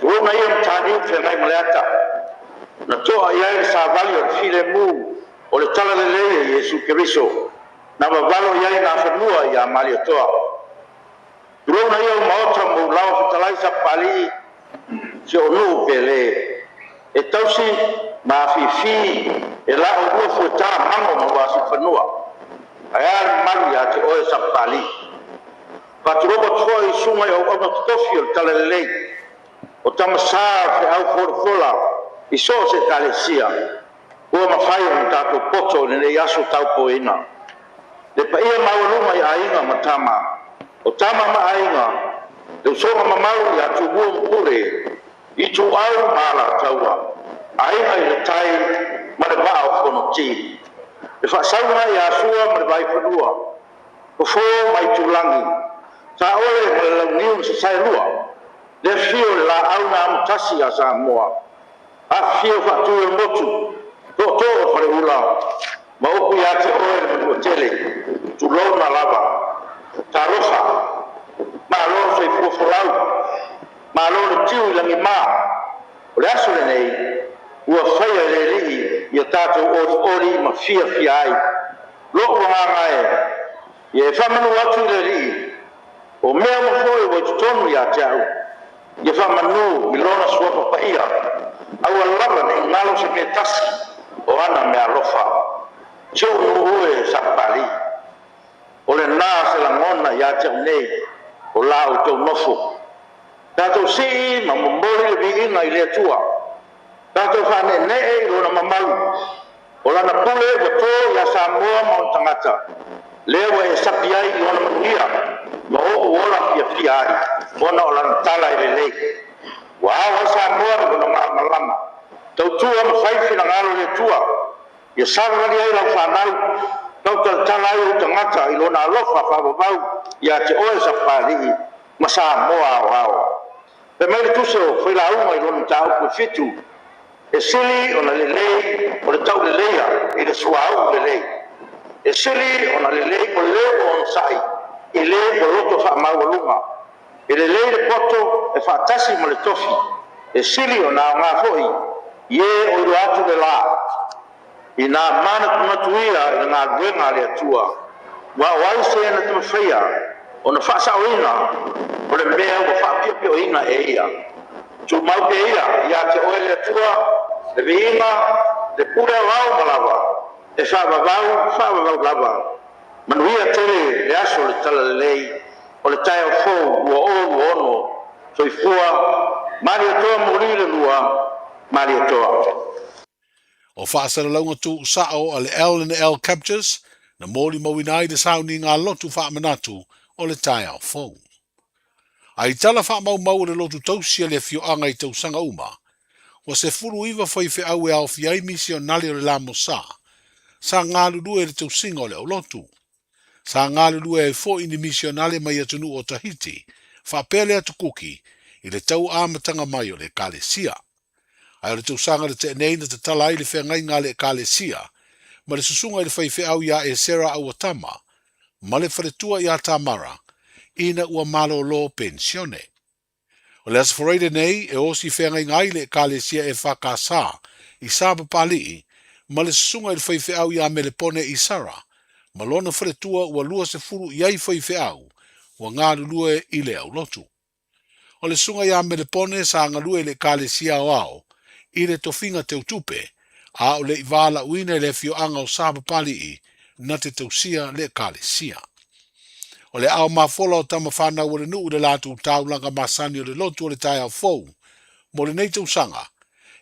Rona ia mtani upe mai mleata. Na toa ia e sa vali o file mu o le tala le lea Yesu Keriso. Na wawalo ia na whanua ia mali o toa. Rona ia maota mu lao fitalaisa pali se o nu pele. E tausi ma fifi e la o ua fueta mango ma wasi whanua. Aya mali a te oe sa pali. Paturoba toa i sunga i au ana tofi o tala le lei. O tamasā fe au forofola i so se kalesia. Ua mawhai o tātou poto ni nei aso tau poina. Le pa ia mauruma i ainga ma tama. O tama ma ainga. Le usonga mamaru i atu mua mpure. I tu au mala taua. Ainga i le tai ma le vaa o fono ti. Le whaasaunga i asua ma le vai whanua. O fō mai tulangi. Ta ole ma le launiu sa sai lua. Le fio la auna amtasi a Samoa. A fio fatu e motu. To fare ula. Ma oku ya te oe o tele. Tu lona lava. Ta rofa. Ma lo se fuofolau. Ma lo le tiu i langi mā. O le aso le nei. Ua whaia le lihi. Ia tātou ori ma fia ai. Loko hanga e. Ia e whamanu atu le lihi. O mea mafoi o tutonu ia te au. Ia whamanu mi lona suapa paia. Au alava ne ngalo se me tasi o ana me alofa. Tio nuhue sa pali. O le nā se la ngona ia te nei o la o tau nofo. Tātou si ma mbori le viina i le tua. Tātou whane ne e lona mamalu. O lana pule o tō ia Samoa ma o tangata. Lewa e sapi ai i ona manuia. Ma o ola fia ai. Ona o lana tala i le lei. Wawa Samoa ni kuna malama. Tau tua ma whaifi na ngalo le tua. Ia sarari ai lau whanau. Tau tala ai o tangata i lona alofa whababau. Ia te oe sa wharihi. Ma Samoa o hao. Pe mai le tuse o whailaunga i lona tau kua fitu. E sili ona le lei o le tau le leia i le suau le lei. E sili ona le lei o leo on sai. I le o loto wha maua e le lei le poto e whaatasi mo le tofi. E sili o nā ngā hoi, ie o iru atu le la. I nā mana kumatuia i ngā ruenga le atua. Wa wai se na tu mawhia, o na whaasa o ina, o le mea o whaapiopi o ina e ia. Tu mau pe ia, ia te oe le atua, le viinga, le pura wau malawa. E whaavavau lava. Manuia tele le aso le tala le lei, o le tai o fōu ua o ono, so i fua, mari atoa mori le lua, mari atoa. O whaasara launga tu usao a le L&L Captures, na mōli mawinai de sauni ngā lotu whaamanatu o le tai o fōu. A i tala whaamau le lotu tausia le fioanga i tausanga uma, wa se furu iwa whaife au e au fiai misi o nale o le lamo sa ngā lulu e le tausinga o le o lotu. Sa ngā lulu e fo ini misionale mai atunu o Tahiti, whapele atu kuki, i le tau āmatanga mai o le Kalesia. Ai o le tausanga le te nei na te tala i le whengai ngā le Kalesia, ma le susunga i le whaife au ia e Sera Awatama, ma le wharetua i a Tamara, ina ua malolo pensione. O le asforeide nei e osi whenga ngai le kalesia e whakasa i sāpa pali ma le sunga i whaiwhi au i a melepone i Sara, ma lona wharetua ua lua se furu i ai whaiwhi au, ua ngā lulue i le au lotu. O le sunga i a melepone sa ngalue le kalesia o ao, i le tofinga te utupe, a o le i wala uina le fio anga o sāpa pali i, na te tausia le kalesia. O le ao mafola o tama whanau o le nuu le lātu taulanga masani o le lotu o le tai au fou, mo le neitau sanga,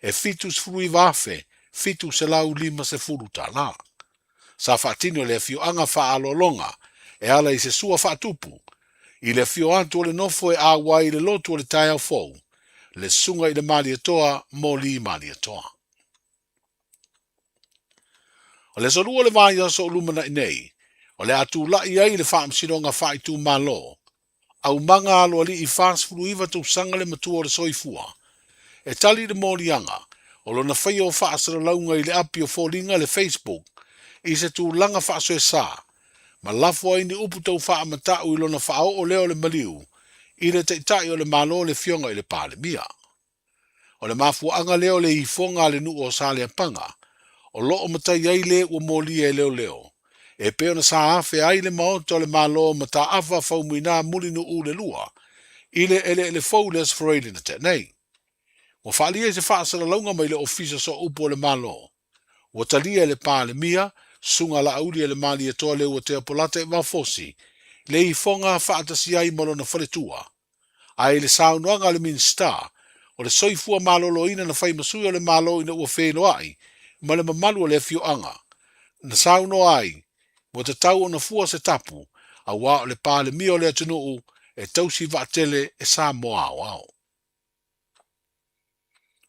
e fitu se furu i wafe, fitu se lau lima se furu ta la. Sa whaatini o le fio anga wha alolonga, e ala i se sua whaatupu, i le fio atu o le nofo e awa i le lotu o le tai au fou, le sunga i le mali atoa, mo li mali atoa. O le soru o le vāia so lumana i nei, o le atu la i ai le whaamsironga wha i tū malo, au manga alo ali i fast furu iwa tū sanga le matua o le soifua, e tali le morianga, o lo na whai o whaasara launga i le api o fōlinga le Facebook, i se tū langa whaasoe sā, ma lafo ai ni upu tau whaamatau i lo na whaao o leo le maliu, i le teitai o le malo le fionga i le pāle mia. O le mafuanga leo le i fonga le nu o sāle panga, o lo o matai ai le ua mōlia e leo leo. E peo na sa afe ai le maoto le malo mata afa faumuina mulinu u le lua, i le ele fau le asfareile na te nei. Wa whaalia e se whaasara launga mai le ofisa so upo le malo. Wa talia le pāle mia, sunga la auli le mali e toa leo te apolata e wafosi, le i fonga whaatasi ai malo na whaletua. Ai le saunoanga le min star, o le soifua malolo ina na whai masui o le malo ina ua wheno ai, ma le mamalu o le fio anga. Na sauno ai, mo te tau o na fua se tapu, a wā o le pāle mia o le atunuu, e tausi vaatele e sa moa o ao.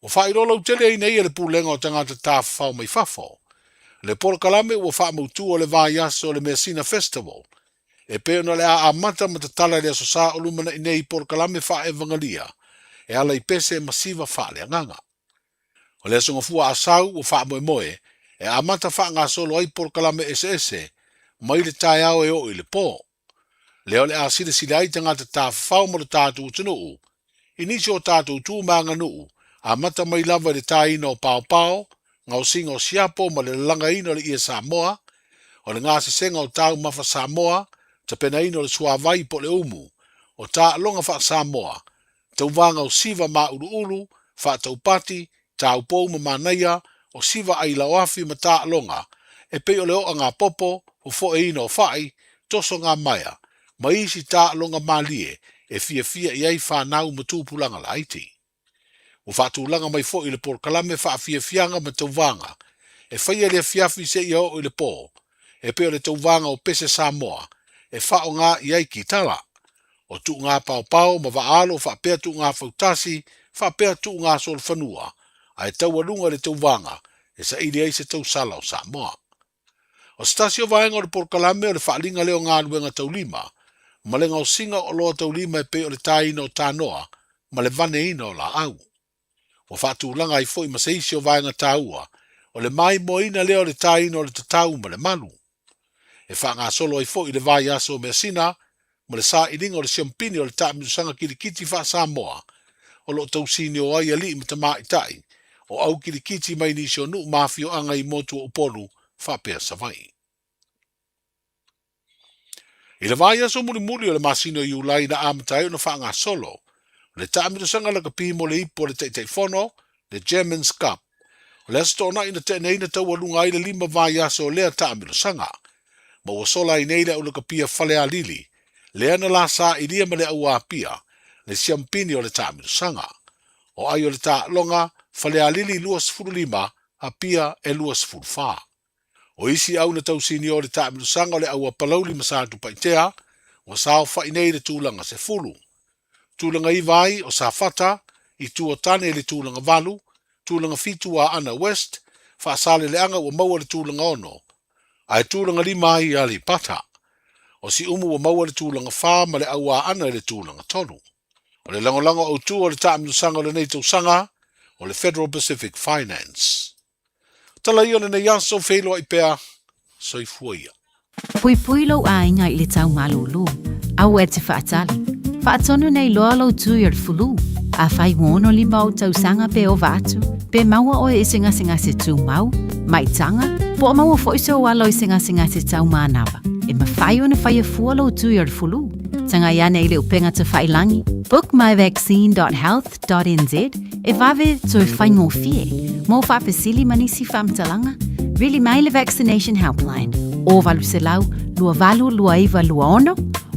O whairolo tele ai nei e le pūlenga o tangata tāwhau mai whafo. Le Porokalame ua whaamautu o le vāiaso o le Messina Festival. E peo na le a amata ma te tala le aso sa o lumana i nei Porokalame wha evangalia. E ala i pese masiva wha le anganga. O le aso ngafua asau o wha moe moe. E amata wha ngā solo ai Porokalame ese. Mai le tai au e o i le pō. Leo le a sile sile ai tangata tāwhau ma le tātou tunuu. Inisi o tātou tū maanga nuu. A mata mai lava le tai ina o pao, ngau singa o siapo ma le langa ina o le ia Samoa, o le ngā senga o tau mawha Samoa, ta pena ina o le suawai po le umu, o tā longa wha Samoa, tau vanga o siva ma ulu, wha tau pati, tau pou ma manaia, o siva ai lauafi ma tā longa, e pe o le o ngā popo, o fo e ina o whai, toso ngā maia, ma isi tā longa malie, e fia i ai whanau ma tūpulanga la iti. O whaatūlanga mai fo i le Porokalame whaafiafianga ma tauvanga. E whaia le fiafi se i o i le pō. E peo le tauvanga o pese Samoa. E whao ngā i ai ki tala. O tu ngā pao ma waalo whaapea tu ngā fautasi, whaapea tu ngā sol whanua. A e tauarunga le tauvanga. E sa ili ai se tau sala o Samoa. O stasio vaenga o le Porokalame o le whaalinga leo ngā luenga taulima. Ma le ngau singa o loa taulima e peo le taina o tānoa. Ma le vane ina o la au. O whaatūlanga i fo i maseisi o vaenga tāua, o le mai moina leo le taina o le tatau ma le manu. E wha ngā solo i fo i le vai aso o Messina, ma le sā ininga o le siampini o le tāminusanga kirikiti wha Samoa, o lo tausini o ai ali ma tamā i tai, o au kirikiti mai nisi o nuu mafio anga i motu o upolu wha pēr savai. I le vai aso muli o le masino i ulai na amatai o na wha ngā solo, le tāminusanga laka pimo le ipo le teitei fono, le Germans Cup. O le astona ina te neina tau alunga i le 5 vai aso o lea tāminusanga. Ma ua sola i neile au laka pia whale a lili. Le ana la sa i lia ma le au a pia, le siampini o le tāminusanga. O ai o le tā longa, whale a lili 2.5, a pia e 2.4. O isi au na tau sini o le tāminusanga o le au a palauli masātu paitea, o sao wha i neile tūlanga se fulu. Tūlanga i vai o Safata, i tuotane le tūlanga valu, tūlanga fitu a Ana West, whaasale le anga ua maua le tūlanga ono. Ai tūlanga 5 ai ali pata. O si umu ua maua le tūlanga wha ma le au a ana le tūlanga tonu. O le langolango au tū o le tāminusanga o le nei tausanga, o le Federal Pacific Finance. Tala i o le nei aso wheloa i pea, soifuia. Pui pui lo ainga I le tau malulu. Au e te whaatali. Whaatonu nei loa lo tui ar fulu. A whai ngono lima o tau sanga pe o vatu. Pe maua o e singa se tu mau. Mai tanga. Po o maua fo iso walo I singa se tau manawa. E ma whai o na whai a fua lo tui ar fulu. Tanga iana I le upenga te whailangi. Book myvaccine.health.nz. E vave tui whai ngō fie. Mo whapesili manisi whamtalanga. Really mai le vaccination helpline. O valu se lau, lua valu, lua iwa, lua ono.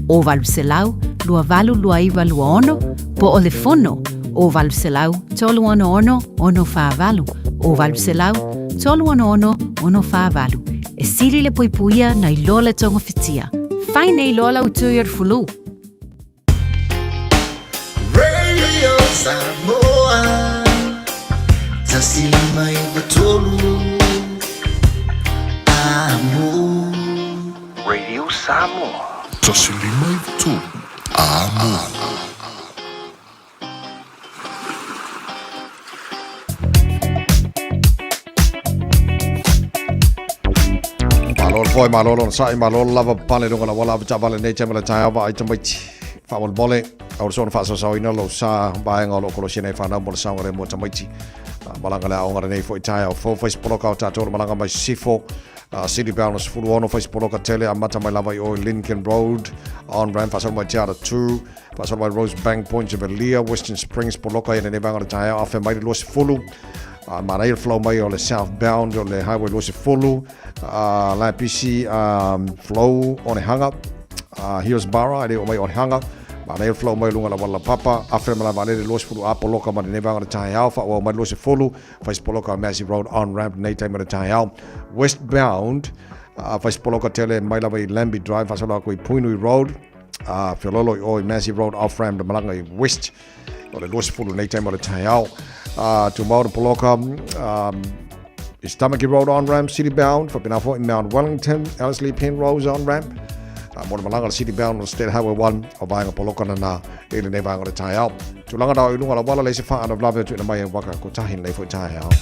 O valu se lau, lua valu, lua iwa, lua ono. Po o le fono. O valu se lau, tolu ono ono, ono wha valu. O valu se lau, tolu ono ono, ono wha valu. E siri le puipuia na I lola tonga fitia. Whai nei lola utui ar fulu. Radio Samoa Tasilima iwa tolu Amo Radio Samoa Tasilima iwa tolu Amo Malol foi malol sai malol lava pale donga wala ba bale nei chamala tai ba ai tamai fa wal bole au so fa so ina lo sa ba nga lo ko sine fa na mo sa ngare mo tamai malanga la onga nei foi tai fo Facebook ka ta to malanga mai sifo City Boundless Full Ono Facebook ka tele amata mai lava o Lincoln Road on ramp fa so mai tiara 2 fa so mai Rosebank Point of Elia Western Springs poloka ina nei banga tai afa mai lo fulu Marail flow mai o le southbound o le highway lo se fulu la PC flow on hanga Hillsborough ele o mai on hanga Marail flow mai lunga la wala papa after mala vale lo se fulu apoloka mai ne banga tai alpha o mai lo se fulu Faspoloka Massive Road on ramp nei time mai tai al westbound Faspoloka tele mai la vai Lambi Drive fasola ko Puinui Road Filolo o Massive Road off ramp de malanga west o le lo se fulu nei time mai tai al to Maura Poloka, Stomachy Road on ramp, city bound for Pinafo in Mount Wellington, Ellerslie Penrose on ramp, Mona Malanga city bound on State Highway 1 of Vanga Poloka na ele ne vanga tai out. To langa da ilunga la wala le se fa ana blave to na mai waka ko tahin le fo tai out.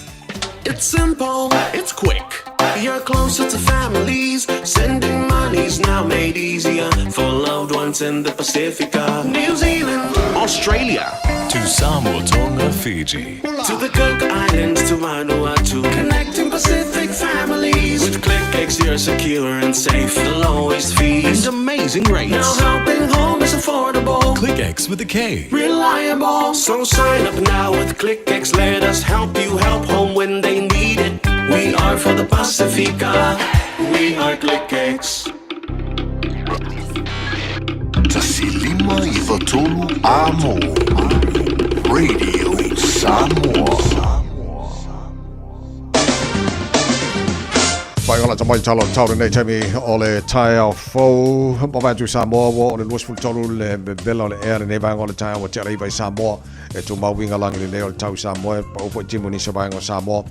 It's simple, it's quick. You're closer to families. Sending money's now made easier for loved ones in the Pacific. New Zealand, Australia, To Samoa, Tonga, Fiji. to the Cook Islands, to Vanuatu. Connecting Pacific families. With ClickX, you're secure and safe. The lowest fees. And amazing rates. Now helping home is affordable. ClickX with a K. Reliable. So sign up now with ClickX. Let us help you help home when they need it. We are for the Pacifica. We are ClickX. Tasilima iwa tolu Amo Radio Samoa Pai ona tamai talo tau nei tami o le tai au fo pa vai tu Samoa o le luas ful tolu le bela le air nei vai o le tai o te rai vai Samoa e tu mau winga lang le leo tau Samoa pa o fo timu ni so vai o Samoa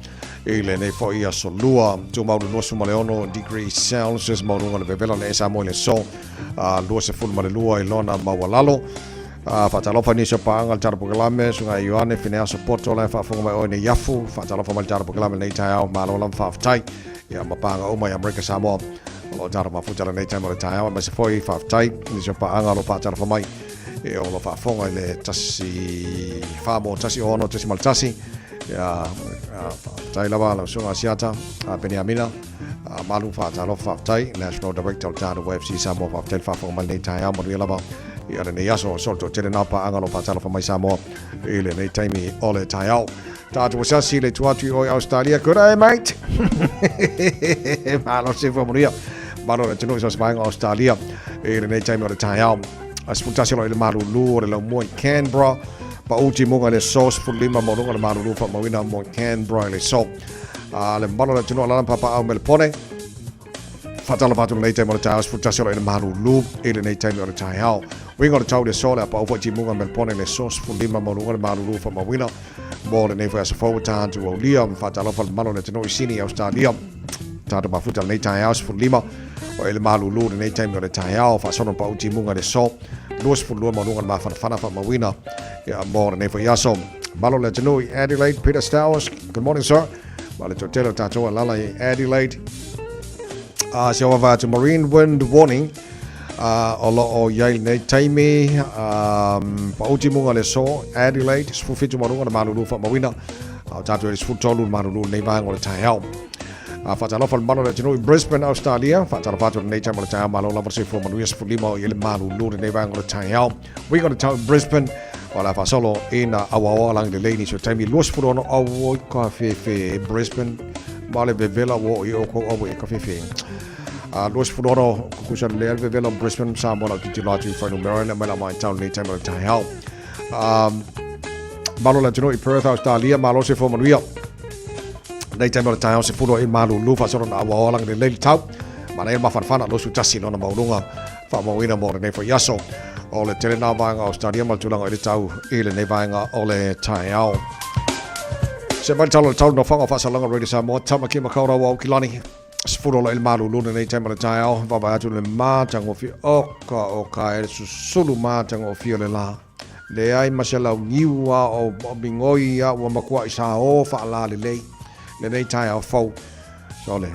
e le nei fo ia so lua tu mau le luas mo le ono degree Celsius mo le bela le Samoa le so luas ful mo le lua i lona mawalalo Fatalofa ni so paanga tara programe sunga Ioane finea support ola fa fonga mai o ne yafu fatalofa mal tara programe nei tai au malo lam fa tai ya mapanga o mai America Samoa o tara mafuta nei tai mo tai au ma se foi fa tai ni so paanga lo fatara fa mai e o lo fa fonga le tasi fa mo tasi ono tasi mal tasi ya tai lava lo sunga siata Beniamina malu fatalofa tai National Director tara UFC Samoa fa tai fa fonga nei tai au mo lava ia le yaso solto tele napa angalo patalo fa mai Samoa ile nei taimi ole tai au tatu sasi le tuatu o Australia good day mate malo se fa moria malo le tino sa spang Australia ile nei taimi ole tai au aspuntasio le malu lu le mo Canberra pa ultimo le sauce for lima mo le malu lu fa mawina mo Canberra le so le malo le tino la papa au Melbourne fatala patu nei taimi ole tai au aspuntasio le malu lu ile nei taimi ole tai au Wingo le tau le sola pa ofo timunga Melbourne le sauce for lima mo le malu fa mawina mo le nei fa so fo ta tu o liam fatala fa malo le tino sini Australia tata mafuta nei tai house for lima o le malu le nei taimi le tai au fa sono pa timunga le so los for lima mo ma fa mawina ya mo le nei fa yaso malo le tino Adelaide Peter Stowers good morning sir malo totelo tato lala Adelaide Se wa to marine wind warning o lo o yai nei taimi pa uti munga le so Adelaide sfu fitu marunga na malulu fa mawina au tatu le sfu tolu malulu nei vai ngol tai hau fa talo fa malo le tino Brisbane Australia fa talo fa to nei tai mo tai malo la versi fo manu sfu limo ile malulu nei vai ngol tai hau we got to Brisbane wala fa solo ina awa lang le leni so taimi los fu no awo ka fe Brisbane male bevela wo i o ko o e ka fe Los Fudoro, Kukushan Leal, Villa, Brisbane, Samoa, Titulati, Fernando Maryland, Melamine Town, Late Time of Time Help. Malo Latino, Perth, Australia, Malo for Maria. Late Time of Time House, Fudo in Malu, Lufa, Son, Awalang, the Late Tau, Manel Mafanfana, Los Utasin on the Maulunga, Famawina, more than for Yaso, all the Telenavang, Australia, Maltulang, Editau, Ele Nevanga, Ole Tayao. Seven Town, no Fang of us along already, Samoa, Tamaki, Makora, Kilani. Sfuro il malu luna nei tempo tao va ba tu le ma tango fi oka e sulu ma tango fi le la le ai masela niwa o bingoi ya wa makwa isa o fa la le nei tao fo so le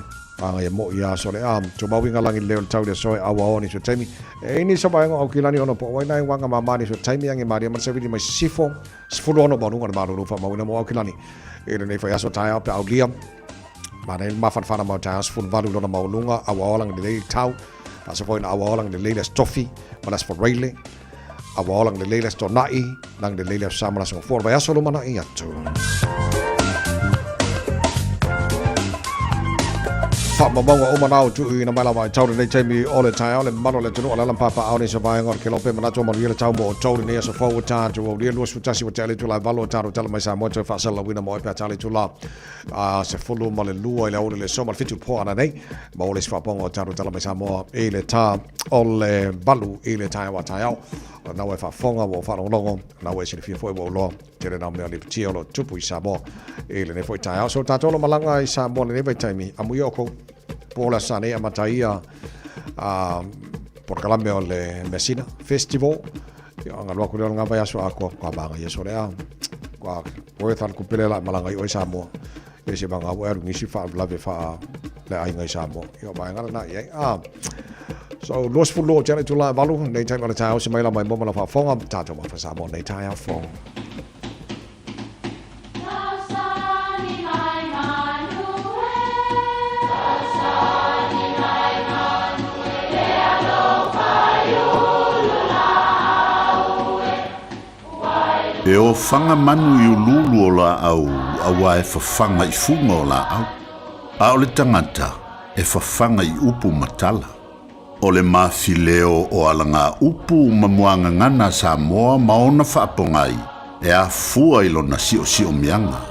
anga ya mo ya so le to ba winga langi le tau le so awa oni so temi e ni so ba ngo kilani ono po wai nai wanga mama ni so temi angi mari man se vidi mai sifo sfuro ono ba nunga malu fa ma wina mo kilani e nei fa ya so tao pa aulia Mana mafanfana mau tas fun valu lona maulunga awalang de lei tau pasa foi na awalang de lei stoffi manas for raile awalang de lei stonai nang de lei samala so for vai solo mana ia tu fa mamonga o manau tu ina mala mai tau de temi ole tai ole mano le tunu ala papa au ni so vai ngor ke lope mana to mo ile tau mo tau ni so fo ta tu o le lo su tasi o tele tu la valo ta tele mai sa mo to fa sala wina mo pa tale tu la se fulu mo le lua ile o le so mal fitu po ana nei mo le fa pongo ta tele mai sa mo ile ta ole balu ile tai wa tai au na we fa fonga wo fa longo na we se fo wo lo tere na me le tiolo tu pu sa mo ile ne foi tai au so ta tolo malanga i sa mo ne vai taimi amu yo ko Pola Sane Amataia por Calambia o le Messina Festival anga lo ko nga vai aso ako ka banga yeso le kwa ko tan ku pelela malanga i Samoa e se banga o eru ngisi fa lave fa le ai ngai Samoa yo ba nga na ye so los fulo jana tu la valu nei tai ma tau se mai la mai mo la fa fonga tato ma fa Samoa nei tai a fong E o whanga manu i ululu o la au, awa e whawhanga i funga o la au. A o le tangata, e whawhanga i upu matala. O le mawhileo o alanga upu mamuanga ngana Samoa maona whaapongai, e a fua ilo na sio mianga.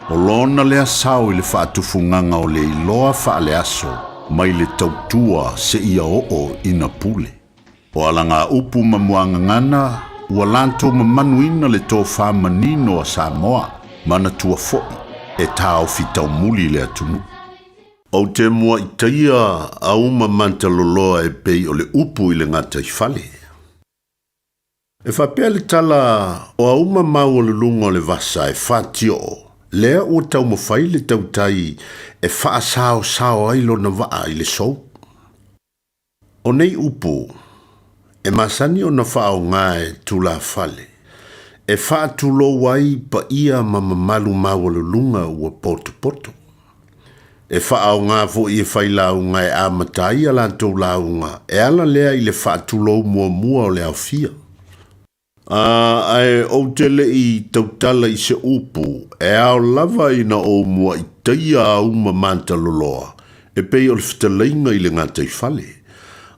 O lona lea sao i le whaatufunganga o le iloa whaale aso, mai le tautua se ia o ina pule. O alanga upu mamuanga ngana, ua lantou mamanuina le tō whamanino a Samoa, mana tua fo'i, e tāo fitau muli le atunu. O te mua i taia a uma manta loloa e pei o le upu i le ngata i whale. E whapea le tala o a uma mau o le lunga o le vasa e whatio, lea ua tau mawhai le tautai e wha sao ailo na waa i le sou. O nei upu, e masani o na whao ngae tu la fale. E wha tu lo wai pa ia mamamalu mawalo lunga ua poto. E whao ngā fo i e whai launga e amatai ala tau launga. E ala lea i le wha tu lo mua o le au fia. Ai o tele i tautala i se upu. E ao lava i na o mua i taia a uma manta loloa. E pei o le whitalainga i le ngata i whale.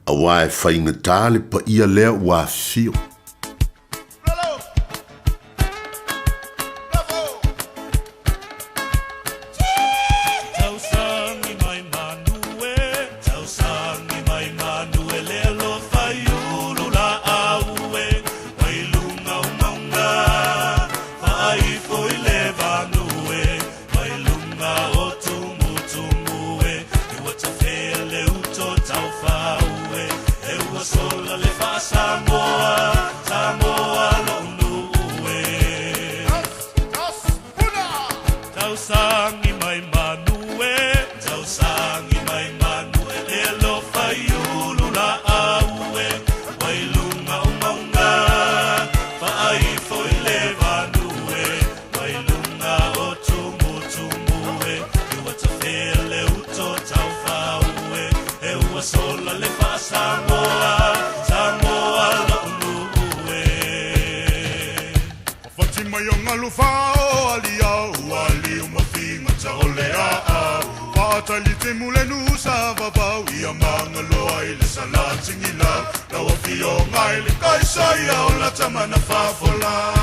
A wae whainga tāle pa ia lea wā fio. Sola le fa Samoa mayonga lufao aliao ali umafinga chaolea Patali te mule nusa babau ia mangalo ile salatingila na wafio ngaile kaisa ya ola tamana fafola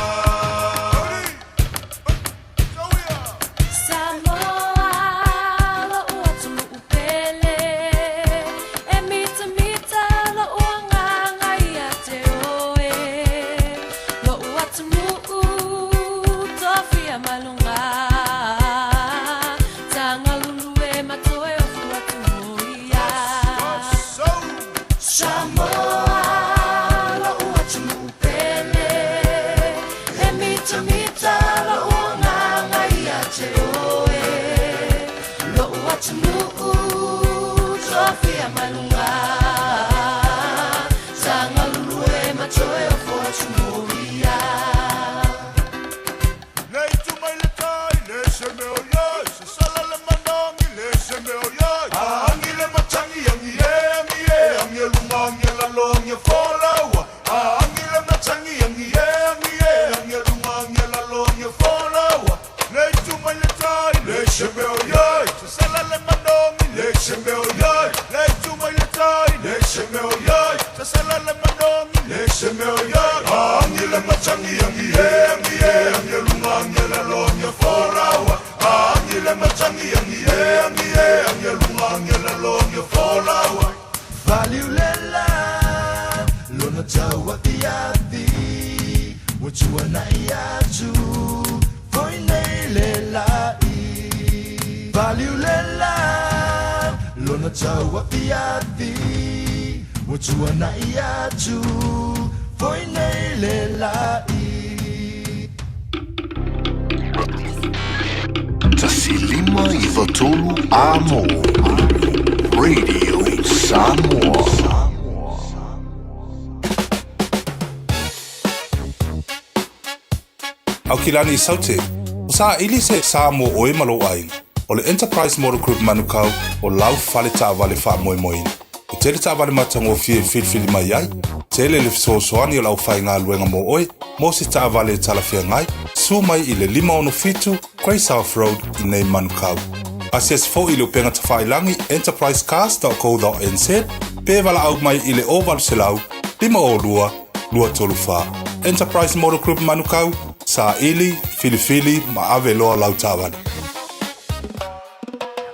Tasilima i Vatolu Amo Radio Samoa. Au kilani I saute, o sa ili se Samoa oe malo ai, o le Enterprise Motor Group manukau o lau fale ta vale fa moe moina. O tele ta vale matango fie filfili mai ai, tele le fisosoani o lau fai ngā luenga mo oe, mo se ta vale talafia ngai, su mai I le 5 Grey South Road I nei manukau. Asias fo I le upenga tawhailangi enterprisecars.co.nz, pe wala au mai I le oval selau, 5 lua tolu fa. Enterprise Motor Group manukau, sa ili, filifili, ma ave loa lau tawani.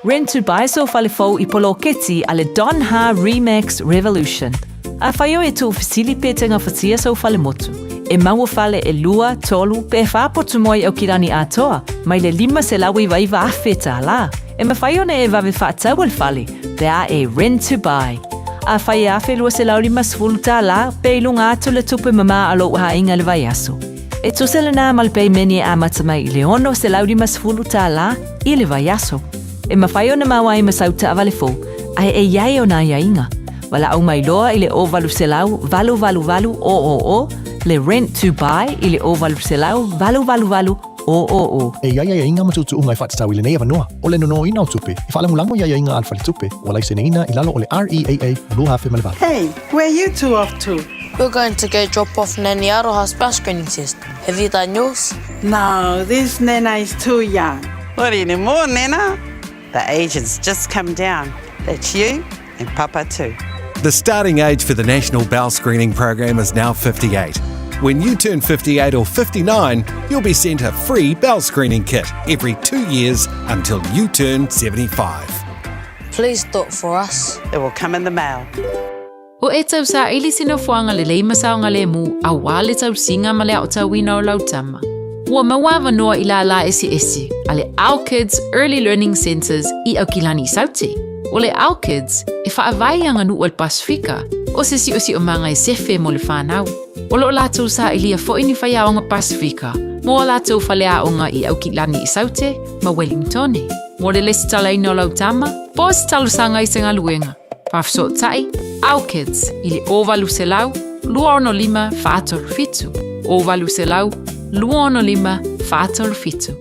Ren to buy so falifo I polo keti ale Don Ha Remix Revolution. A whaio e tō fisili pētenga whatia so falimotu. E maua fale e lua, tolu, pe whāpotu moi au kirani atoa, mai le 5 se lawi waiva awheta la. E ma whaio ne e wawe whaatau al fale, pea e Ren to buy. A whai awhe lua se lauri masfulu tā la, pe ilunga atu le tupe mama alo ha inga le vai aso. E tōsele nā malpei meni a matamai le ono se lauri masfulu tā la, I le vai aso. E mawhaio na mawai masauta avale fo, ai e iai o nā iainga. Wala au mai loa I le o valu selau, valu o, le rent to buy I le o valu selau, valu o. E iai iainga matutu ungai whatatau I le nei avanoa, o le nono ina o tupe. I whaala mulango iai iainga alfa le tupe, wala I sene ina I lalo o le REAA, luha fe malevale. Hey, where are you two off to? We're going to go drop off Nanny Aroha's bus screening test. Have you done yours? No, this Nena is too young. What anymore, Nena? The age has just come down. That's you and Papa too. The starting age for the National Bowel Screening Program is now 58. When you turn 58 or 59, you'll be sent a free bowel screening kit every 2 years until you turn 75. Please do it for us. It will come in the mail. O e tau sa ili sino fuanga le leima saonga le mu, a wale tau singa ma le au tau wina o lautama. Ua mawawa noa I la esi, ale Our Kids Early Learning Centers I Aukilani Saute. O le Our Kids, e whaawai anga nu o le Pasifika, o se si o manga e sefe mo le whanau. O lo lātou sa ilia fo ini whaia o ngā Pasifika, mo o lātou whalea o ngā I Aukilani I Saute, ma Wellington. Mo le lesi tala ino lautama, po si talu sanga I senga luenga. Pafso tai, Our Kids, I le ovalu se lau, 2 whātoru fitu. Ovalu se lau, 2 whātoru fitu.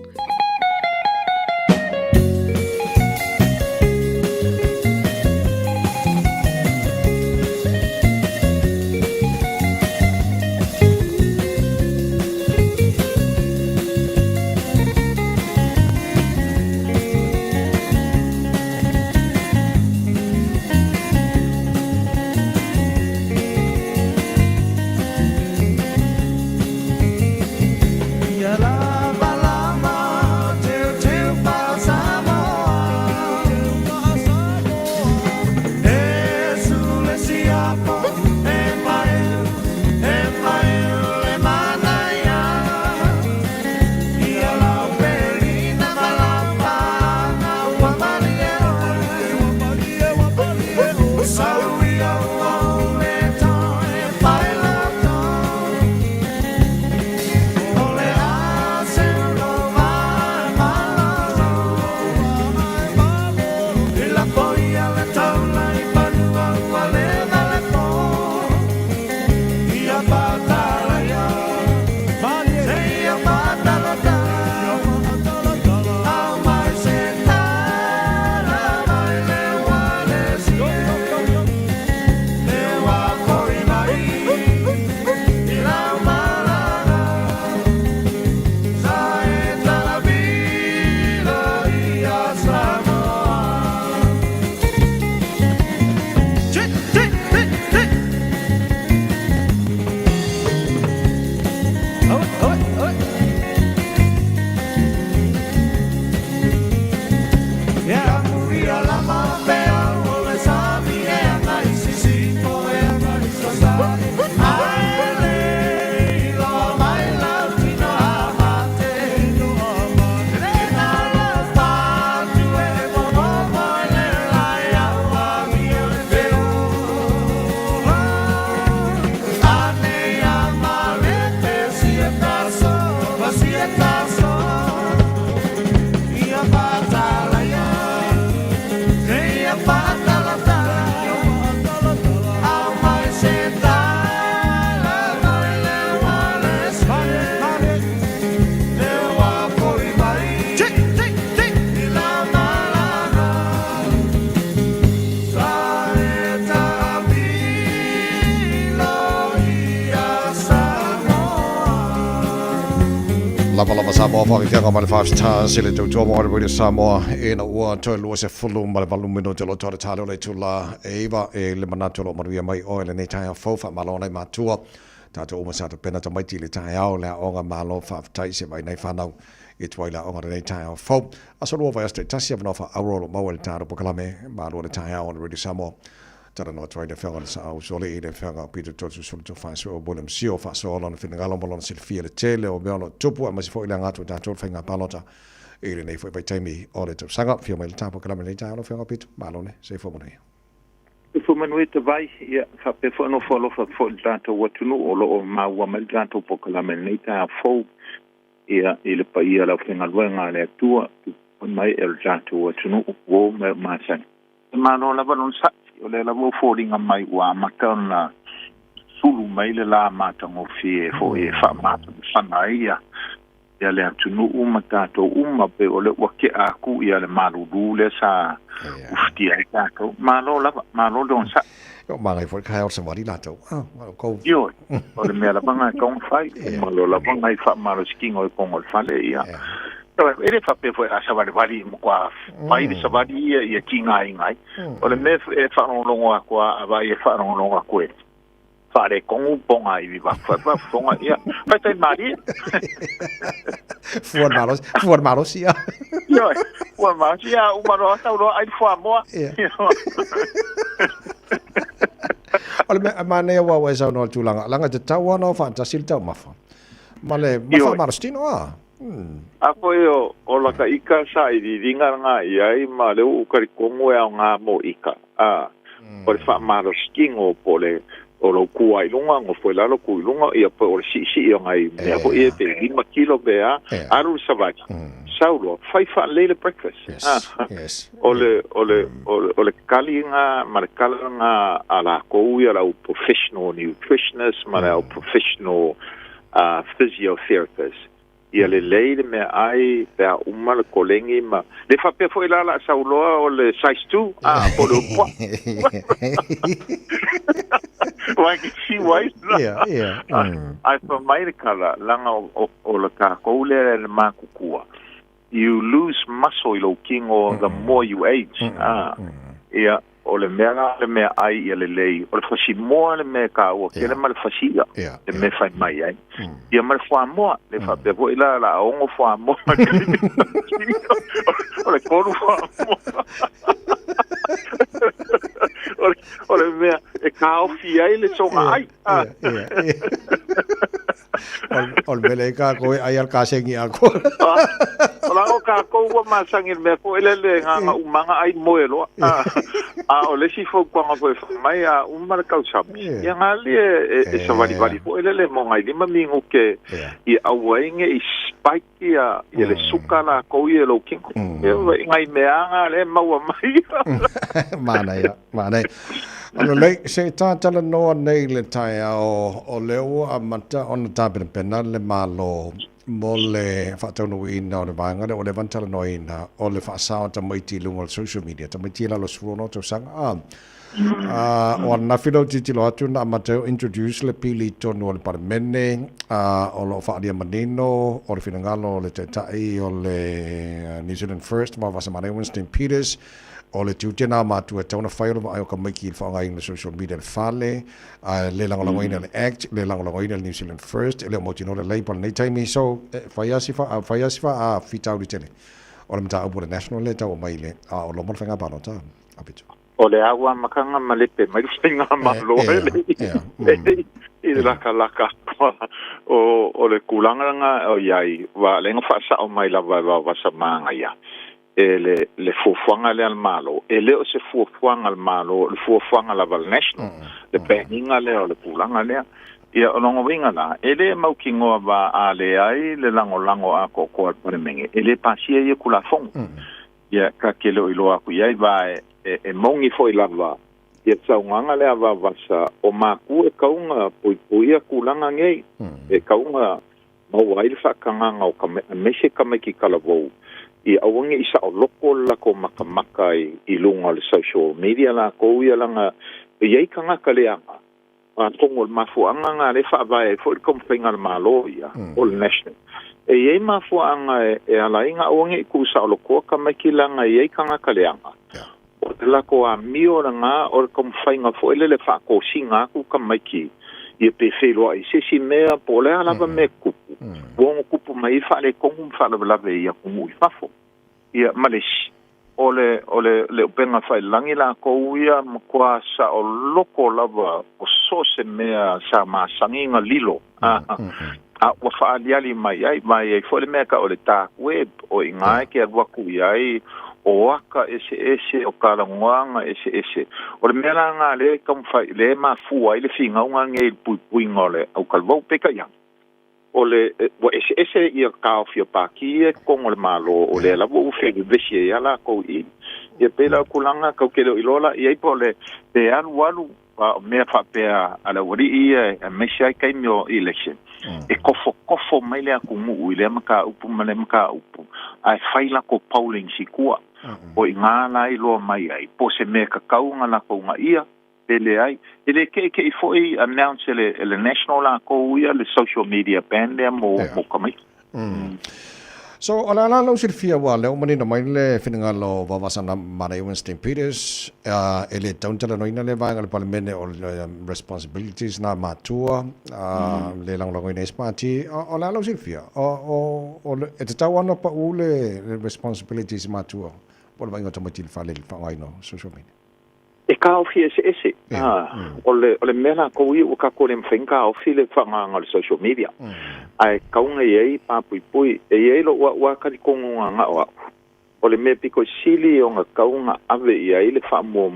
lava Samoa whakakanga ma le whawhita sile tau tua mga Radio Samoa e na ua toi lua se fulu ma le walu mino te lo tore talo le tula e iwa e le manatu lo maruia mai o le nei tai a faufa malo nei matua tato uma sata pena ta maiti le tai au le onga malo whawhitai se mai nei whanau e tuai la onga nei tai a fau aso lua vai aste tasi avanofa aurolo maua le taro pokalame malo le tai au le Radio Samoa tara no try the whanga sa au sole i le whanga Peter Totu sole to whae so o William Sio wha so alona whinangalo malona silfia le tele o meono tupu a masi fo ila ngatu tātou whainga palota i le nei fo i pai taimi o le tau sanga fio mai le tāpo kalame nei tālo whanga Peter malone se fo mone e fo manui te vai ia whape fo no whalofa fo i tātou watunu o lo o maua mai tātou po kalame nei tā fo ia i le pa ia la whinga luenga le atua mai e le tātou watunu o me māsani mano la balon sa o le la mo foringa mai wa makana sulu mai le la matango fie fo e fa mata sana ia ya le tunu umata to umma pe o le wake aku ia le malu le sa ufti ai ka malo don sa o mangai fo kai o se mari lato ko yo o le mela banga kong fai malo la banga fa malo skingo e kong fale ia ele fa pe foi a savali mo qua mai di savali e kinga ingai o le me e fa no longo qua va e fa no longo qua fare con un po' ai viva fa fonga ia fa tai mari fuor malo sia yo fuor malo sia o maro ta lo ai fo mo ole mane wa sa no tulanga langa te tawa no fantasil tau mafa male mafa marstino ako yo o la ka ika sa I ringa nga ia ma le u ka kongo e nga mo ika por fa maro skingo pole o lo kuai lunga ngo foi la lo kui lunga ia po o si ngai me ko e te 5 kilo bea aru savaki saulo fai fa lele breakfast yes ole kalinga markalanga ala ko ia la professional nutritionist mara professional physiotherapist ia le leile me ai pea uma le kolengi ma le fa pe foi la sauloa o le size 2 po lo po wa ki si wai ai fa mai le kala langa o le ka ko le ma kukua you lose muscle lo kingo the more you age ia o le mea ai ia le lei o le fasi moa le mea ka ua ke le ma le fasia le mea fai mai ai ia ma le fua moa le fa pe po ila la ongo fua moa o le koru fua moa o le mea e ka ofi ai le songa ai o le mele ka koe ai al kasengi ako o la o ka ko ua masangi le mea po ele le nganga umanga ai moe loa o le si fo kwanga po mai a umar ka usabi ya ngali e savali po ele le mo ngai lima mingu ke I awainge I spike ya le suka na ko I lo kinko ngai meanga le maua mai mana ano le se tala no nei le tai o le o mata on tabe penal le malo mo le fatonu ina o le vanga o le vantala no ina o le fa ta maiti lungo social media ta maiti la lo suono to sanga o na filo titilo atu na mateo introduce le pili tonu o le parmene o lo fa dia manino o le finangalo le tai o le New Zealand First ma va samare Winston Peters o le tiutena matua tauna whaero ai o ka maiki I whaonga i social media le whale, le langolangoina le ACT, le langolangoina le New Zealand First, le motino le Labour nei taimi, so whaiasifa a whitau li tele. O le mta apu le National le tau o mai le, o lo mona whainga pano ta, apitu. O le awa makanga malepe, mai whainga malo ele. I le laka o le kulanganga o iai, wa lenga whaasa o mai la wasa maanga ia. Le fuafuanga le al malo le o se fuafuanga al malo le fuafuanga la val national le peninga le o le pulanga le ia o longo winga la le maukingo ba ale ai le lango a ko pa mengi le pasia ia kula fong ia ka kelo I lo aku ia ba e mongi foi lava ia tsaunga le ava vasa o maku e kaunga puia kulanga ngei e kaunga mo wai fa kanga o ka mese ka ki kalavo I awangi isa o loko la ko makamaka I lunga le social media la ko ia langa iai kanga kaleanga Tongo mafuanga nga le fa vai fo kom finga malo ya all national e mafuanga e ala inga onge ku sa lo ko ka makilanga e kanga kaleanga o la ko a mio nga or kom finga fo le fa ko singa ku ka maki e pe felo ai se si mea po le ala ba me ku bon ku mai fa le kom fa la ve ya ku mu fa fo ia malish ole le penga fai langi la ko ia kwa sa o loko lava o so se mea sa ma sanginga lilo wa fa aliali mai fo le mea ka ole ta web o inga ke wa ku ia o waka ese o kala ngoanga ese o le mea nga le kam fai le ma fu ai le finga nga nge pui ngole au kalvo peka yang ole wa ese ia ka ofio paki e kongo le malo ole la bo fe de besie ya la ko i e pela kulanga ka ke lo ilola i pole te an walu me fa pe ala wori i me sai kai mio election e kofo mai le ku mu ile maka upu male maka upu ai faila ko pauling sikua o ingala i lo mai ai po se me ka kaunga la ko nga ia ele ai ele ke foi announce le national la ko ia le social media ban mo kamai so ala lo sirfia wa le mani na mai le finanga lo va vasana mara Winston Peters ele tauntala no ina le va al parlamento o responsibilities na matua le lang lo ina spati ala lo sirfia o e tawana pa ule responsibilities matua por va ngata matil fa le fa ai no social media e ka ofi ese ole mena ko i o ka ko le mfenga ofi le fanga ngal social media ai kaunga ye pa pui e lo wa ka ko nga wa ole me piko sili o nga kaunga ave ia ile fa mo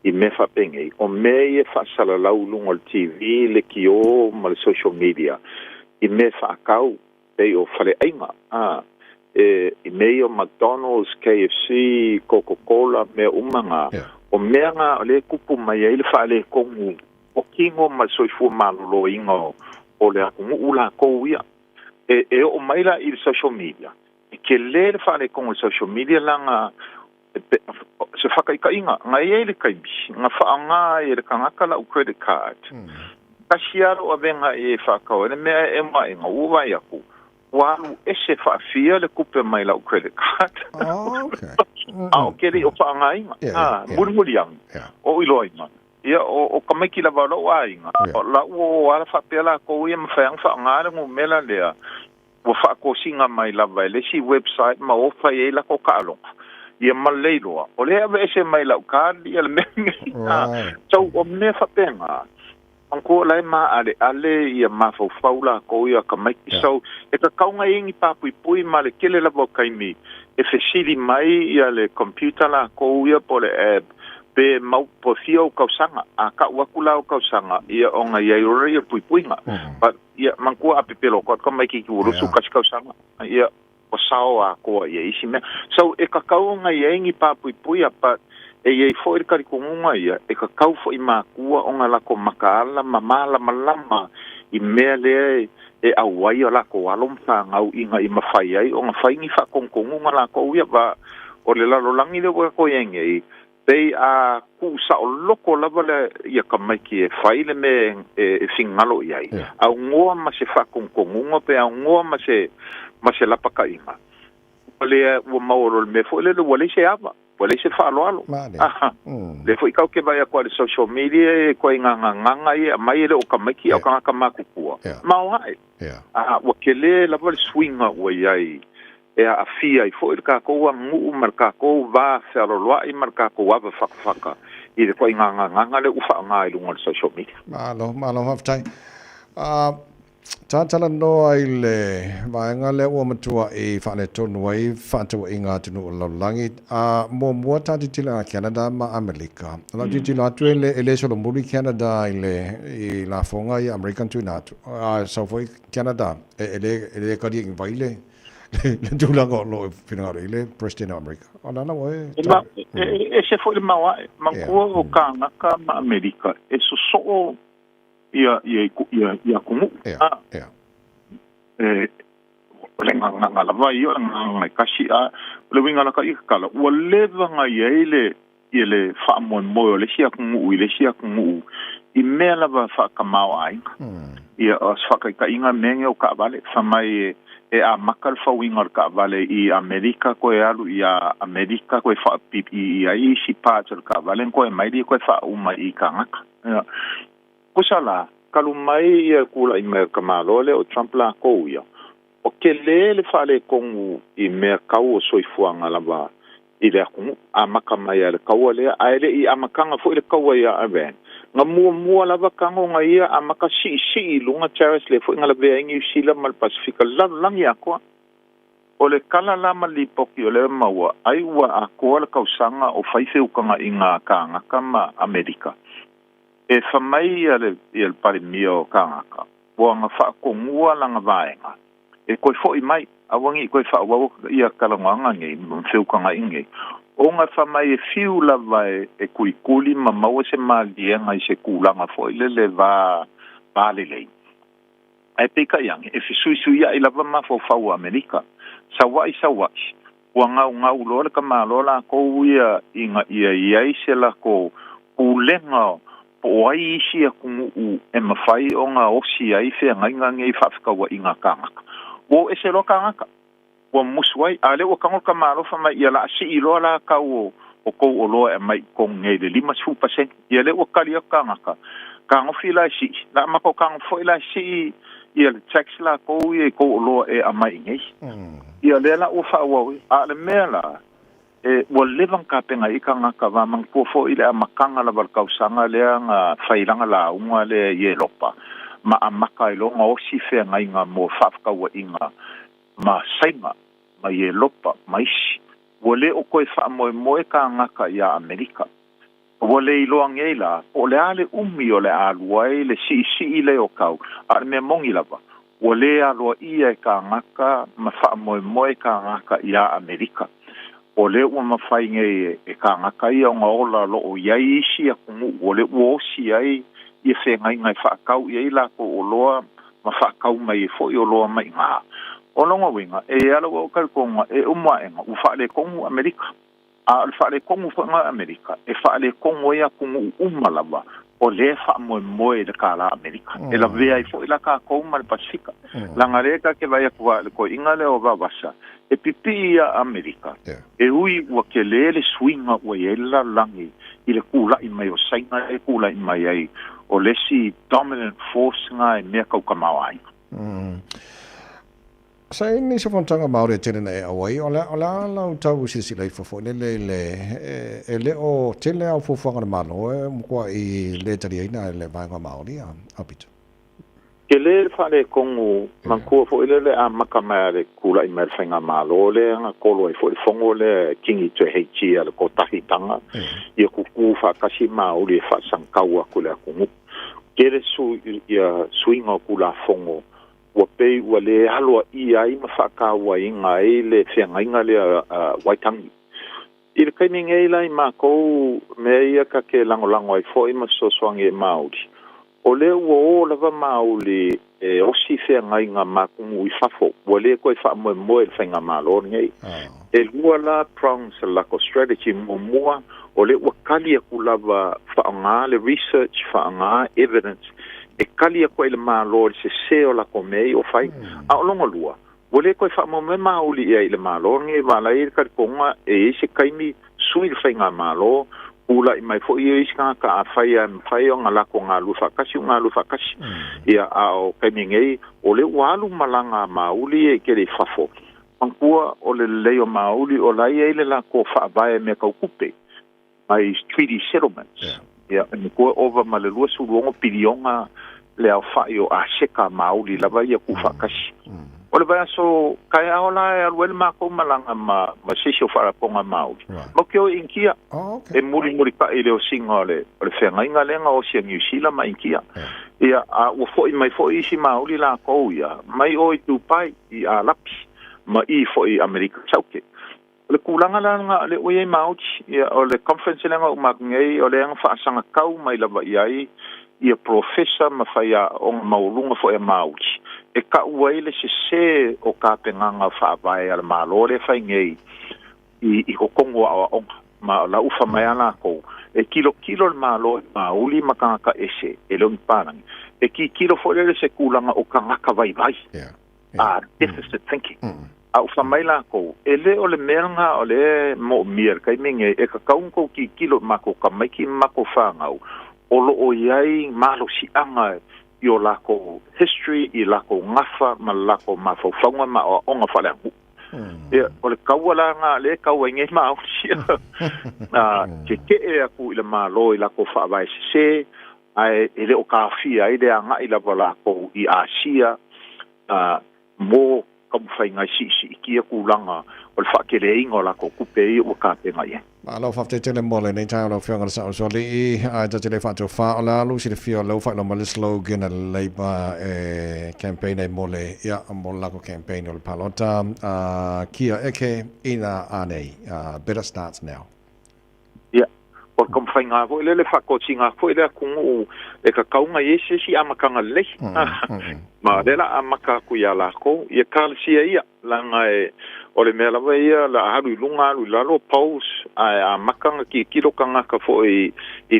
i me fa penge o me ye fa sala la ulungol TV le kio mal social media i me fa kau pe o fale ainga i me o McDonald's, KFC, Coca-Cola me umanga o meanga o le kupu mai ele fa le kongu o kingo ma soifu malo ingo o le kungu ula ko ia e o maila i social media e ke le fa le kongu social media langa se fa kai inga ngai ele kai nga fa nga ele kanga kala u credit card kasiaro o venga e fa ka o me e mai nga uva ya ku walu ese fa fia le kupe mai la credit card okay o fa nga inga murmuriang o iloima ia o kameki la valo ainga la o ala fa pela ko ia mfang fa nga mo mela le o fa ko singa mai la vai le si website ma o fa ia la ko kalo ia malelo o le ave ese mai la card ia le so o me fa pena ko lai ma ale ia ma faula ko ia kameki so e ka kaunga ingi pa pui ma le kele la bokai mi e fesili mai ia le computer la ko ia po le app pe mau po fio ka sanga a ka wakula ka sanga ia onga ia ore pui nga but ia manku a pepelo ko kameki ki urusu ka sanga ia o sao a ko ia isi me so e ka kaunga ia ingi pa pui apa e ia foi kari kunga ia e ka kau foi makua onga la ko makala mamala malama i mele e awai la ko alom fa ngau inga i mafai ai onga faingi fa kongonga la ko ia ba o le la langi le ko yenge pe a ku sa loko la vale ia kamaki e fai le me e singalo ia a ngoa ma se fa kongonga pe a ngoa ma se la paka inga le o mauro me fo le wale se ava wale se fa lo le foi ka ke vai a kwa social media ko nganga ia mai le o kamaki o kanga kamaku kua ma hai o kele la vale swinga o ia e a fia i foi ka ko ngu marka ko va fero lo i marka ko va faka i le ko nganga le ufa nga i lungo social media malo haftai tala no ai le vaenga le o matua e fale tonu ai fatu inga tunu lo langi mo tati tila Canada ma America la tila tuele ele solo muri Canada ile i la fonga i American tu natu so foi Canada ele ka di vaile le tula go lo finanga ile president America ona na we se foi ma manco o kanga ka ma America e so ia kumu nga la vai nga kasi le winga la ka ikala o leva nga ile fa mo le sia kumu I mea lava whakamau ainga. Ia o whakaikainga menge o ka vale, whamai e a makal whawinga ka vale I Amerika koe alu I a Amerika koe whapipi I a isi pātar ka vale, koe mairi koe whauma I ka ngaka. Kusala, kalu mai ia kula I mea kamalole o Trump la kou ia. O ke le whale kongu I mea kau o soifuanga lava I le akungu, a makamai a le kaua lea, a ele I amakanga fo I le kaua ia awen. Nga mua lava kango nga ia a maka si lunga Charles le fo ngala vea ingi usila mal Pasifika langi akoa. O le kala lama li poki o le maua, ai ua akoa le kausanga o whaife ukanga I ngā kāngaka ma Amerika. E whamai ia le pari mia o kāngaka, ua ngā whaakongua langa vaenga. E koe fo I mai, awangi koe whaawau ia kalanganga ngei, mwhewkanga ingei. O ngā whamai e whiu lava e kuikuli ma maua se mālienga I se kūlanga fo I le vālelei. E pika iangi, e whisuisu ia I lava mafo whau Amerika. Sawai. Ua ngau loa le ka mālola kou ia ia se la ko kūlenga po ai isi a kungu e mawhai o ngā osi ai whea ngainga ngei whawhikaua I ngā kāngaka. O e se lo kāngaka. Ua musuai, a le ua kangol ka mālofa mai ia la si I loa la kau o kou o loa e mai kong ngei le 5%. Ia le ua kali o kāngaka. Kāngofi la si, la mako kāngofoi la si ia le tax la kou I kou o loa e a mai ngei. Ia le la ua whaawawi, a le mea la, ua levang kāpenga I kāngaka wa mangpofo I le a makanga la walkausanga lea ngā whailanga la unga le ie lopa. Ma a maka I longa osi whea ngai ngā mō whafkaua I ngā ma sainga, ma ie lopa, ma isi. Wale o koe whaamoe ka ngaka I a Amerika. Wale I loa ngei la, o le ale umi o le aluai, le si le o kau, a le mea mongi lava. Wale aloa ia ka ngaka, ma whaamoe ka ngaka I a Amerika. O le ua mawhai ngei e ka ngaka ia o ngā ola lo o iai isi a kungu, o le ua osi ai, ia whengai ngai whaakau iai la ko o loa, ma whaakau mai e fo I o loa mai ngā. O longa winga, e ala o kalkonga, e umaenga, u whaale kongu Amerika. A whaale kongu whanga Amerika, e whaale kongu ea kungu umalawa, o le whaamoe le kāla Amerika. E la vea I fo I la kā kouma le Pasifika. Langa reka ke vai akua le ko inga le o vavasa, e pipi ia Amerika. E ui ua ke le swinga ua e la langi, I le kula I mai o sainga e kula I mai ai, o le si dominant force nga e mea kaukamau ai. Sa ini se fontanga Maori tene na e awai o la lau tau sisi lai fofo le o tele au fofo ngana malo e mkua I le tari aina le vaenga Maori a pito. Ke le whare kongu mankua fo le a makamea le kula I mea whainga malo le anga kolo e fo I fongo le kingi tue heichi a le kotahi tanga I kuku whakasi Maori e whasankaua kule a kungu. Ke le suinga kula fongo ua pei ua le haloa I ai ma whakaua inga e le whengainga le waitangi. I le kaininga I lai mākou mea ia ka ke langolango ai fo I ma soswangi e Māori. O le ua o lava Māori e osi whengainga mākungu I whafo. Ua le koe whaamoe le whainga Māori ngei. E lua la prongs lako strategy mua o le ua kali aku lava whaanga le research, whaanga evidence e kali a koe le mālori se seo la ko mei o whai. A o longa lua. Wale koe wha me mauli ia I le mālori nge wala I karikonga e se kaimi sui le whai ngā mālo ula I mai fo I isi ka a whai a whai o ngā lako ngā lufa kasi o ngā lufa kasi. Ia a o kaimi ngei o le walu malanga mauli e ke le whafo. Pankua o le leo mauli o lai e le lako whaavae me kaukupe. Mai treaty settlements. Ia, ni koe ova ma le lua suruongo pirionga le au whai o a seka mauli lava ia ku whakasi. O le vai so kai aola e aluele mako malanga ma sisi o wharaponga mauli. Mo ke o inkia, e muri ka I leo singa o le whengainga lenga o sia New Zealand ma inkia. Ia, a ua foi mai foi isi mauli la kou ia, mai o I tupai I a lapi, ma I foi Amerika sauke. Le kulanga langa le oye mauti ia o le conference langa o magngei o le anga whaasanga kau mai lava iai ia professor mawhaia o maulunga fo e mauti. E ka uaile se o ka penganga whaavae ala malore whaingei I hokongo a onga. ma la ufa mai ana ko e kilo le malo ma uli makanga ese e lo panang e kilo fo le se kulanga o kanga ka vai deficit thinking a ufa mai la ko ele o le melanga o le mo mier kai minge e ka kaunko ki kilo mako ka mai ki mako fanga o lo o yai malo si anga yo la ko history i la ko ngafa ma la ko ma fo fanga ma o nga fa la o le kawala nga le kawa nge ma o sia ke e aku ile malo ila ko fa vai se ai ile o kafia ile anga ila bala ko i asia mo kam fai ngai si ki aku langa o le fa ke le ingo la ko kupe i o ka pe ngai ma lo fa te tele mole nei tai lo fianga sa so li a te tele fa to fa la lu si le fio lo fa lo mal slogan le labor campaign e mole ya mo la ko campaign o palota kia eke ina anei better starts now o kom fainga ko le fa ko singa ko le ku e ka kaunga yese si amakanga le ma le la amaka ku ya la ko ye kalsia ia langa e o le mela ia la haru lunga lu la lo pause a makanga ki kilo kanga ka fo i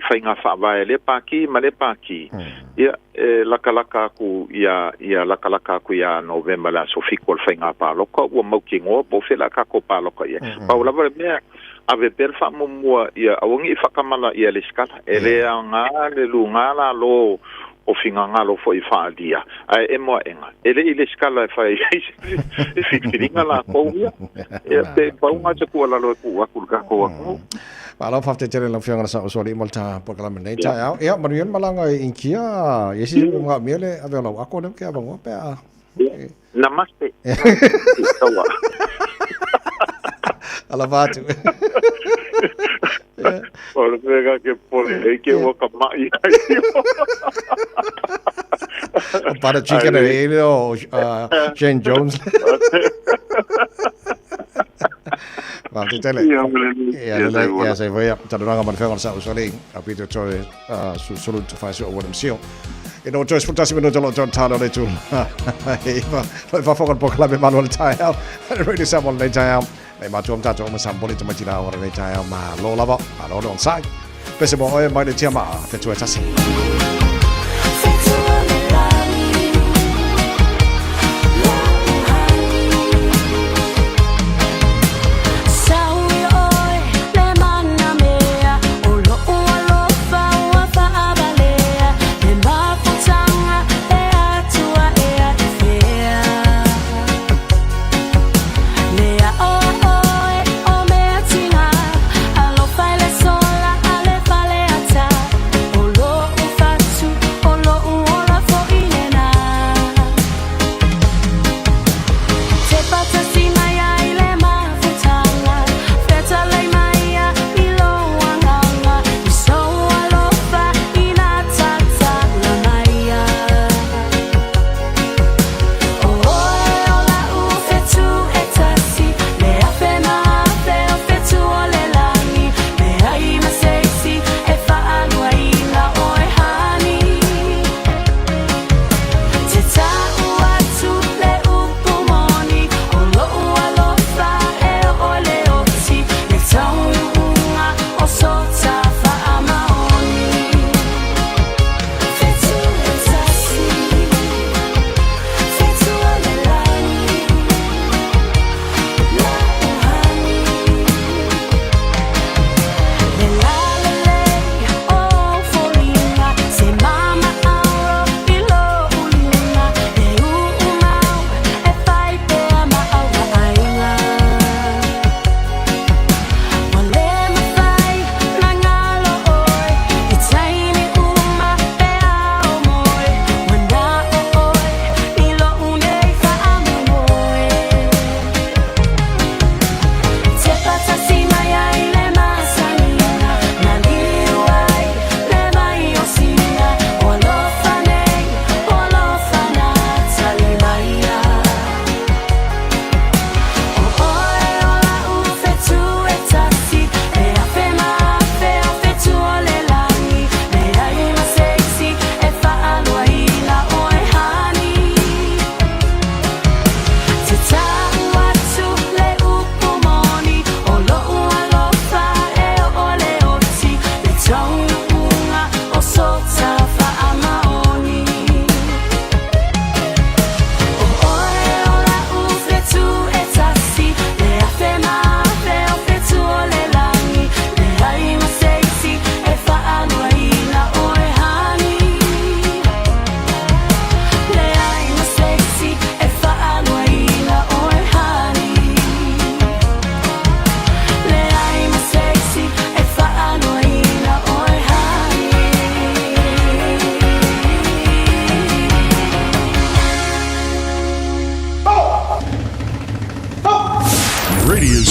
fainga fa va le paki ma le paki ia la kalaka ku ia la kalaka ku ia november la so fikol fainga pa lo ko o mo ki ngo po fe la ka ko pa lo ko ia pa la me ave per fa mo ia awangi fa kamala ia le skala ele anga le lunga la lo o finga ngalo foi fa dia ai e mo enga ele ile skala fa e fitinga la ko ia e pe pa unha te ko la lo ku aku ka ko aku pa lo fa te tele la fianga sa so li molta po kala men ta ya marion malanga inkia yesi nga miele ave lo ako nem ke ava ngo pe namaste ala vatu Ora pega que pole que o camai. Para chicken ele o Shane Jones. Vamos te tele. Ya se vai a taranga man fenga sa usali a pito toe su solo to faz o what himself. E no choice fantastic minuto lo John Talo le tu. Lo fa focal po club Manuel Taya. Radio Samuel le Taya. Ai ma tuam tato ma samboli to majina ora le Taya ma lo lava. Ma lo on sai. Pese mo e mai le tia ma te tu etasi. Fa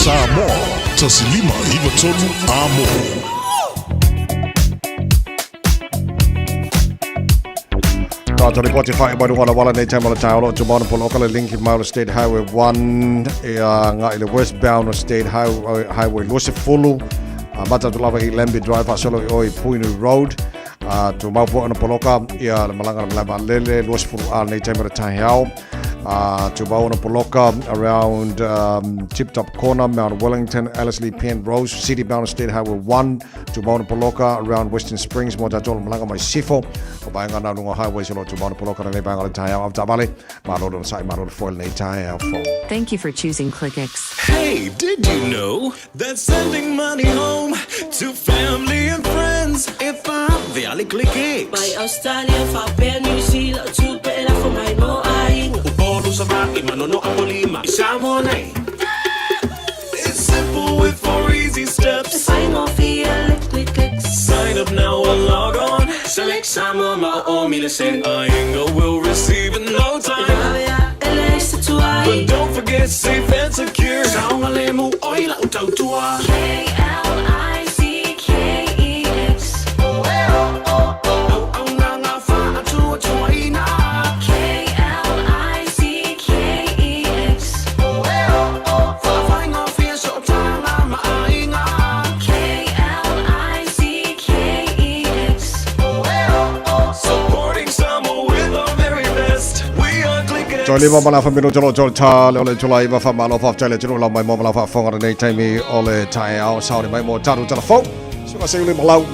Samoa. Tasilima iwa tonu amo. Tātou ripoti whae mai runga na wala nei taimala taolo to Mana Poloka le linki Maula State Highway 1 ngā ile westbound State Highway Luce Fulu mata tu lava I Lemby Drive asolo I oi Puinu Road to Maupo na Poloka ia le malanga na lava lele Luce Fulu nei taimala tahiao to Bauna Poloka around Tip Top Corner, Mount Wellington, Ellerslie, Penrose, City bound State Highway 1 to Bauna Poloka around Western Springs, Motatolo Malanga mai Sifo, o bainga na runga highways to Bauna Poloka nei bainga le tahiao of Tabale, Malodo na sai Malodo foil nei tahiao fo. Thank you for choosing ClickX. Hey, did you know that sending money home to family and friends if I'm the ClickX? By Australia, Papua New Zealand, to better for my mo aing. It's simple with 4 easy steps. Sign off here, ClickX. Sign up now or log on. Select Samoa Ma'o Milicent. Ainga will receive in no time. But don't forget safe and secure. Saunga lemu oila utautua. KLICKEX. Joy lima mana famino jolo jolo ta le July va fa malo fa tele jolo la mai mo la fa fonga nei taimi ole tai ao sauri mai mo taru telefon so se lima lau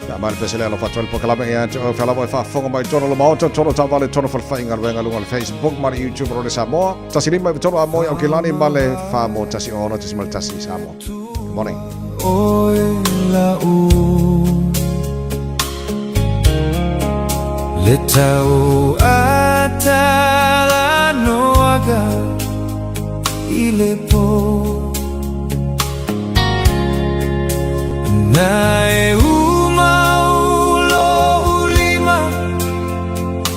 ya mal pesele lo fa tol po kala me ya fa la fa fonga mai jolo lo mau jolo ta vale jolo fa fainga wenga lunga Facebook mari YouTube ro le Samoa tasili mai jolo amo ya kilani male fa mo tasi ono tasi mal tasi Samoa. Good morning. Oila le tau atala noaga ile po nae umaulo ulima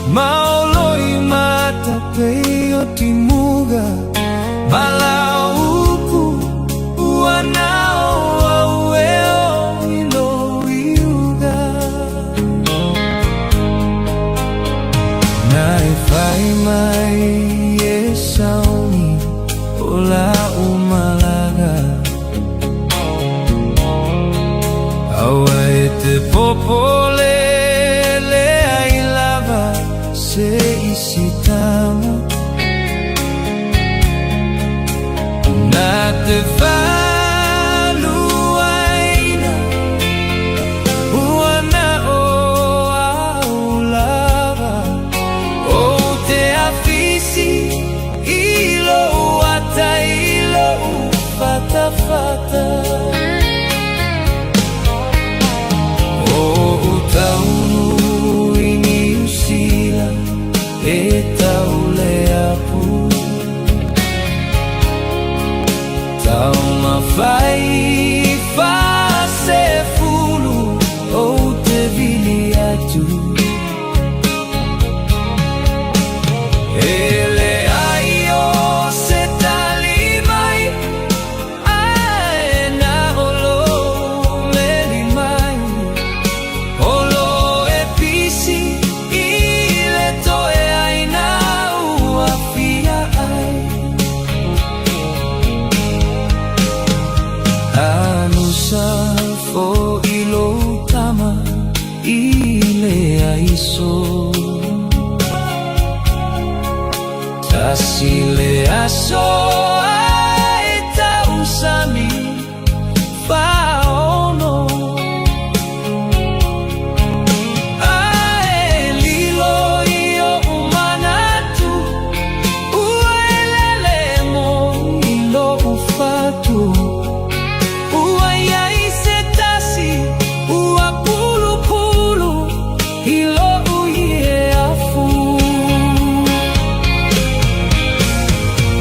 maulo imata peyo timuga malauku uanao aueo ilo iuga Fai mai e sauni ola umalaga Awa e te popole le ai lava se isitama Na te falu aina uana o au lava Ilo ata ilo fata fata O utaunu ini usila e taule apu Tau mafai fa se fulu o te vili atu Fo ilo tama ile aiso Tasile aso aita usami faono Ae lilo iyo umanatu Uelele mo ilo ufatu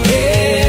Hey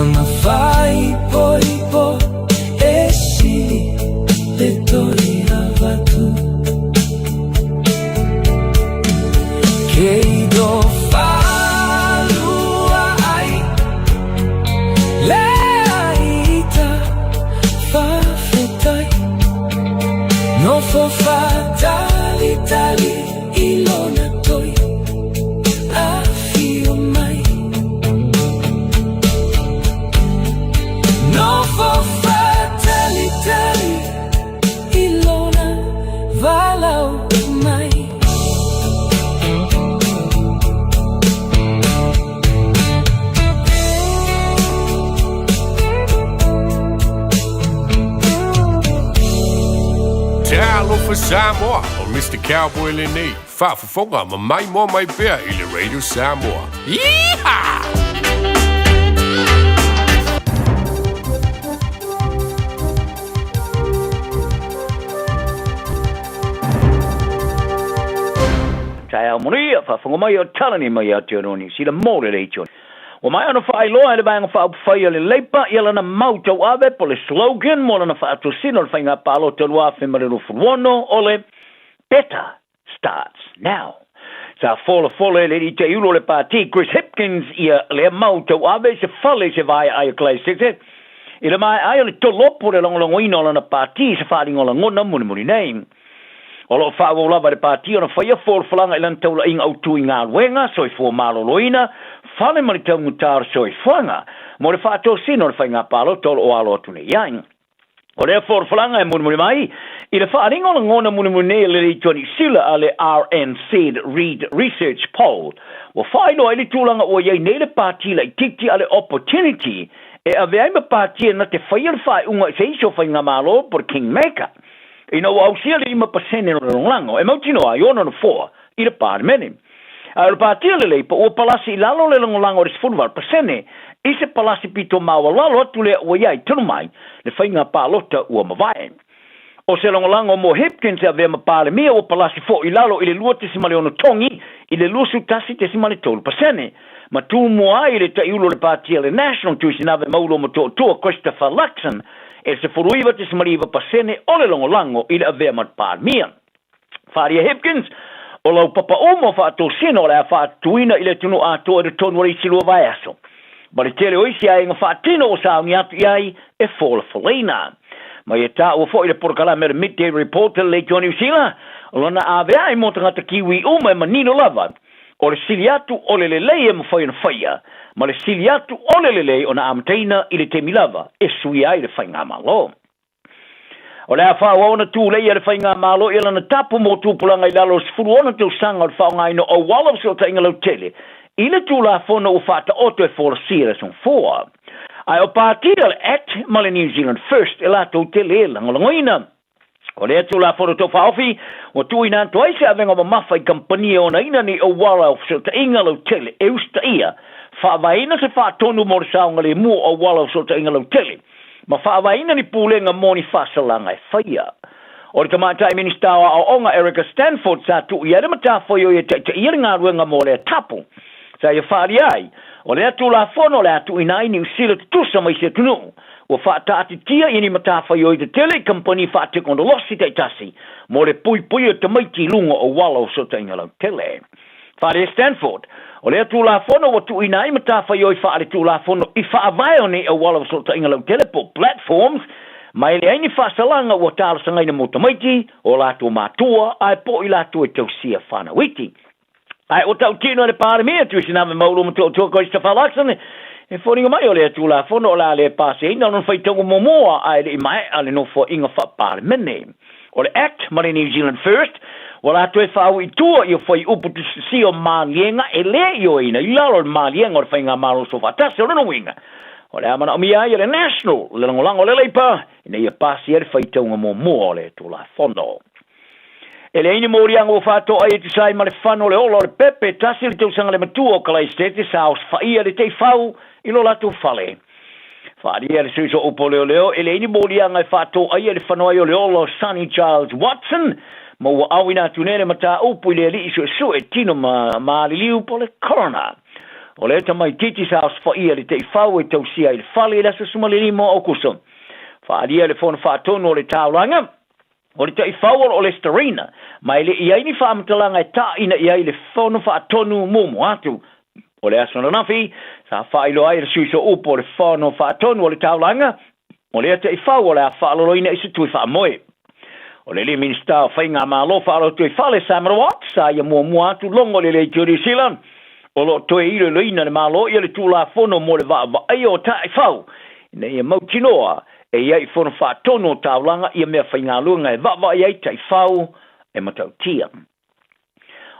Mama fai poi po esi le tori avatu Che do falua ai le aita fa fetai no fo fatali tali ilona toi a fio mai no fo fatali tali ilona valau mai Talo for Samoa og Mr. Cowboy Lenny. Far for funger med mig, mor, mig bær i Radio Samoa. Yeehaw! Taya Maria fa funga mai o talani mai atu roni sila mole le chon. O mai ana fa ilo ele bang fa fa ile lepa ile na mauto ave pole slogan mo na fa to sino fa nga palo to wa fe mare no fuono ole better starts now. Sa folle le di te ulo le parti Chris Hipkins ia le mauto ave se falle se vai ai classic. Ile mai ai le to lopo le long ino na parti se fa dingo ngona muni name. Olo fa wo lava de parti ona fa ia for flanga ilan tau ing au tu inga wenga so fo malo loina fale mari tau mutar so flanga mo le fa to sino fa inga palo tol o alo tu ne yang o le for flanga e mun mai i le fa ringo ngona mun le toni sila ale RNC Read Research Poll wo fa ino ile tulanga o ye ne le parti le tikti ale opportunity e ave ai ma parti na te fa ia fa unga se iso fa inga malo por kingmaker. Au sia le 5% no lango e mautino ai ono no 4 i le parmene al partile le po palasi lalo le lango ris funval persene i se palasi pito mawalalo tu le o yai tunu mai le fainga palota o mavai o se lango mo Hipkins ave ma parme o palasi fo i lalo i le luote simale ono tongi i le lusu tasi te simale tolu persene ma tu mo ai le taiulo le partile national tu sinave maulo mo to Christopher Luxon e se furuiva te smariva pasene o le lango i le avea mat parmia. Faria Hipkins, o lau papa omo fa ato sino le a fa tuina i le tunu ato e tonu wari silua vai aso. Ma le tele oisi ai nga fa tino o saungi atu iai e fola folena. Ma e ta ua fo i le porkala me le midday reporter le Johnny Usila, o lana avea i motanga ta kiwi uma e manino lava. O le sili atu o le lelei e mawhai na whaia. Ma le sili atu o le lelei o na amteina i le temilava e sui ai le whainga malo. O le a whaona tū lei e le whainga malo i lana tapu mo tūpulanga i lalo sifuru ona tau sanga o le whaongaino o wala o ta inga lau tele. I le tū la whona o whata oto e fora sira son fōa. Ai o pātira le act ma le New Zealand First e la tau tele e langolangoina. O le atu la foro to whaofi, o tui nā toaise avenga ma mawhai kampania o na ina ni o wala o so ta inga lau tele e usta ia. Whaavaina se whaatonu mo le saunga le mua o wala o so ta inga lau tele. Ma whaavaina ni pūlenga mōni whasalanga e whaia. O le tamatai ministawa o onga Erica Stanford sa tu i ere mata whaio i te iringa ruenga mo le tapu. Sa i whaari ai, o le atu la whono le atu inai ni usila tusa mai se tunu. O whaatati tia ini mata whaio i te tele company whaatekondo losi te tasi. Mo le pui o te maiti lunga o wala o so ta inga lau tele. Whaare Stanford, o lea tū la whono wa tu ina i mata whai oi whaare tū la whono i whaavai o ne a wala o sota inga lau telepo platforms, mai le aini whaasalanga o tāla sangaina mo tamaiti, o la tū mātua, ai po i la tū e tau sia whanawiti. Ai o tau tino le pāre mea tu siname maulo mo tō Christopher Luxon, e whoringa mai o lea tū la whono o la le pāse ina non whai tangu momoa ai le i mai ale no wha inga wha pāre mene. O le act, ma le New Zealand First, wala to e whau i tua i o whai upu tu si o mālienga e le i o ina, i lalo o mālienga o le whainga mālo so whatase o rano winga. O le amana o mia i le national, le langolango le leipa, ina i a pasi e le whai taunga mo mua le tu la whono. E le ini mōri anga o whato ai te sai ma le whano le olo le pepe, tasi le tausanga le matua o kalai stete sa os whaia le te whau i lo latu whale. Whaari e le suiso upo leo leo, e le ini mōri anga e whato ai e le whano ai o le olo Sonny Charles Watson, ma ua awina tunere mata upu i le li iso e tino ma li liu po le corona. O le ta mai titi sa fa ia le te fau e tau sia i le fale le sa suma le limo o kuso. Fa alia le fona fa tonu o le taulanga. O le te fau o le starina. Mai le ia ni fa amtalanga e ta ina ia le fona fa tonu mumu atu. O le asona nafi sa fa ilo ai le suiso upo le fona fa tonu o le taulanga. O le te fau o le fa aloina i se tui fa moe. O le minister fa inga malo fa alo tui fa le Samoa sa ia mua atu longo le New Zealand. O lo toe ilo leina le malo ia le tula fono mo le va ai o tai fau ne ia mau tinoa e ia fono fa tono taulanga ia me fa inga lunga e va ia tai fau e matau tia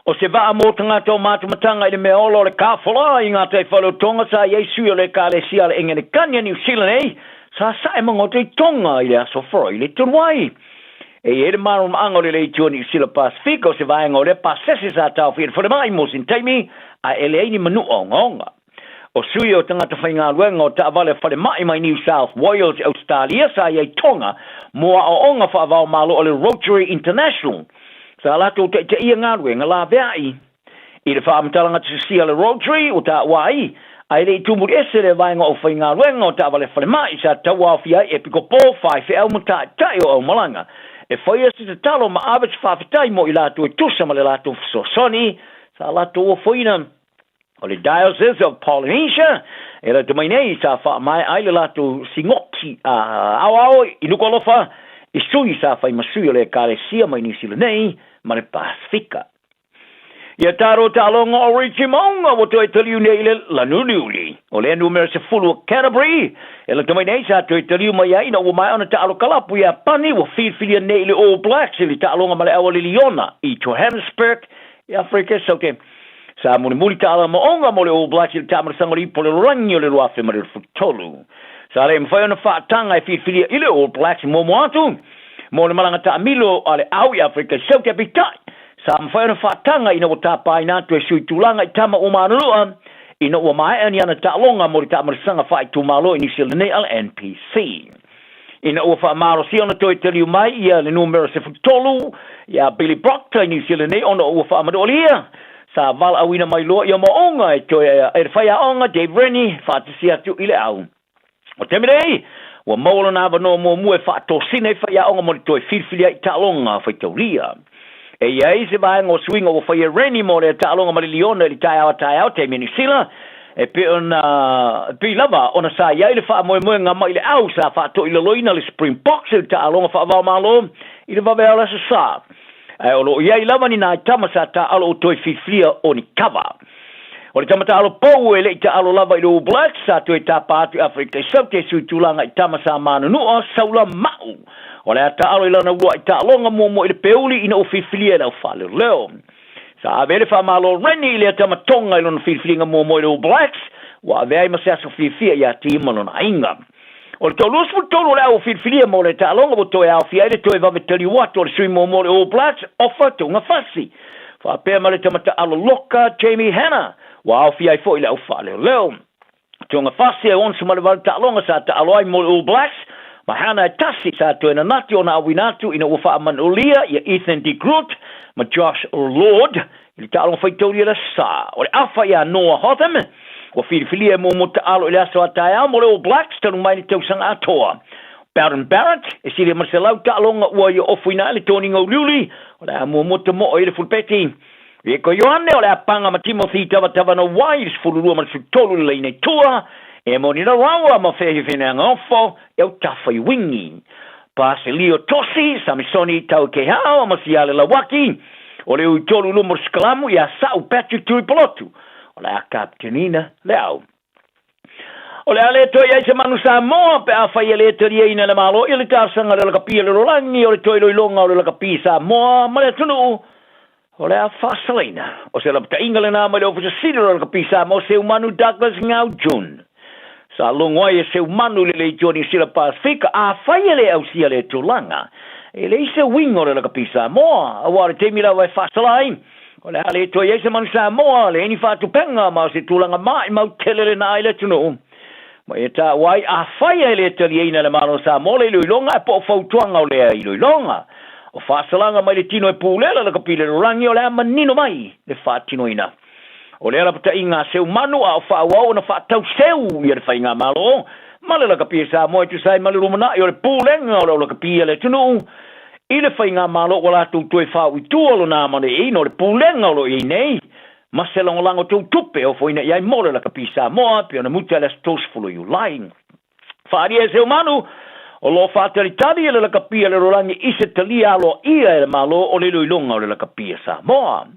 o se va mo tanga to matu matanga ile me olo le ka fola inga tai falo tonga sa ia sui le ka le sia le ngene kanya New Zealand sa sa e mo te tonga ile so fro ile tonwai e ele maro angole le New Zealand Pacific se va ngole pasese sa tau fi for mai mo sin taimi a ele ni manu onga o sui o tanga te whainga luenga o ta avale whare mai New South Wales Australia sa iei tonga mua o onga whaavao malo o le Rotary International sa lato te ia ngā luenga la veai i le whaamtalanga te sia le Rotary o ta wai a ele i tumuri ese le vainga o whainga luenga o ta avale whare mai sa taua whiai e piko pō whai whi au mata tai o au malanga e whai ese te talo ma average whawhitai mo i lato e tusa ma le lato sosoni sa lato o whaina o le Diocese of Polynesia e la domainei sa wha mai ai le lato singoki au inuko alofa i sui sa whai masui o le Kalesia mai New Zealand nei ma le Pasifika ia taro ta alonga o Richie Maunga o toi taliu nei le lanuliuli o le numero se fulu o Canterbury e la domainei sa toi taliu mai ai na o mai ona ta alo kalapu ia pani o whiwhilia nei le All Blacks ili ta alonga ma le awa Liliona i Johannesburg i Afrika sauke sa muli tala maonga mo le All Blacks il tamar sangori po le rangi o le ruafe ma le futolu sa le mwhai ona whaatanga e whiwhilia i le All Blacks mo atu mo le malanga ta amilo ale au i Afrika sauke apitai sa mwhai ona whaatanga ina o tapai natu e sui tulanga i tama o manulua ina o mai ani ana ta longa mo le tamar sanga whai tumalo i New Zealand nei al NPC ina ua whaamaro si ona toi taliu mai ia le numero se futolu ia Billy Proctor i New Zealand nei ona ua whaamadolia sa val awina mai loa ia maonga e toi e whaia onga Dave Rennie whaatisi atu i le au o temirei ua maula na wano mo mue whaatosine e whaia onga mo le toi whiwhilia i talonga whaitaulia e iei se vaenga o swinga o whaia Rennie mo le talonga ma le Liona li tai au te New Zealand e pe ona pe lava ona sa ia le fa mo nga mai le au sa fa to ile loina le Springboks ta alonga fa va malo ile va vera sa o lo ia lava ni na tama sa ta alo to fiflia oni cover o le tama ta alo po ele ta alo lava ile Black sa to ta pa Africa so te su tulanga tama sa manu no saula mau o le ta alo ile na wa ta alonga mo ile peuli ina o fiflia la fa le leo sa vele fa malo Rennie le tama tonga ilon filflinga mo All Blacks wa vei ma sa fifia ya team malon ainga o to lus futolo la o filfilia mo le talonga bo to ya fia le to va meteli wato le sui mo All Blacks offer to nga fasi fa pe ma le tama ta alo loka Jamie Hanna wa fia fo ile o fa le leo to nga fasi e on suma le va talonga sa ta alo ai mo All Blacks ma Hanna tasi sa to na nati ona winatu ina ufa manulia ya Ethan de Groot ma Josh Lord il talo faitoria la sa o afa ya Noah Hotham o filfilia mo alo ile so ataya mo All Blacks tanu mai te usanga atoa Baron Barrett e sile Marcelo talonga o yo ofina le Tony Ngoluli o la mo mo ile fulpeti e ko Johanne o la panga ma Timothy tava no wise fululu ma tolu le ne tua e mo ni na rawa ma fe fina ngofo e tafa wingi Paselio Tosi Samisoni tauke ha ma siale la waki o le utolu lumor sklamu ia sau Patrick Tuipolotu o le captainina leo o le ale to ia se manu Samoa pe a fai le teria ina le malo ile tarsanga le kapia le rolangi o le toilo longa o le kapia Samoa ma le tunu o le fasalina o se la tainga na ma le ofisa sidro le kapia Samoa se manu Douglas Ngau Jun sa longoi se manu le Johnny Sila Pacifica a fai le au sia le tulanga ele se wingo le kapia Samoa a wa te mila vai fasalai o le ale to ia se manu Samoa le ni fa tu penga ma se tulanga mai mau telele na ile tunu ma eta wai a fai le taliena le malo Samoa le longa po fautuanga o le i longa o fasalanga mai le tino e pulela le kapia le rangi o le manino mai le fatino ina O le ala pata inga seu manu a o whaawa na whaatau seu i le whainga malo. Male la kapia sa moe tu sai male rumana i o le pūlenga o le kapia le tunu. I le whainga malo o la tu tue whau i tuolo nā mane i no le pūlenga o lo i nei. Masela o lango tau tupe o foina iai mole la kapia sa moa pia na muta le stosfulu i ulaing. Whaaria seu manu o lo whaataritari le la kapia le rolangi ise talia alo ia le malo o le luilunga o le la kapia sa moa.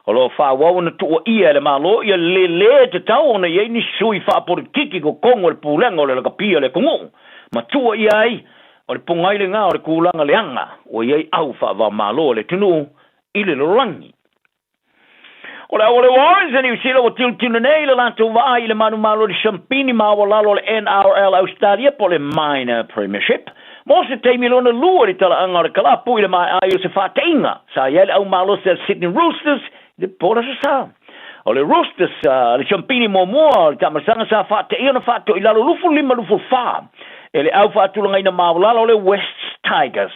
O lo whaawawa na tu o ia le malo ia le te tau o na iei ni sui whaapolitiki ko kongo le pūlenga o le la kapia le kongo. Ma tua iai o le pungaile ngā o le kūlanga le anga o iei au whaava malo le tunu i le rolangi. O le Warriors ni usila o tiltuna nei le lanto va i le manu malo le Champini ma o lalo le NRL Australia po le minor premiership. Mo se teimi lona lua li tala anga o le kalapu i le mai ai o se whaateinga. Sa iele au malo se Sydney Roosters le pora sa sa. O le Roosters le Champini mo mua le tamasanga sa whaateinga na whaato i lalo lufu lima lufu wha. E le au whaatulanga ina ma o lalo le West Tigers.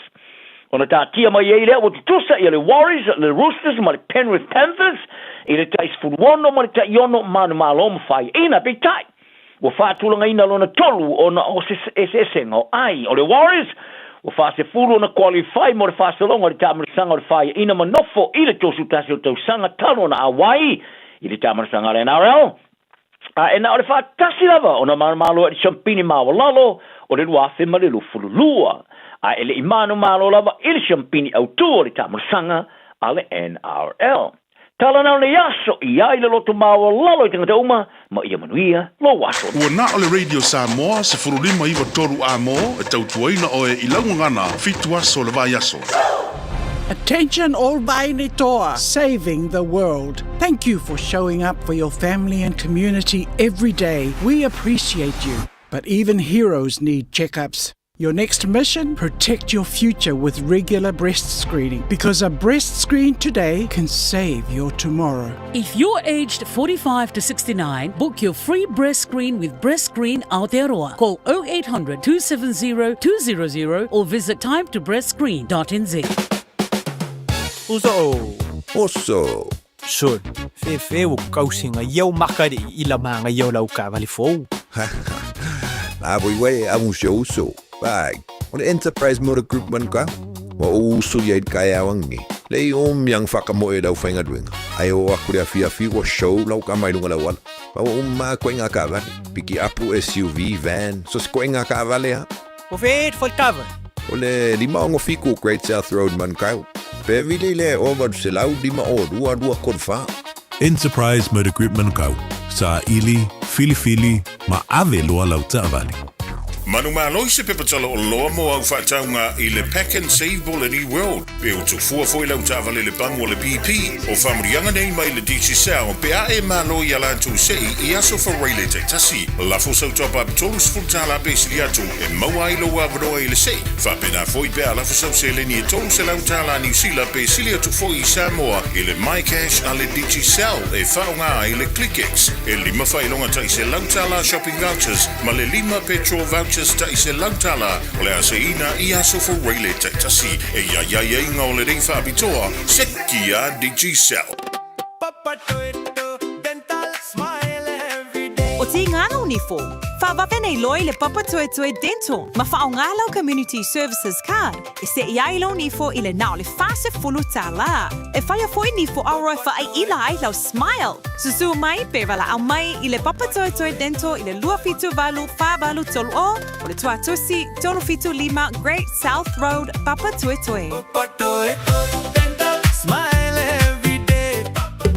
Ona tātia mai ei lea o tutusa i le Warriors, le Roosters, ma le Penrith Panthers, i le tais furuono, ma le ta iono manu malo mawhai. Ina pe tai. Wa whaatulanga ina lona tolu ona o SSN o ai. O le Warriors, wa whaase furu ona qualify mo le whaasalonga le tamarisanga o le whai. Ina manofo i le tosu tasi o tausanga talo na Hawaii, i le tamarisanga le NRL. Ena o le whaatasi lava, ona manu malo e Champini mawalalo, o le luafe ma le lufululua. Ele imanu malo lava il Champini autua le tamarisanga ale NRL. Tala na le yaso i ai le loto mawa lalo i tangata uma ma ia manuia lo waso. Ua na o le Radio Samoa se furulima iwa toru a mo e tautuaina o e ilaungangana fitu aso le vai aso. Attention all Vainitoa, saving the world. Thank you for showing up for your family and community every day. We appreciate you. But even heroes need checkups. Your next mission? Protect your future with regular breast screening, because a breast screen today can save your tomorrow. If you're aged 45 to 69, book your free breast screen with Breast Screen Aotearoa. Call 0800 270 200 or visit timetobreastscreen.nz. Oso. Son, fe o kausinga iau makari I la manga iau lau ka vali fou. Na voi a uso. Bye. On the Enterprise Motor Group man ka. Wa uso yai kaya wangi. Lei yang whakamoe dau whainga duenga. Ai o akure a fi wa show lau ka mai lunga lawala. Pa wa ma koinga ka vale. Piki apu SUV van. So koinga ka vale ha. O fet for cover. O le lima ongo fiku Great South Road man ka. Pe vile le over se lau lima o dua kodfa. Enterprise Motor Group Manukau. Sa ili, fili, ma ave loa lau vale. Manu malo se pepatala o loa mo au whaataunga I le Pack and Save Ball in e-World. Pe o tu fua le utawale le bangu o le BP. O whamurianga nei mai le DC Sao. Pe a e malo I alantu sei I aso whareile te tasi. Lafo sau topa tolus fultala pesili atu. E maua ilo wabroa I le sei. Whapena foi pe a lafo sau se le ni e tolus e lautala New Zealand pesili atu foi I Samoa. I le MyCash a le DC Sao. E whaunga I le ClickX. E lima whailonga ta I se lautala shopping vouchers. Ma le lima petrol vouchers. Ta I se lautala o le aseina I aso for Rayleigh Tasi e ia inga o le rei whaapitoa seki a DigiCell. O ti ngana unifo. Whawape nei loi le Papa Toe Toe Dental. Ma whaongalau Community Services Card. E se iai lau nifo I le nao le fase fulu tala. E whaia foi nifo auroi whaai ila ai lau smile. Susu mai pe wala au mai I le Papa Toe Toe Dental I le lua fitu valu whaavalu tolu o le tuatusi tolu fitu lima Great South Road Papa Toe Toe. Papa Toe Toe Dental smile every day.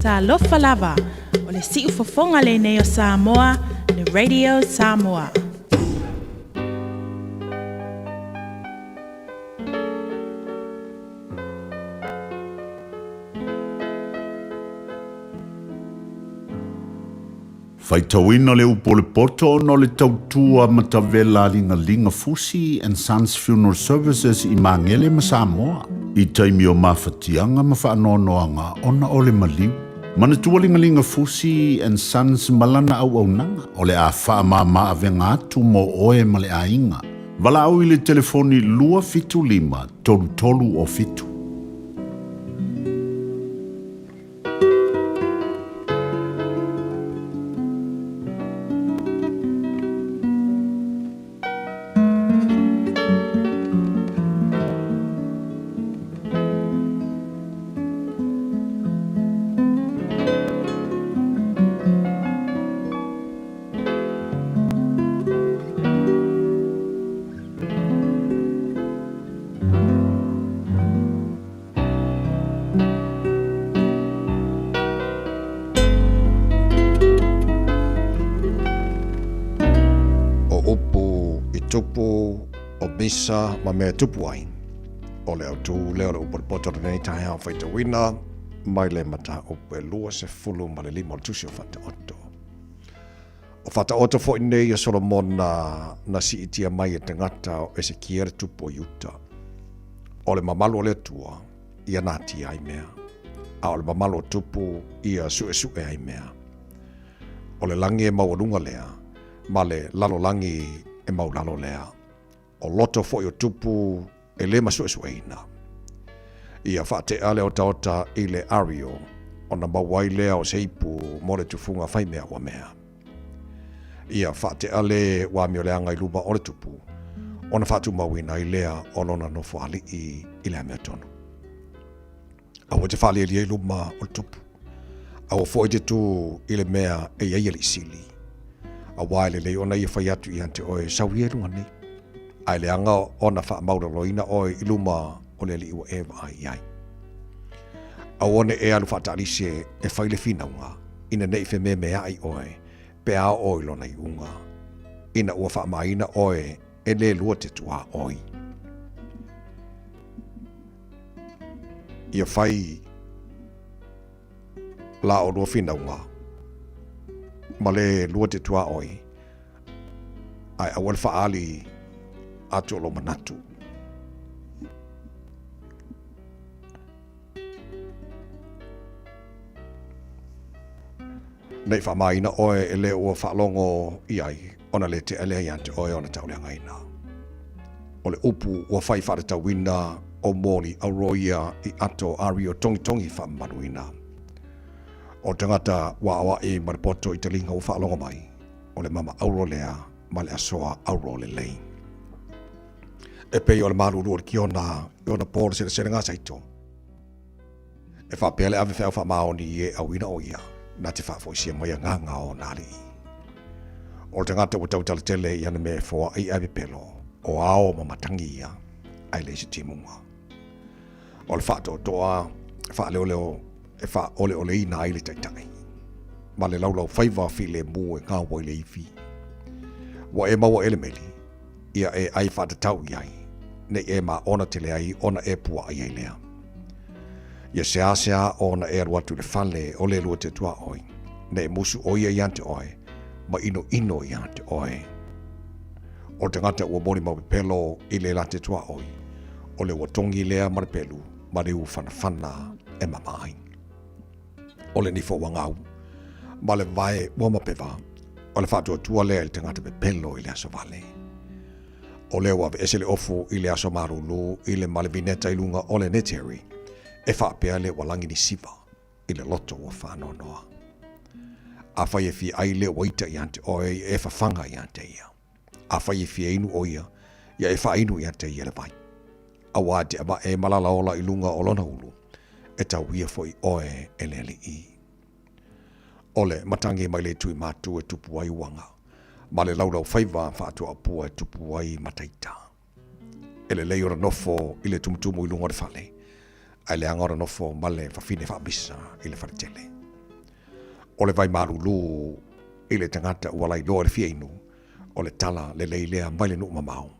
Ta lofa lava. O le siu fofonga le nei o Samoa. Le Radio Samoa. Faitauina le upo le poto no le tautua matavela linga Fusi and Sons Funeral Services I Mangele ma Samoa. I taimi o mawhatianga ma whaanoanoanga ona o le maliu. Mana tualingalinga Fusi and Sons malana au nanga. O le a wha maa venga atu mo oe ma le a inga. Wala au I le telefoni lua fitu lima, tolu o fitu. tupu o misa ma mea tupu ai. O leo tu leo le upori poto nei tae hao whaita wina, mai le mata upe lua se fulu ma le lima o tusi o whata oto. O whata oto fo nei a Solomon na si itia mai e tangata o ese kiere tupu o yuta. O le mamalo o le tua, ia nati ai mea. A o le mamalo tupu ia sue ai mea. O le langi e maurunga lea, ma le lalo langi e maulalo lea. O loto fo o tupu e le masue ina. Ia whaate ale o taota i le ario, o na mawai lea o seipu mo le tufunga whai mea wa mea. Ia whaate ale wa mioleanga i luba o le tupu, o na whatu mawina i lea o lona nofo ali i lea mea tono. A o te whale li e luma o le tupu. A o fo i te tu i le mea e iei sili. A waile le ona i whai atu i ante oe sawi e runga ni. Ai le anga ona wha maura loina oe i luma o le li ua ewa ai ai. A one e alu whata alise e whaile fina unga, ina nei fe mea ai oe, pe a oe lona i unga. Ina ua wha maina oe e le lua te tua oe. Ia whai la o lua fina unga, ma le lua te tua oe, ai awal wha ali atu lo manatu. Nei wha maina oe e le ua whalongo i ai, ona le te ele ante oe ona tau leanga ina. O le upu ua whai whare wina o moli auroia i ato ario tongi wha manuina. O tangata wa awa e maripoto i te linga ua whalongo mai, o le mama auro lea, ma le asoa auro le lei. E pei o le maruru o le kiona, i ona pōle se ngā saito. E wha pele ave whao wha maoni i e awina o ia, na te wha foisia mai a nganga o nari. O te ngata ua tau tale i ana me fōa ai ave pelo, o ao ma matangi ia, ai le se timunga. O le wha toa, wha leo, e wha ole ina ai le taitai. Ma le laulau whaiva fi le mu e ngā wai le iwi. Wa e maua ele meli, ia e ai wha tau i ai. Nei e ma ona tele ai, ona e pua ai ai lea. Ia sea ona e aruatu le fale o le lua te tua oi. Nei musu oia i ante oi, ma ino i ante oi. O te ngata ua mori mau pelo i le la te tua oi. O le watongi lea maripelu, ma le u whana e mamai. O le nifo wangau, ma le vai ua mapewa, o le whatua tua lea i te ngata pe pelo i le aso vale. O le wa ese le ofu i le aso marulu i le malevineta i lunga o le neteri, e whaapea le walangi ni siva i le loto o whanonoa. A whai e fi ai le waita i ante oe e whawhanga i ante ia. A whai e fi einu o ia, ia e whainu i ante ia le vai. A wate ama e malala ola i lunga o lona ulu, e tau ia foi oe e lele i. Ole matangi mai le tui matu e tupu ai wanga. Ma le laulau whaiva whaatua apua e tupu ai mataita. E le lei ora nofo i le tumutumu i lunga le whale. Ai le angora nofo ma le whawhine whaabisa i le wharetele. O le vai marulu i le tangata ua lai loa le fiainu. O le tala le leilea mai le nuk mamau.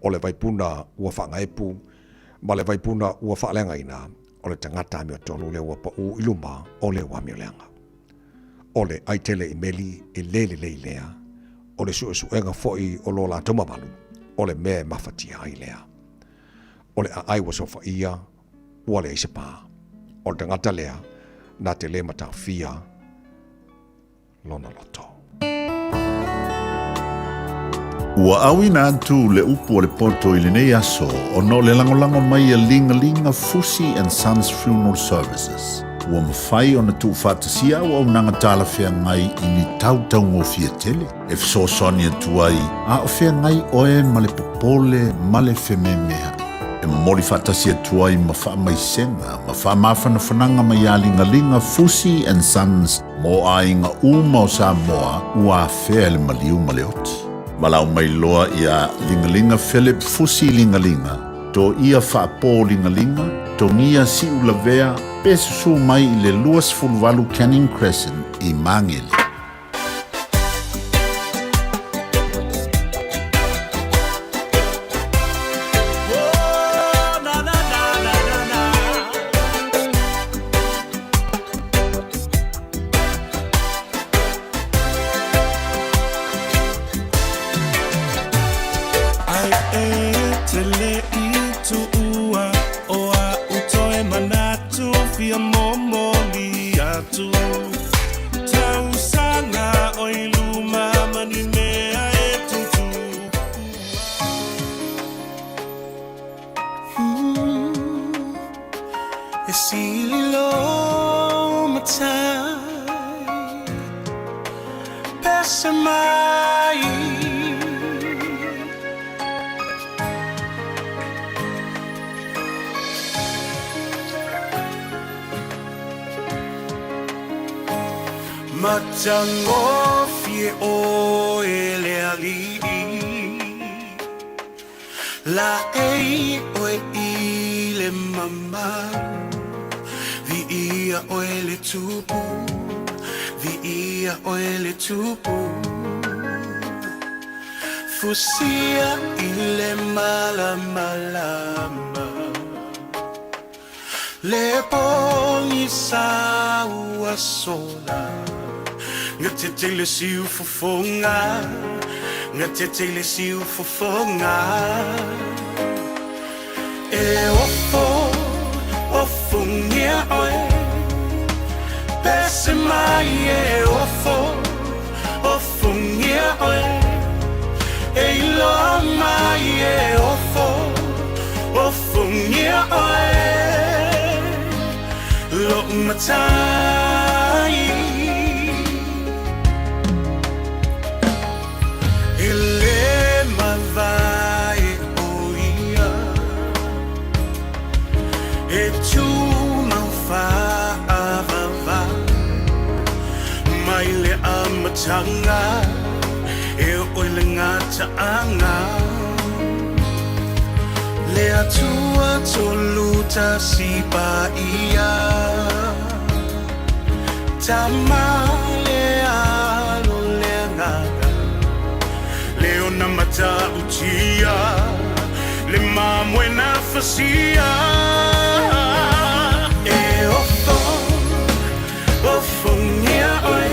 O le vai puna ua whaangaepu. Ma le vai puna ua whaalenga ina. O le tangata mea tonu le ua pa u iluma o le ua mea leanga. Ole ai tele i meli e lele leilea. Ole suenga foi o lo la toma malu. Ole me mafatia ai lea. Ole a ai wasofa ia. Wale i se pā. Ole tangata lea. Na te le mata fia. Lona loto. Ua awina atu le upu o le poto i le nei aso o no le langolango mai a linga Fusi and Sons Funeral Services. Ua mawhai o na tu whātasia o au nanga tāla whea ngai i ni tautau ngō fia tele. E fsosoni atu ai, a o whea ngai oe ma le popole ma le whememea. E mori whātasia atu ai ma wha mai senga, ma wha mawhana whananga mai a linga Fusi and Sons mo a inga uma o Samoa ua whea le maliu ma le oti. Malau mai loa ia linga Philip Fusi linga. To ia whaapō linga, to ngia si ulavea, pesusu mai i le Luas Fulvalu Canning Crescent i Mangele. lele I tu ua o a utoe manatu fia momoli atu tau sanga o iluma mani mea e tutu e sili lo matai pesa mai Matango fie o ele ali La ei o ile mama Vi ia o ele tupu Vi ia o ele tupu Fusia ile malama Le poni sa ua sola Nga te tele siu fofonga Nga te tele siu fofonga E ofo ngia oe Pese mai e ofo ngia oe E ilo mai e ofo ngia oe Lo matai Tanga e oile ngā taanga Le atua tolu ta sipa ia Tama le alo le ngaka Le ona mata utia Le mamwe na fasia E ofo ngia oe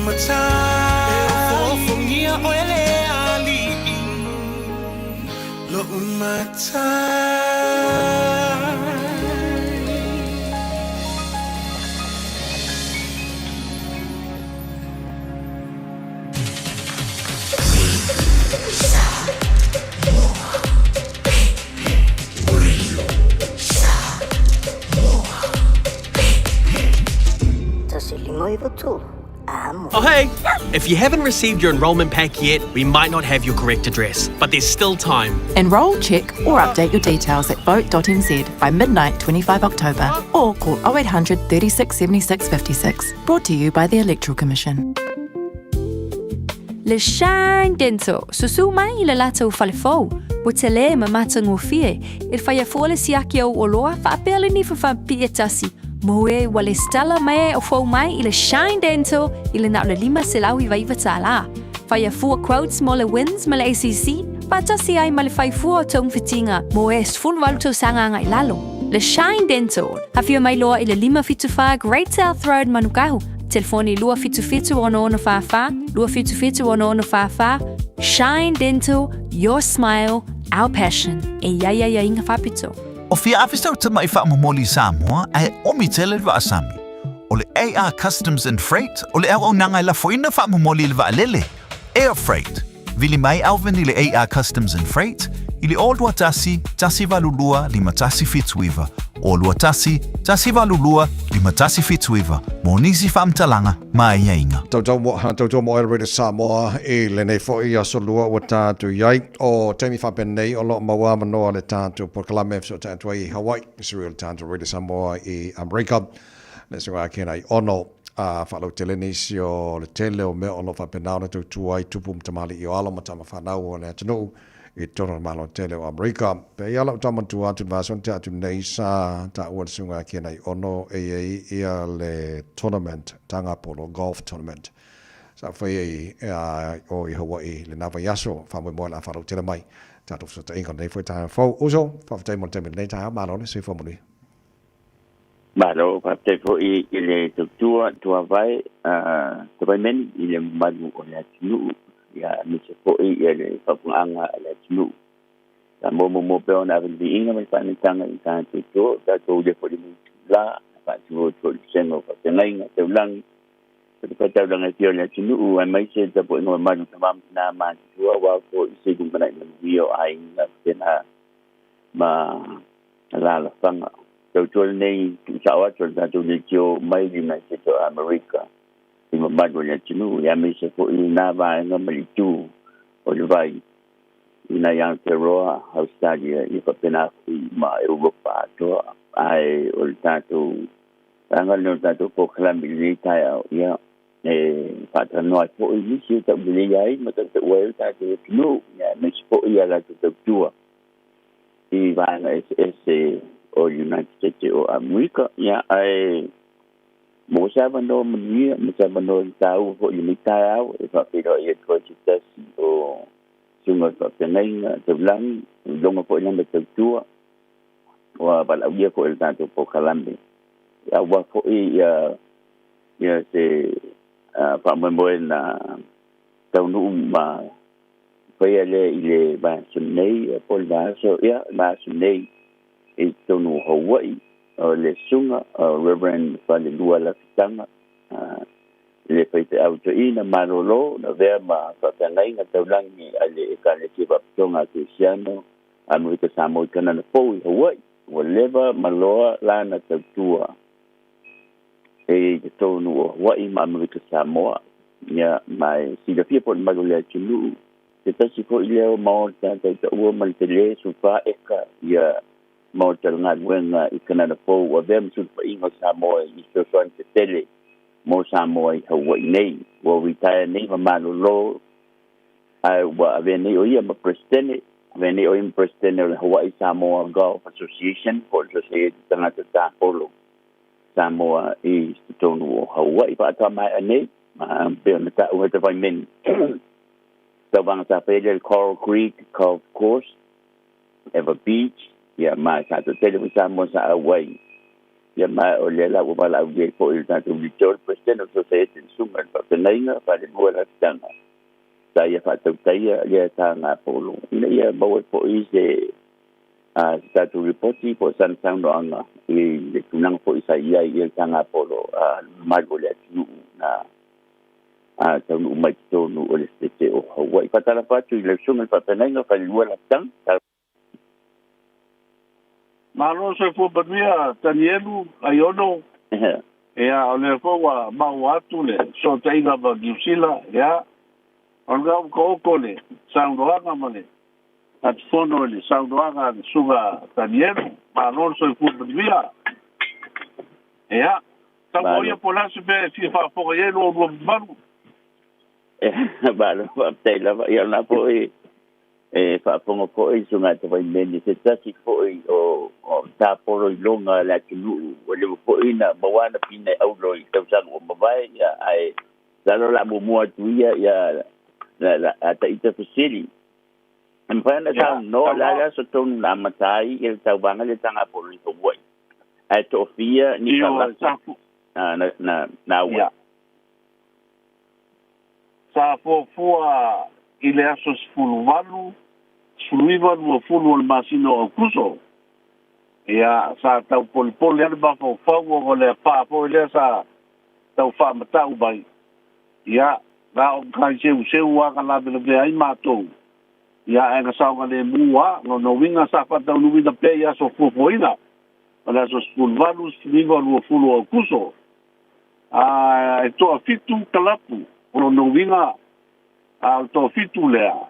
mata fo ngia oele ali lo mata Oh hey! If you haven't received your enrolment pack yet, we might not have your correct address, but there's still time. Enroll, check or update your details at vote.nz by midnight 25 October or call 0800 36 76 56. Brought to you by the Electoral Commission. Le Shine Dental, susu mai I le latou falefou. Wotele ma matangofie, il faya fole siaki o oloa fa apele ni fa pietasi. Moe wale stala mai o fou mai I le Shine Dental I le na le lima selau I vaiva tala. Faya fua quotes mo le wins ma le ACC, patasi ai ma le fai fua o tong fitinga, moe sful waluto sanga ngai lalo. Le Shine Dental, hafio mai loa I le lima fitufa Great South Road Manukau. Telefoni lua fitu ono fafa, lua fitu ono fafa. Shine Dental, your smile, our passion. E ya inga fapito. O fia afistau tama I whaamomoli Samoa ai omi tele wa asami. O le AR Customs and Freight, o le au nanga la foina whaamomoli le waalele. Air Freight, vili mai alveni le AR Customs and Freight, ili olua tasi valulua lima tasi fituiva. Olua tasi valulua lima tasi fituiva. Monisi whaamtalanga mai inga. Tau mo Elreda Samoa I le nei fo I aso lua wa tātu iai o Taimi Whapenei o lo maua manoa le tātu por Kalamef so tātu I Hawaii. Israel tātu Elreda Samoa I Amerika. Le sunga kena I ono whalau te lenisi o le tele o mea o lo whapenau na tau tuai tupu mtamali I o alo matama whanau o le atanu I tono malo tele o Amerika. Pe ia lau tamatu atu vason te atu nei sa ta ua sunga kena I ono ia le tournament, tanga polo golf tournament. Sa whai o I Hawaii le nawa yaso, whamui moa la whalau tele mai. Tatu fso ta inga nei fwai taha fau. Uso, whawhatai mo te nei taha malo ne se whamuni. Malo, whawhatai fo I le tua vai, te vai meni I le manu o le atinu. Ya misa po I le whapunga le atinu. La mo peo na awen di inga mai whanitanga I tātu tō, tātou le po limu la, whātu o le sengo whapengai ngā tau langi. Pati tau langa tio le atinu, ai mai se tapo inga manu tamam nā māti tua, wā po I se kumana I manuio ai ngā tēnā ma la whanga. Tau tōle nei, sawa tōle tātou le tio mai li mai se tō Amerika. I mamadu le atinu, ya mai se po I nā vāenga malitu o le vai. Ina yang te roa Australia I whapena ma Europa atoa ai o le tātou rangal no tātou po kalami li tai au ia whatanoa po I nisi o tau bili ai ma tātou wai o tātou atinu ia mai se po I ala tātou tua I vāenga SS o United States o Amerika ia ai mo sa vano manuia mo sa vano tau po I tai au I whapero I tua chitasi o sunga whapengai ngā tau langi, longa po ilanga tau tua, wa balau ia po il tātou po kalambe. Ia wa po ia se whamoemoe na tau nuu ma whaia le I le māsunei, po le māso, ia māsunei I tau nuu Hawaii, o le sunga, Reverend Whalelua Lafitanga, le paite auto ina marolo na vea ma whapengai ngā taulangi ale e ka le kiwa ptonga Cristiano Amerika Samoa I kana na pou I Hawaii wa lewa maloa la na tautua e te tonu o Hawaii ma Amerika Samoa ia mai sida fia po mago le atunu te tasi po I leo mao tata ta ua man te le sufa eka ia mao talunga duenga I kana na pou wa vea msufa ingo Samoa I sosoan te tele mo Samoa I Hawaii nei, wa retire nei ma malolo, ai wa ave nei o ia ma presidente, ave nei o ia presidente o Hawaii Samoa Golf Association, po Society tangata ta polo Samoa I tonu o Hawaii, pa ata mai nei, ma peo na ta ua te vai meni. Tau vanga ta pele Coral Creek Golf Course, Ever Beach, ia ma sa te tele Samoa sa Hawaii. ia ma o le la wa la uge ko il tanto di tol presidente of society sunga pa tenainga pa le buala tanga sa ia fa tau taia ia tanga polo ia bawa po i se statu reporti po san no anga i le tunang po isa ia tanga polo mai o le tu na tau no mai tonu o le stete o Hawaii patala pa tu le sunga pa tenainga fa le buala tanga malo se fo bania Danielu ayono ya ole fo wa ma watu le so taiga ba giusila ya olga ko le sandoanga mane at fono le sandoanga suga Danielu malo se fo bania ya ta voy pola se be si fa fo yelo o baru malo tela ya na po fa pongo ko i sunga te vai meni se tasi ko i o ta poro i longa la tulu o le ko ina bawana pina au loi tau sang o mavai ya ai lalo la mo tu ya la ata ita fasili en pana ta no la so ton na matai il tau banga le tanga poro i ko wai ai to fia ni ka na wa sa fua ile aso sfuluvalu sfuluivalu fulu o masino o kuso ia sa tau polipoli ane ba fau o le pa po ile sa tau fa matau bai ia la o kai seu aka la bele ai matou ia e sa le mua no winga sa fa tau nuwi da pe ia so fofoina ala so sfuluvalu sfuluivalu fulu o kuso e to fitu kalapu no winga al to fitu lea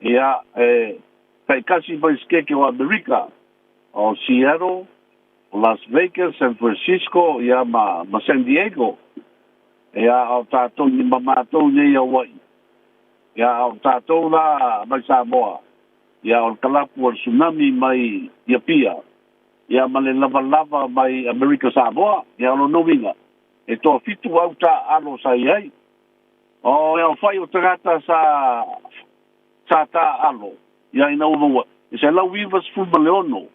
ia kai kasi ba skeke o America o Seattle o Las Vegas San Francisco ia ma San Diego ia o tato ni mamato ni ia wai ia o tato la mai Samoa ia o kalapu o tsunami mai ia pia ia ma le lava mai America Samoa ia o no winga e to fitu au ta alo sai ai o e fai o tagata sa ta alo ia ina uva se la vivas fu maleono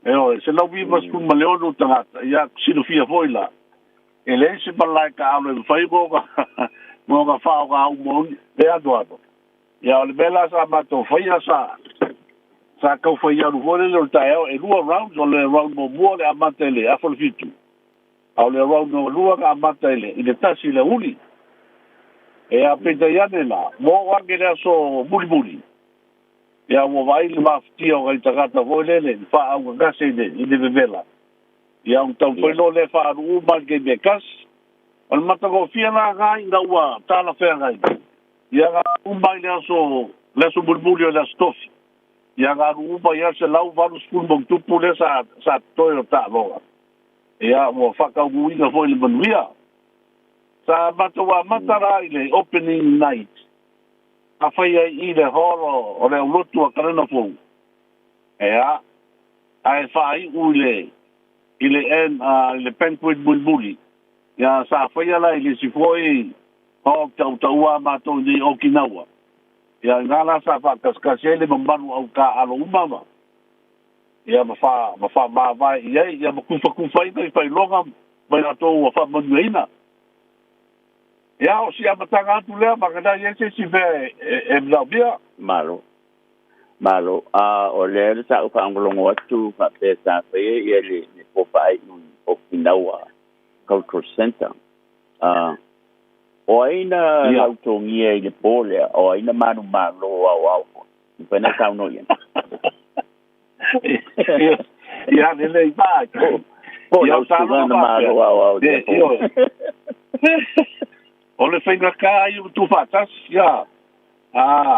se la vivas fu maleono tagata ia silofia foila ele se balai ka alo e fai go ga fa ga u mo de adoado ia le bela sa mato fai sa ka fai ia ru le taeo e lu around o le round mo le amatele afol fitu au le round no lu ga amatele ile tasi le uli e a peta iane la, mo wange lea so buli. Ia mo vai le maftia o gai tagata voilele, fa au ngase i le bevela. Ia un tau whailo le fa aru umarge me kas, o le matako fia na ngai na ua tala whea ngai. Ia ga umai lea so buli o lea stofi. Ia ga aru umai lea se lau varu skul mong tupu le sa toi o ta loa. Ia mo whakau muinga foi le manuia. Sa matawa matara i le opening night. A whaia i le holo o le ulotu a karana fou. Ea, a e whai u i le penguin bulbuli. Ia sa whaia la i le sifoi ho tautaua matou ni Okinawa. Ia ngala sa whakaskase le mambanu au ka alo umama. Ia mawha mawai iei, ia makufa ina i whailonga mai atou a whamanueina. Ia o si amatanga atu lea, makana iese si ve e mlaubia. Malo. O lea le sa upa angolongo atu, pa pe sa whaie, ia le popai Okinawa Cultural Center. O aina lautongia i le polea, o aina manu malo au. Ipena kauno ia. Ia le vai. Ia usana malo au. O le whainga ka i tu whatas, ia.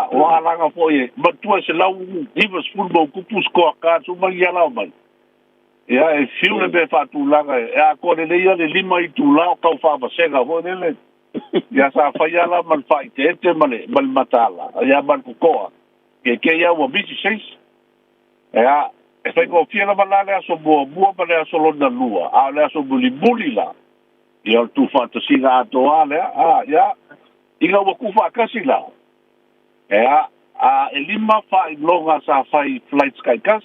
O alanga po e. Matua se lau divas fulmo kupus koa ka tu mai ia lau mai. Ia e fiu le be whatu langa. E a kore le ia le lima i tu lau kau whawasega ho nele. Ia sa whaia la man whai te ete male matala. Ia man kukoa. Ke ia ua bisi seis. Ia e whaiko fia la mana le aso mua ma le aso lona lua. A le aso buli la. Ia tu fantasinga atoa lea, ia, inga wakufa akasi la. Ia, e lima whai longa sa whai flight sky kas,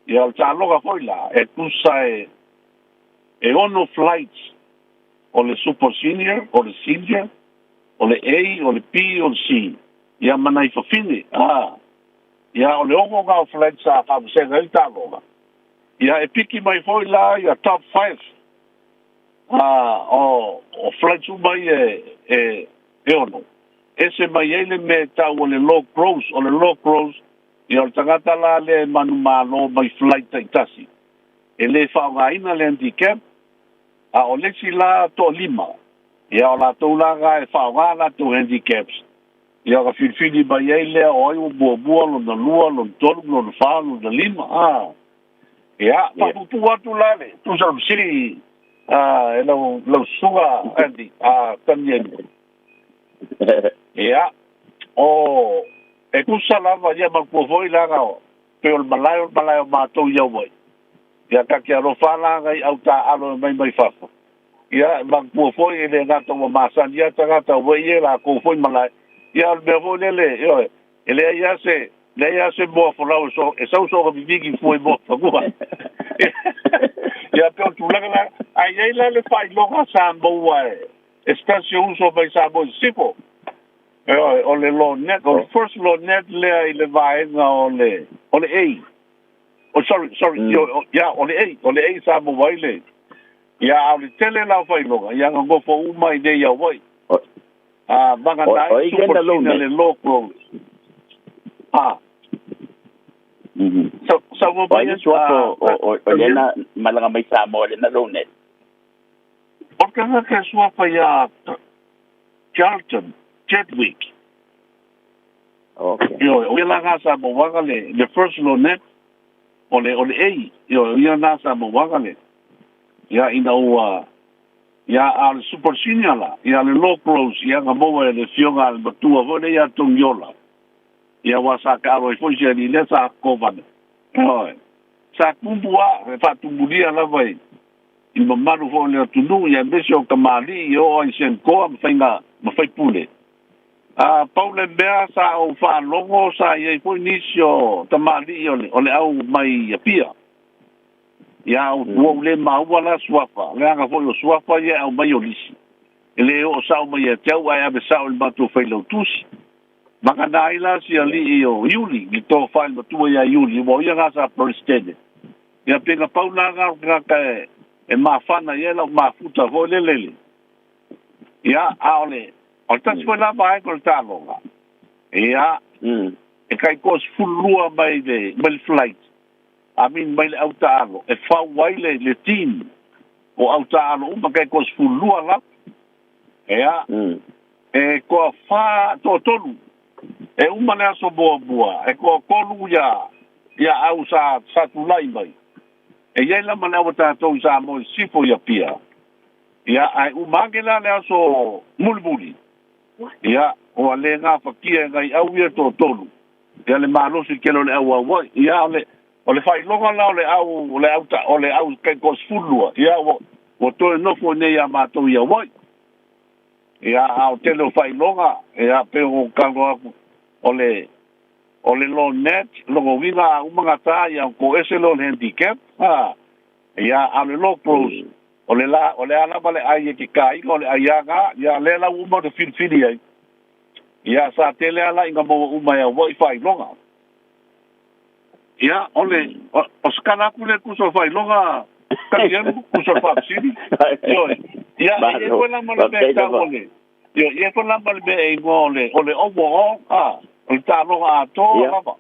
ia o ta longa foi la, e tusa e ono flights o le super senior o le senior o le A o le P o le C ia manai fafine ia o le ongo ngā flights a whapasenga i tāloga ia e piki mai foi la ia top 5 o flights umai e ono ese mai ele me tau o le low crows ia o le tangata la le manu malo mai flight taitasi e le whaongaina le handicap a o lesi la to lima ia o la tau langa e whaonga la to handicaps ia ka whiwhini mai ele o ai o bua lo na lua lo tolu lo na wha lo na lima ia papupu atu lale tu sa msiri e lau sunga Andy tanieni ia o e kusa lava ia makua foi langa o pe o malayo mātou iau mai ia kaki aro whālanga i au tā alo mai whafa ia makua foi e le ngata o māsani ia tangata o wei e la kou foi malai ia al mea foi lele e le ia se moa whanau e sau ka vivigi foi moa whakua ia peo tūlanga la ai ei la le whai longa sa moua e stasio uso mai sa moa sipo o le law net o le first law net lea i le vaenga o le A sorry o le A sa moa ile ia au le tele la whai longa ia ngofo uma i nei au wai manga nai super sina le law close so mo ba o lena malanga mai sa mo lena law net o kanga ka swapa ya Charlton Chadwick o la gasa mo wagale the first law net o le A ia nasa mo wagale ia ina o ia al super senior la ia le law close ia nga mo le fionga al batua vo le ia tongiola ia wasa ka ro foi ni le sa kovan sa kumbua fa tumbulia la vai i mamaru fo le tunu ia besio kamali yo ai sen ko am fainga ma fai pule Paule bea sa o fa longo sa ia foi nisio tamali ole au mai pia ia o le mau la swafa le anga foi o swafa ia au mai o lisi ele o sa mai tau ai ave sa o matu fai lo tusi maka naila si ali o yuli ki to fai ma tu ia yuli mo ia gasa prestede ia pega paula ga e ma fana ia la ma futa vo lele ia aole o tas foi la vai col talo ia e kai kos fulua mai de bel flight mai autalo e fa waile le team o autalo uma kai kos fulua la ia e ko fa totolu e uma le aso boa e ko kolu ia au sa tulai mai e ia la mana o tatou sa mo sifo ia pia ia ai umangela le aso mulbuli ia o le nga fakia ngai au ia totolu ia le malo si kelo le au ia o le fai longa la o le au kai kos fulua ia o to no fo ne ia matou ia wai ia au tele fai longa ia pe o kango ole lo net lo viva uma ta ia ko ese lo handicap ia ale lo pros ole ala vale ai ki kai ole ayaga ia le la uma de fili ai ia sa tele ala inga mo uma ia wifi longa ia ole o skana ku le ku so fai longa kalian ku so fa sini yo ia e ko la mo le ta ole yo e ko la mo le ole obo o talo a to lava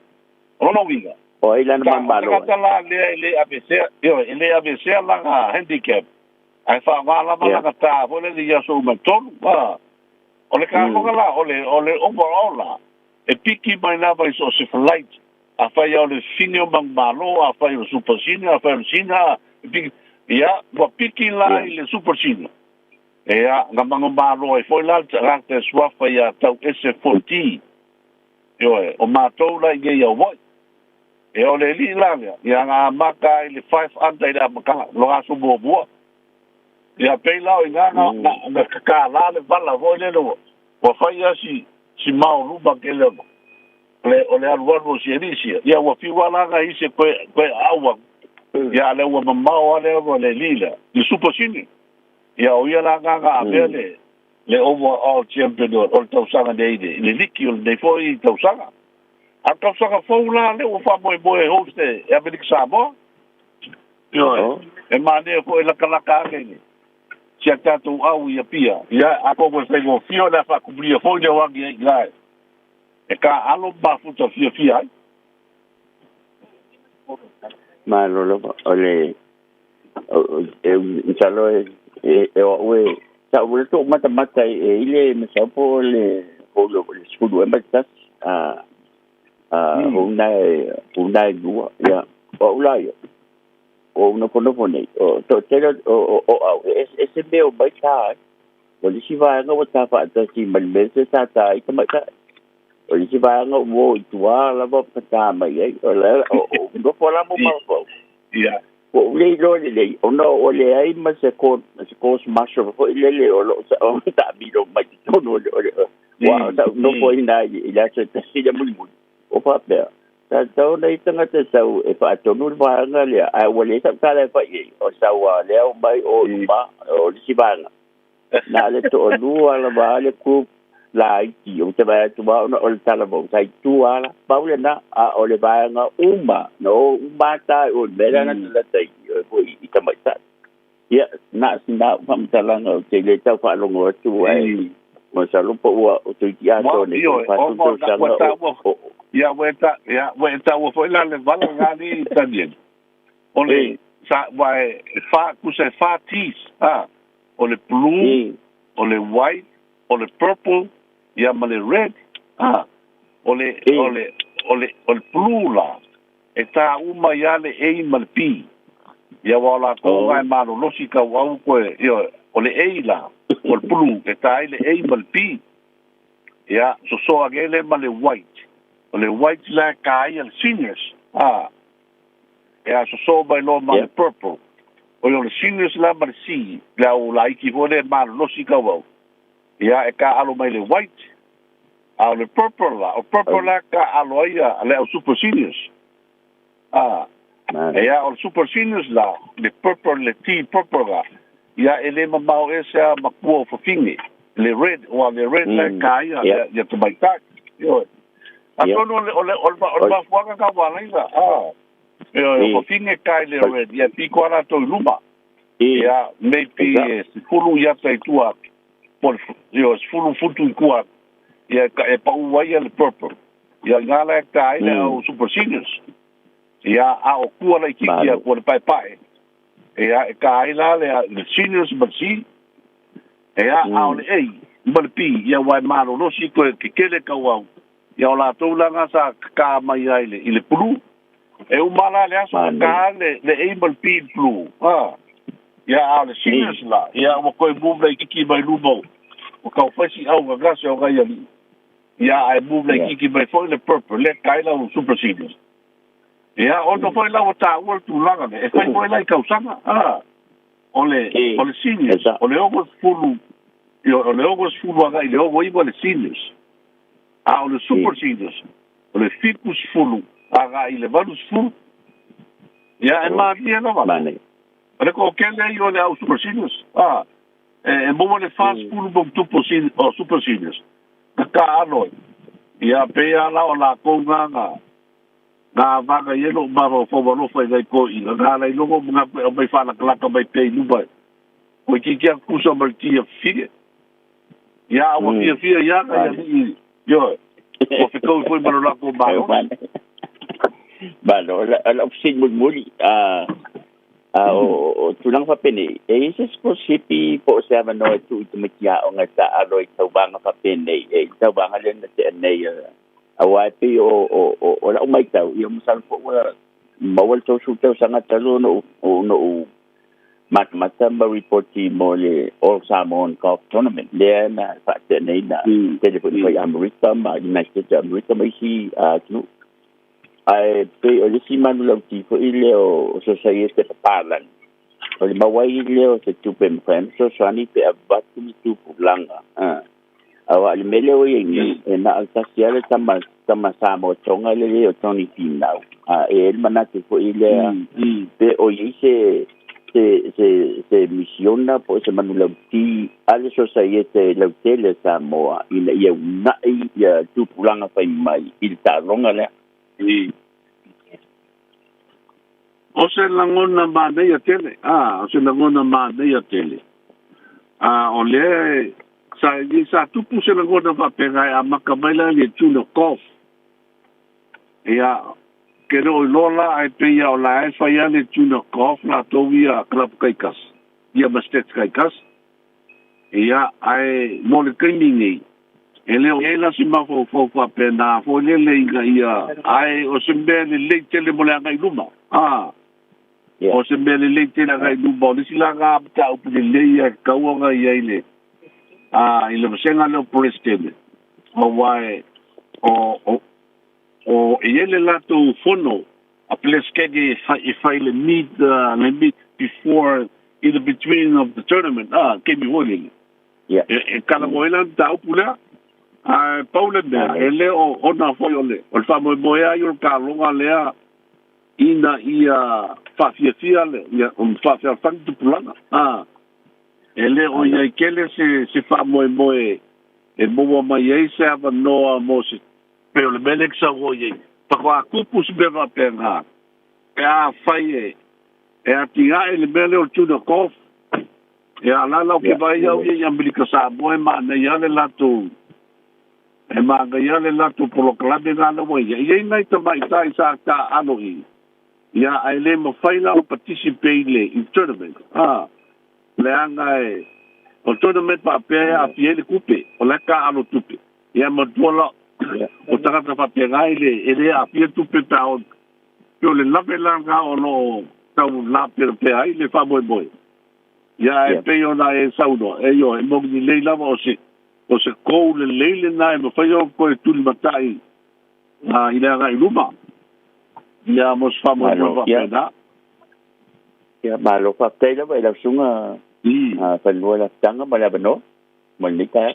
o no viga o ila na malo la le ABC yo le ABC la handicap ai fa la ka ta vo le dia so ma to o le ka mo la ole overall la e piki mai na vai so se flight a fa yo le finio bang malo a fa yo super senior a fa yo sina piki ya vo piki la le super senior ya ngamango malo e foi la te swafa ya tau S40 yo o matou la ia ia voi e o le li la ia nga maka i le 500 da maka lo aso boa ia peila o nga ka la le vala voi le lo o fai si mau luba ke le o le alwa si elisia ia o fi wala nga ise ko awa ia le ua mamao ale o le lila le super senior ia o ia la nga avea le overall champion o le tausaga nei le liki o le foi tausaga a tausaga fou la le ua fa'amoemoe host e Amerika Samoa io e mane ko la kalaka ngai sia tatou au ia pia ia a ko ko fego fio la fa kublia fo le wangi ai lai e ka alo ba futa fia ai ma lo ole inshallah we sa ule to mata ile mesapo le polo le skulu e mata unai dua ya o ulai o no nei o to tele o ese meu bai ta o li si va nga wata fa ta si malbese sa ta i ka ta o li si va nga wo i tua la va ta mai ai o la o no fola mo ma fo ya o le o no o le ai ma se ko smasher fo le o lo o ta bi lo mai to no wa no fo ina i la se ta si ya mu o pa pe ta tau nei tanga te sau e fa tonu va nga le ai wale sa ta le fa i o sa wa le o mai o ma o si va nga na le to lu ala ba le ku la i o te va tu ba o ta la bo sai tu ala ba le na a o le va nga uma no uma ta o le na la tai o i ta mai ta ya na sina pam ta la nga te le ta fa lo ngo tu ai mo sa lo po o tu ya to ne fa tu sa nga ya weta wo foi la le vala ngani también ole sa vai fa ku se fa tis ole blue ole white ole purple ya male red ole blue la eta uma ya le e mal pi ya wala ko mai malo losika wa ko yo ole e la ole blue eta ile e mal pi ya so agele male white o le white la kai al seniors so by law man purple o le seniors la mar si la o la ki vole mal lo si ka wa ya e ka alo mai le white a le purple la ka alo ia le super seniors ya o super seniors la le purple le tea purple la ya ele mamao esa makuo fo fingi le red la kai ya to mai tak yo Atono o ba fuanga ka wala ina. O finge kai le red ya piko ana to luma. Ya maybe fulu ya tai tua. Por yo fulu futu kua. Ya e pa uai le purple. Ya ngala kai le o super seniors. Ya a o kua le kiki ya ko pai pai. Ya kai la le seniors but si. Ya a o le ei. Malpi ya wai malo no si ko ke kele ka wa. Ya la to langa sa ka mai ai le ile pulu e o mala le aso ka le able pin pulu ya ale seniors la ya mo ko move le kiki mai lubo o ka fasi au ga gas o ga ya ai move le kiki mai for le purple le kai la super seniors ya o no foi la o ta o tu langa e foi la ka usanga ole seniors ole o fulu yo ole o fulu ga ile o i le seniors o le super seniors o le ficus fulu aga i le valus fulu ya e magia no vale ale ko kele yo le au super seniors e mo le fast fulu bom tu posin o super seniors ka alo ya pe ala o la konga ga vaga yelo baro fo baro fo dai ko i ga la lo mo nga mai fa la ka mai pe lu ba ko ki kusa malti fige ya o fie ya yo o ficou foi para lá com bairro balo la opsin muli o tulang fa pene e ese spesifi po se ava no tu makia o ngata aloi taubanga fa pene e taubanga le na te nei awai pe o la mai tau yo musal po mawal to su tau sanga talo no Matamba reporti mole All Samoan Golf Tournament le na fa te nei na telefoni ko America ma United States America mai si tu ai pe o le si manu la ti ko ile o so sai este palan o le mawai ile o se tu pe mfen so sani pe abatu tu pulanga awa le mele o yengi na altasiale tama Samoa tonga le o toni finau el manate fo ile pe o yise se misiona po se manula ti ale societe la tele Samoa ina ia una ia tupulanga fai mai il taronga le o se langona mane ia tele o se langona mane ia tele o le sa tupu se langona fa penga a makamaila le tuno kof ia kero lola ai pe ia o la e fa ia le tuno kof la tovia club kaikas ia bastet kaikas ia ai mole kaimingi ele o ela si mafo fa pena fo le ia ai o se mbele le tele mole ngai luma o se mbele le tele ngai luma le sila ga ta u le ia kaunga ia ile ile msenga no president o wai o ele lato fono a place kege if I meet before in the between of the tournament came winning kala moela ta upula Paula ele o na foi ole o fa moia yo ka longa lea ina ia fafia le ia fafia fan tu plana ele o ia kele se fa moe e mo mai ai se ava no mo se pero le belek sa o ia pa kwa kupus beva penga fai e atinga ele bele o tudo kof e ala la ke vai ia ambilika sa moe ma na ia le lato e magaia le lato polo klabe ngana mo ia nai tamai tai sa ta alohi ia ai le mo faila o participate le in tournament le anga o tournament pa pe a fiele kupe o le ka alo tupe ia mo tola o taka pa pe ngai le ele a fiele tupe ta o yo le lave langa o no tau la pe ai le fa boy ia e pe ona e saudo e yo e mo ni le lava o se kou le leile nai ma fai o koe tuli matai i lea ngai luma ia mos famo e lofa pena ia ma lofa pena wa ila sunga whanua la tanga ma lea bano ma nika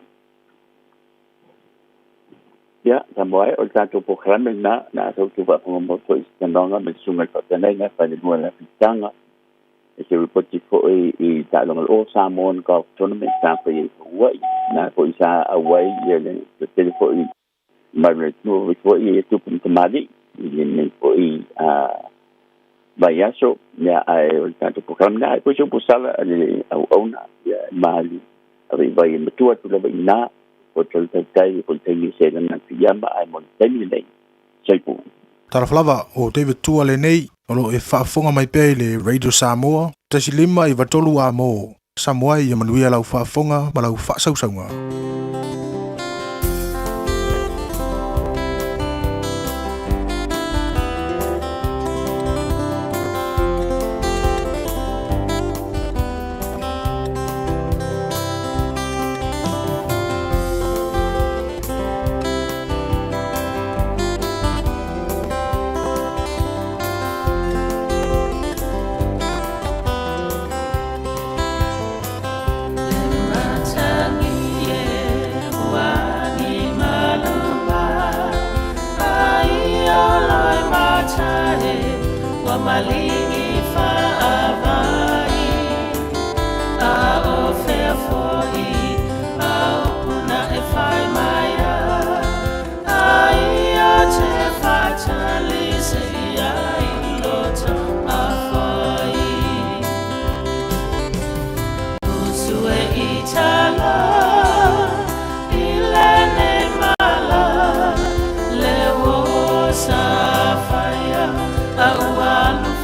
ia ta moe o tato po krame na tau tu wa pongo mo koe istanonga me sunga kwa tenai na whanua la tanga e se ripoti fo i talonga o Samoan Golf Tournament sampa i Hawaii na fo i sa awai i le telefo i marret no fo i tupun tamadi i le fo i Bayaso ya ai o tanto program na ko so pusala le au na ya mali ri vai matua tu le na o tol tai ko tai se na pijama ai mon tai nei saipu Taraflava o David Tua le nei o lo e whaafonga mai pe le Radio Samoa tasi lima i watolu a mo Samoa i manuia lau whaafonga ma lau whaasausaunga.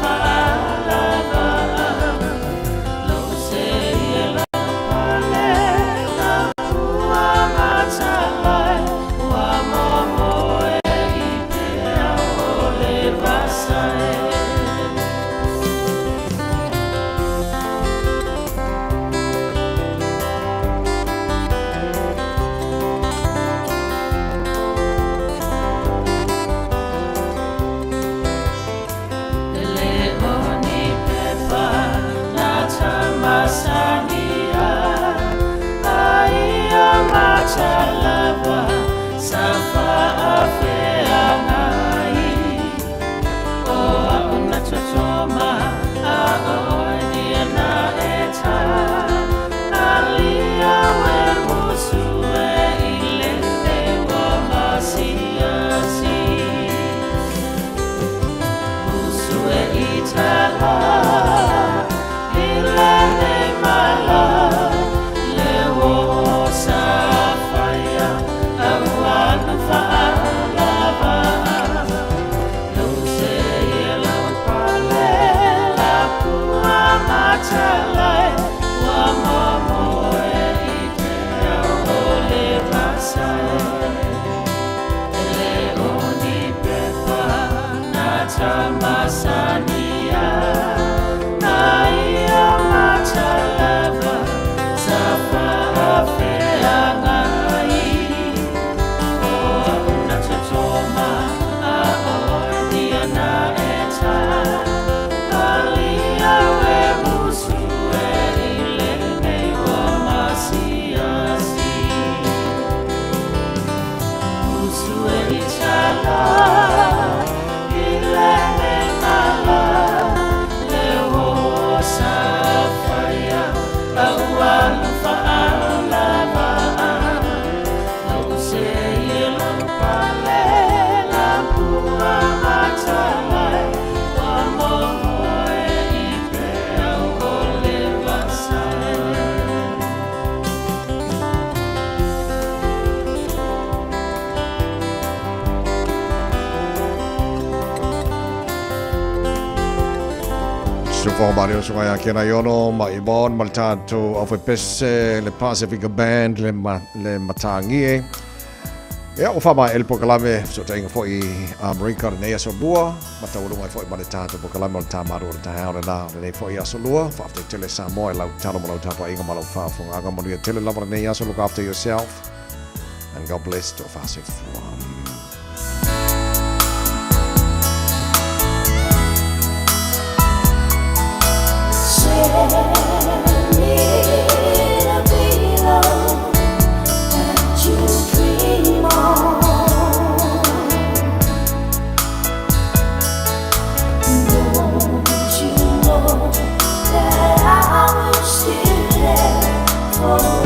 Fire, Sufo Mario Sungaya Kena Yono, Maibon, Maltato of a Pese, Le Pacific Band, Le Matangie. Ja, o fama el proclame so tenga foi America ne so bua, mata o mai foi maletato proclame o tamaro o taona na ne foi aso lua, fa after tele Samoa lau tano mo tapa inga malo fa fo aga mo tele lava ne aso look after yourself and God bless to us Oh